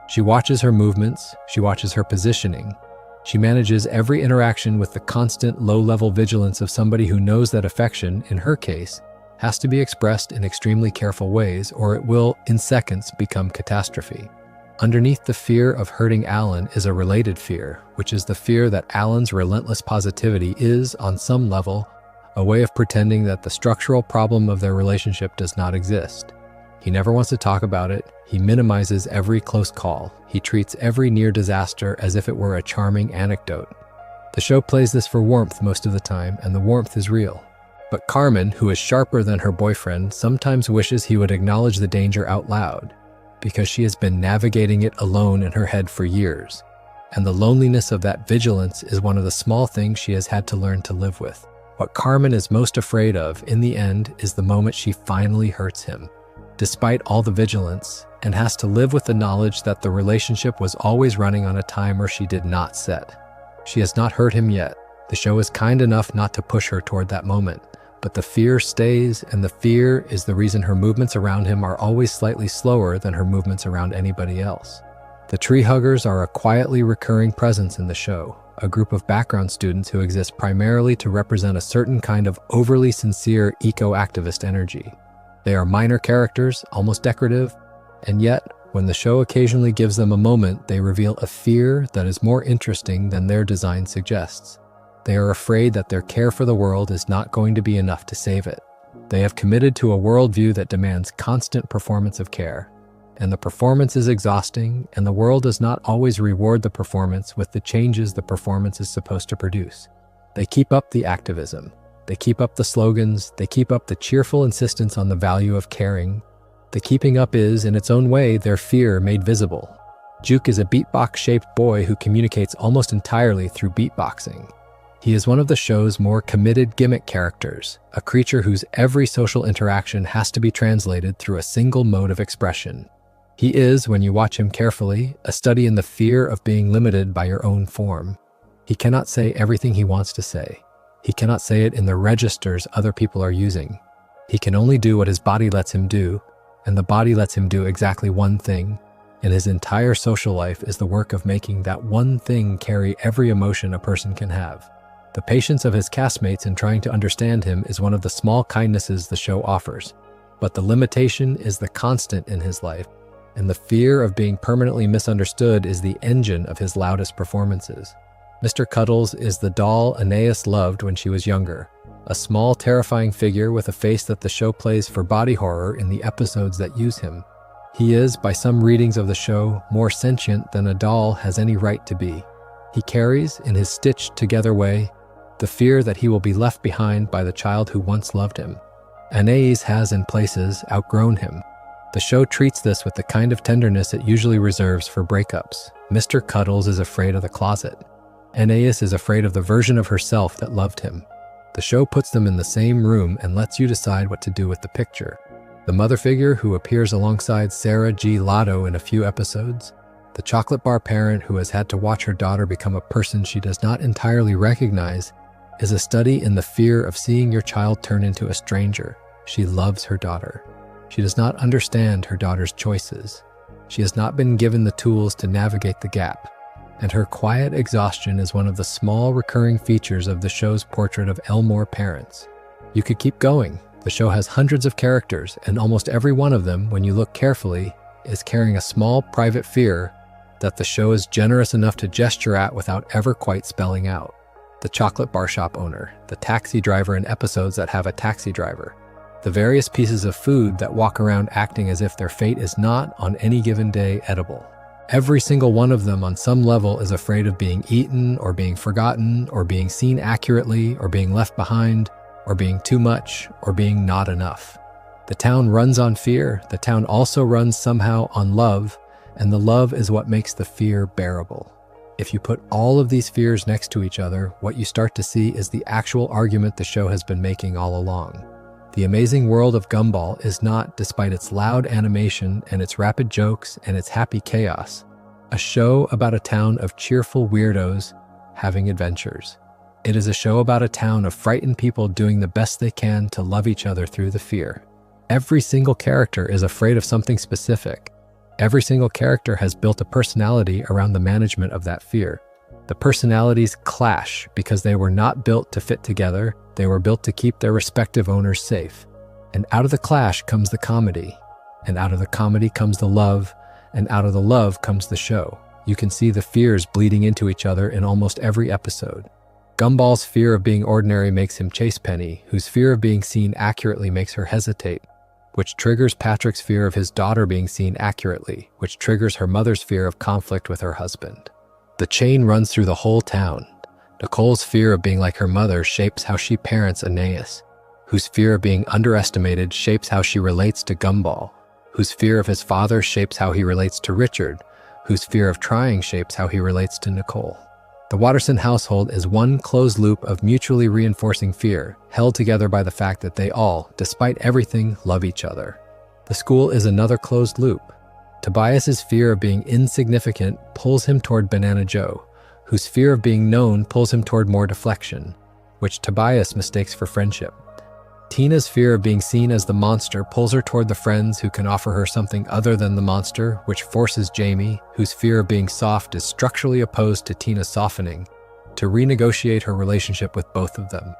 She watches her movements, she watches her positioning. She manages every interaction with the constant low-level vigilance of somebody who knows that affection, in her case, has to be expressed in extremely careful ways, or it will, in seconds, become catastrophe. Underneath the fear of hurting Alan is a related fear, which is the fear that Alan's relentless positivity is, on some level, a way of pretending that the structural problem of their relationship does not exist. He never wants to talk about it. He minimizes every close call. He treats every near disaster as if it were a charming anecdote. The show plays this for warmth most of the time, and the warmth is real. But Carmen, who is sharper than her boyfriend, sometimes wishes he would acknowledge the danger out loud, because she has been navigating it alone in her head for years. And the loneliness of that vigilance is one of the small things she has had to learn to live with. What Carmen is most afraid of, in the end, is the moment she finally hurts him, despite all the vigilance, and has to live with the knowledge that the relationship was always running on a timer she did not set. She has not hurt him yet. The show is kind enough not to push her toward that moment, but the fear stays, and the fear is the reason her movements around him are always slightly slower than her movements around anybody else. The tree huggers are a quietly recurring presence in the show, a group of background students who exist primarily to represent a certain kind of overly sincere eco-activist energy. They are minor characters, almost decorative, and yet, when the show occasionally gives them a moment, they reveal a fear that is more interesting than their design suggests. They are afraid that their care for the world is not going to be enough to save it. They have committed to a worldview that demands constant performance of care, and the performance is exhausting, and the world does not always reward the performance with the changes the performance is supposed to produce. They keep up the activism. They keep up the slogans. They keep up the cheerful insistence on the value of caring. The keeping up is, in its own way, their fear made visible. Juke is a beatbox-shaped boy who communicates almost entirely through beatboxing. He is one of the show's more committed gimmick characters, a creature whose every social interaction has to be translated through a single mode of expression. He is, when you watch him carefully, a study in the fear of being limited by your own form. He cannot say everything he wants to say. He cannot say it in the registers other people are using. He can only do what his body lets him do, and the body lets him do exactly one thing, and his entire social life is the work of making that one thing carry every emotion a person can have. The patience of his castmates in trying to understand him is one of the small kindnesses the show offers, but the limitation is the constant in his life, and the fear of being permanently misunderstood is the engine of his loudest performances. Mr. Cuddles is the doll Anais loved when she was younger, a small, terrifying figure with a face that the show plays for body horror in the episodes that use him. He is, by some readings of the show, more sentient than a doll has any right to be. He carries, in his stitched-together way, the fear that he will be left behind by the child who once loved him. Anais has, in places, outgrown him. The show treats this with the kind of tenderness it usually reserves for breakups. Mr. Cuddles is afraid of the closet. Anais is afraid of the version of herself that loved him. The show puts them in the same room and lets you decide what to do with the picture. The mother figure who appears alongside Sarah G. Lotto in a few episodes, the chocolate bar parent who has had to watch her daughter become a person she does not entirely recognize, is a study in the fear of seeing your child turn into a stranger. She loves her daughter. She does not understand her daughter's choices. She has not been given the tools to navigate the gap, and her quiet exhaustion is one of the small recurring features of the show's portrait of Elmore parents. You could keep going. The show has hundreds of characters, and almost every one of them, when you look carefully, is carrying a small private fear that the show is generous enough to gesture at without ever quite spelling out. The chocolate bar shop owner, the taxi driver in episodes that have a taxi driver, the various pieces of food that walk around acting as if their fate is not, on any given day, edible. Every single one of them on some level is afraid of being eaten or being forgotten or being seen accurately or being left behind or being too much or being not enough. The town runs on fear. The town also runs somehow on love, and the love is what makes the fear bearable. If you put all of these fears next to each other, what you start to see is the actual argument the show has been making all along. The Amazing World of Gumball is not, despite its loud animation and its rapid jokes and its happy chaos, a show about a town of cheerful weirdos having adventures. It is a show about a town of frightened people doing the best they can to love each other through the fear. Every single character is afraid of something specific. Every single character has built a personality around the management of that fear. The personalities clash because they were not built to fit together. They were built to keep their respective owners safe. And out of the clash comes the comedy. And out of the comedy comes the love. And out of the love comes the show. You can see the fears bleeding into each other in almost every episode. Gumball's fear of being ordinary makes him chase Penny, whose fear of being seen accurately makes her hesitate, which triggers Patrick's fear of his daughter being seen accurately, which triggers her mother's fear of conflict with her husband. The chain runs through the whole town. Nicole's fear of being like her mother shapes how she parents Anais, whose fear of being underestimated shapes how she relates to Gumball, whose fear of his father shapes how he relates to Richard, whose fear of trying shapes how he relates to Nicole. The Watterson household is one closed loop of mutually reinforcing fear, held together by the fact that they all, despite everything, love each other. The school is another closed loop. Tobias's fear of being insignificant pulls him toward Banana Joe, whose fear of being known pulls him toward more deflection, which Tobias mistakes for friendship. Tina's fear of being seen as the monster pulls her toward the friends who can offer her something other than the monster, which forces Jamie, whose fear of being soft is structurally opposed to Tina's softening, to renegotiate her relationship with both of them.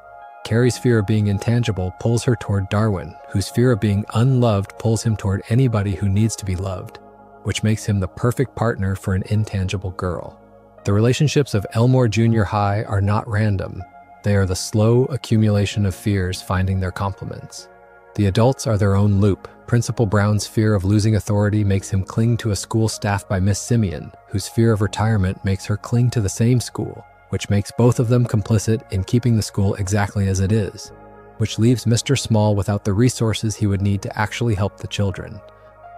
Carrie's fear of being intangible pulls her toward Darwin, whose fear of being unloved pulls him toward anybody who needs to be loved, which makes him the perfect partner for an intangible girl. The relationships of Elmore Junior High are not random. They are the slow accumulation of fears finding their complements. The adults are their own loop. Principal Brown's fear of losing authority makes him cling to a school staffed by Miss Simeon, whose fear of retirement makes her cling to the same school, which makes both of them complicit in keeping the school exactly as it is, which leaves Mr. Small without the resources he would need to actually help the children.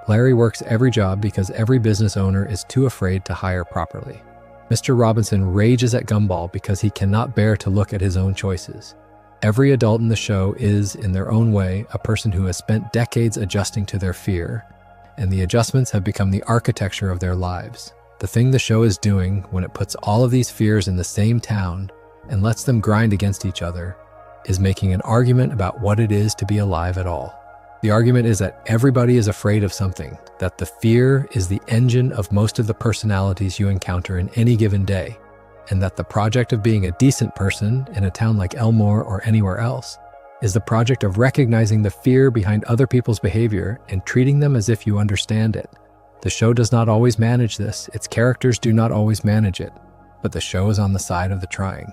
Larry works every job because every business owner is too afraid to hire properly. Mr. Robinson rages at Gumball because he cannot bear to look at his own choices. Every adult in the show is, in their own way, a person who has spent decades adjusting to their fear, and the adjustments have become the architecture of their lives. The thing the show is doing, when it puts all of these fears in the same town and lets them grind against each other, is making an argument about what it is to be alive at all. The argument is that everybody is afraid of something, that the fear is the engine of most of the personalities you encounter in any given day, and that the project of being a decent person in a town like Elmore or anywhere else is the project of recognizing the fear behind other people's behavior and treating them as if you understand it. The show does not always manage this, its characters do not always manage it, but the show is on the side of the trying.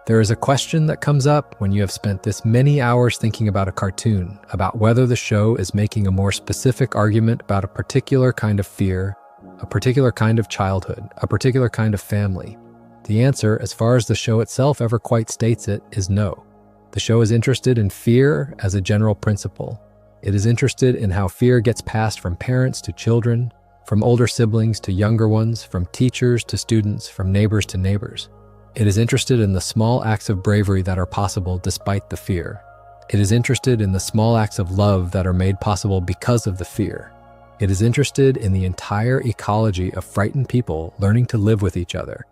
There is a question that comes up when you have spent this many hours thinking about a cartoon, about whether the show is making a more specific argument about a particular kind of fear, a particular kind of childhood, a particular kind of family. The answer, as far as the show itself ever quite states it, is no. The show is interested in fear as a general principle. It is interested in how fear gets passed from parents to children, from older siblings to younger ones, from teachers to students, from neighbors to neighbors. It is interested in the small acts of bravery that are possible despite the fear. It is interested in the small acts of love that are made possible because of the fear. It is interested in the entire ecology of frightened people learning to live with each other.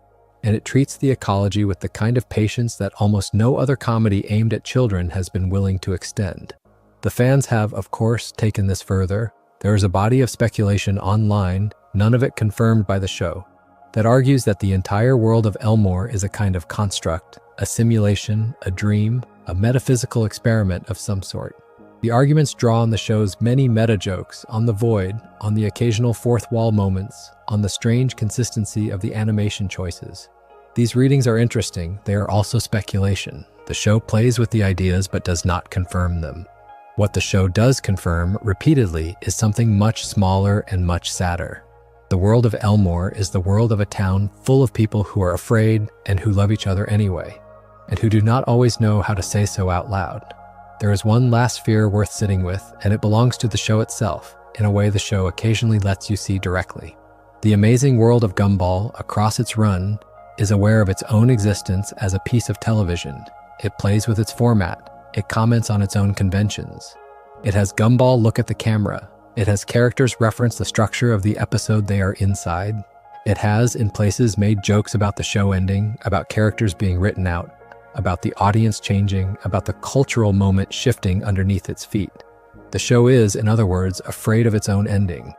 And it treats the ecology with the kind of patience that almost no other comedy aimed at children has been willing to extend. The fans have, of course, taken this further. There is a body of speculation online, none of it confirmed by the show, that argues that the entire world of Elmore is a kind of construct, a simulation, a dream, a metaphysical experiment of some sort. The arguments draw on the show's many meta-jokes, on the void, on the occasional fourth-wall moments, on the strange consistency of the animation choices. These readings are interesting, they are also speculation. The show plays with the ideas but does not confirm them. What the show does confirm, repeatedly, is something much smaller and much sadder. The world of Elmore is the world of a town full of people who are afraid and who love each other anyway, and who do not always know how to say so out loud. There is one last fear worth sitting with, and it belongs to the show itself, in a way the show occasionally lets you see directly. The Amazing World of Gumball, across its run, is aware of its own existence as a piece of television. It plays with its format. It comments on its own conventions. It has Gumball look at the camera. It has characters reference the structure of the episode they are inside. It has, in places, made jokes about the show ending, about characters being written out, about the audience changing, about the cultural moment shifting underneath its feet. The show is, in other words, afraid of its own ending.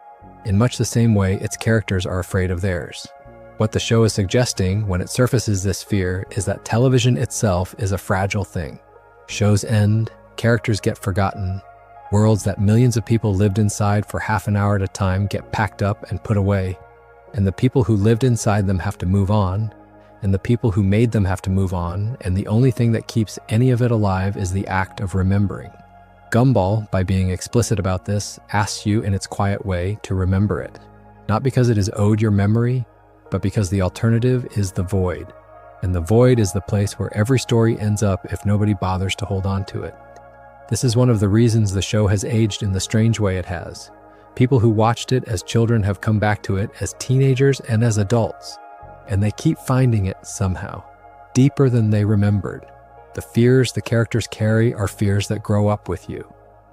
In much the same way its characters are afraid of theirs. What the show is suggesting, when it surfaces this fear, is that television itself is a fragile thing. Shows end, characters get forgotten, worlds that millions of people lived inside for half an hour at a time get packed up and put away, and the people who lived inside them have to move on, and the people who made them have to move on, and the only thing that keeps any of it alive is the act of remembering. Gumball, by being explicit about this, asks you in its quiet way to remember it, not because it is owed your memory, but because the alternative is the void. And the void is the place where every story ends up if nobody bothers to hold on to it. This is one of the reasons the show has aged in the strange way it has. People who watched it as children have come back to it as teenagers and as adults, and they keep finding it somehow, deeper than they remembered. The fears the characters carry are fears that grow up with you.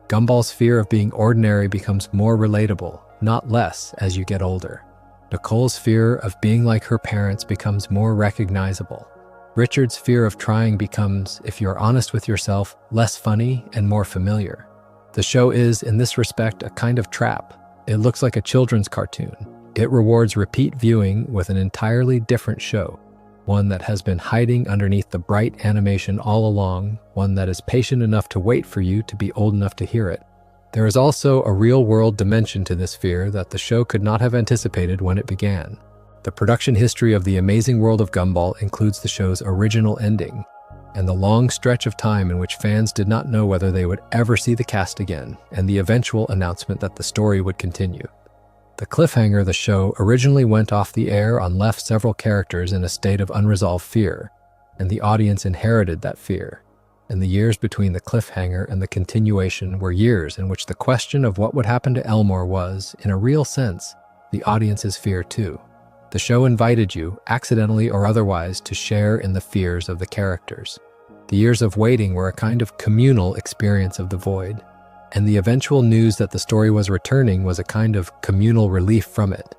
Gumball's fear of being ordinary becomes more relatable, not less, as you get older. Nicole's fear of being like her parents becomes more recognizable. Richard's fear of trying becomes, if you're honest with yourself, less funny and more familiar. The show is, in this respect, a kind of trap. It looks like a children's cartoon. It rewards repeat viewing with an entirely different show, one that has been hiding underneath the bright animation all along, one that is patient enough to wait for you to be old enough to hear it. There is also a real-world dimension to this fear that the show could not have anticipated when it began. The production history of The Amazing World of Gumball includes the show's original ending, and the long stretch of time in which fans did not know whether they would ever see the cast again, and the eventual announcement that the story would continue. The cliffhanger of the show originally went off the air and left several characters in a state of unresolved fear, and the audience inherited that fear. And the years between the cliffhanger and the continuation were years in which the question of what would happen to Elmore was, in a real sense, the audience's fear too. The show invited you, accidentally or otherwise, to share in the fears of the characters. The years of waiting were a kind of communal experience of the void, and the eventual news that the story was returning was a kind of communal relief from it.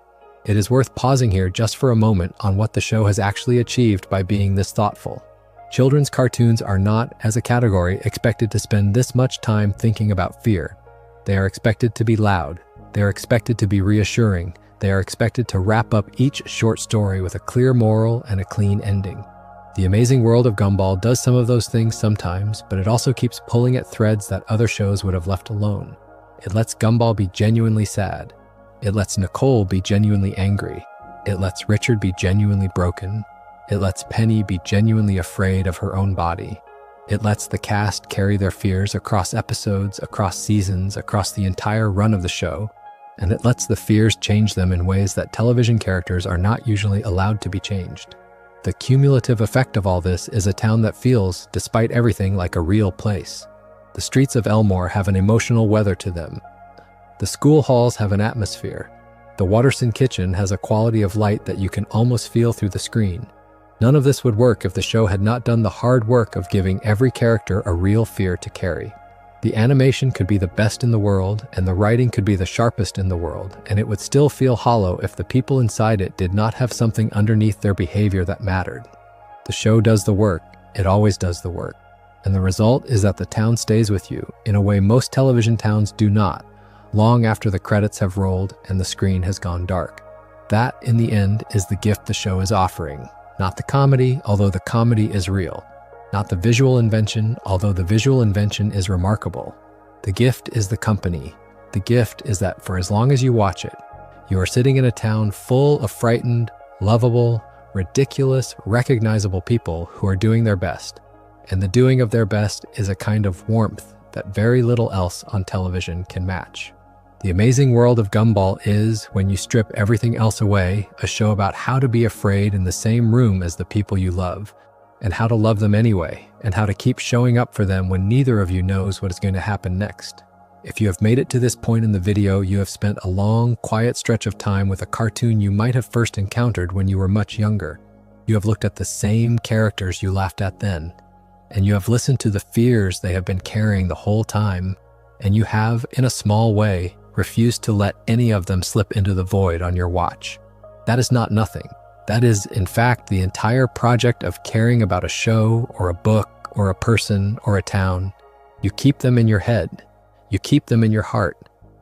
It is worth pausing here just for a moment on what the show has actually achieved by being this thoughtful. Children's cartoons are not, as a category, expected to spend this much time thinking about fear. They are expected to be loud. They are expected to be reassuring. They are expected to wrap up each short story with a clear moral and a clean ending. The Amazing World of Gumball does some of those things sometimes, but it also keeps pulling at threads that other shows would have left alone. It lets Gumball be genuinely sad. It lets Nicole be genuinely angry. It lets Richard be genuinely broken. It lets Penny be genuinely afraid of her own body. It lets the cast carry their fears across episodes, across seasons, across the entire run of the show, and it lets the fears change them in ways that television characters are not usually allowed to be changed. The cumulative effect of all this is a town that feels, despite everything, like a real place. The streets of Elmore have an emotional weather to them. The school halls have an atmosphere. The Watterson kitchen has a quality of light that you can almost feel through the screen. None of this would work if the show had not done the hard work of giving every character a real fear to carry. The animation could be the best in the world, and the writing could be the sharpest in the world, and it would still feel hollow if the people inside it did not have something underneath their behavior that mattered. The show does the work. It always does the work. And the result is that the town stays with you in a way most television towns do not, long after the credits have rolled and the screen has gone dark. That, in the end, is the gift the show is offering. Not the comedy, although the comedy is real. Not the visual invention, although the visual invention is remarkable. The gift is the company. The gift is that for as long as you watch it, you are sitting in a town full of frightened, lovable, ridiculous, recognizable people who are doing their best. And the doing of their best is a kind of warmth that very little else on television can match. The Amazing World of Gumball is, when you strip everything else away, a show about how to be afraid in the same room as the people you love, and how to love them anyway, and how to keep showing up for them when neither of you knows what is going to happen next. If you have made it to this point in the video, you have spent a long, quiet stretch of time with a cartoon you might have first encountered when you were much younger. You have looked at the same characters you laughed at then, and you have listened to the fears they have been carrying the whole time, and you have, in a small way, refused to let any of them slip into the void on your watch. That is not nothing. That is, in fact, the entire project of caring about a show or a book or a person or a town. You keep them in your head. You keep them in your heart.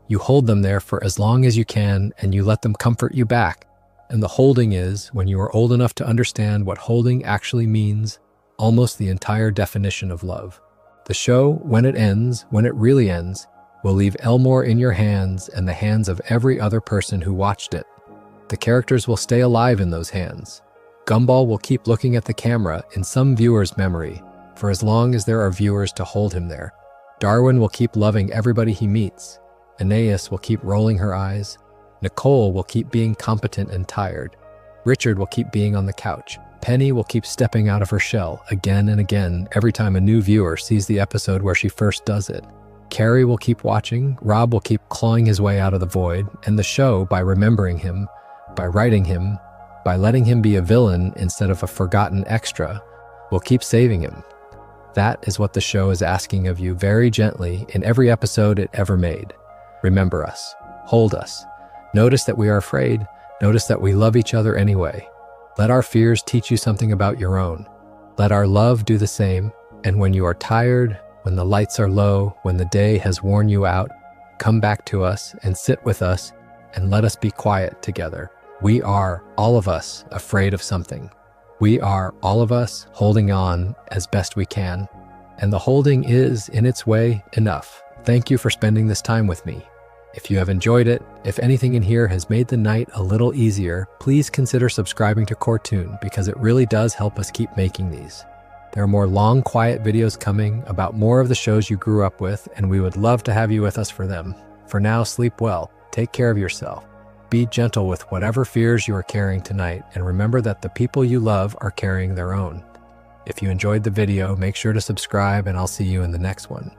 You hold them there for as long as you can, and you let them comfort you back. And the holding is, when you are old enough to understand what holding actually means, almost the entire definition of love. The show, when it ends, when it really ends, will leave Elmore in your hands and the hands of every other person who watched it. The characters will stay alive in those hands. Gumball will keep looking at the camera in some viewer's memory for as long as there are viewers to hold him there. Darwin will keep loving everybody he meets. Anais will keep rolling her eyes. Nicole will keep being competent and tired. Richard will keep being on the couch. Penny will keep stepping out of her shell again and again every time a new viewer sees the episode where she first does it. Carrie will keep watching. Rob will keep clawing his way out of the void. And the show, by remembering him, by writing him, by letting him be a villain instead of a forgotten extra, will keep saving him. That is what the show is asking of you very gently in every episode it ever made. Remember us. Hold us. Notice that we are afraid. Notice that we love each other anyway. Let our fears teach you something about your own. Let our love do the same. And when you are tired, when the lights are low, when the day has worn you out, come back to us and sit with us and let us be quiet together. We are, all of us, afraid of something. We are, all of us, holding on as best we can. And the holding is, in its way, enough. Thank you for spending this time with me. If you have enjoyed it, if anything in here has made the night a little easier, please consider subscribing to Cortoon because it really does help us keep making these. There are more long, quiet videos coming about more of the shows you grew up with, and we would love to have you with us for them. For now, sleep well. Take care of yourself. Be gentle with whatever fears you are carrying tonight, and remember that the people you love are carrying their own. If you enjoyed the video, make sure to subscribe, and I'll see you in the next one.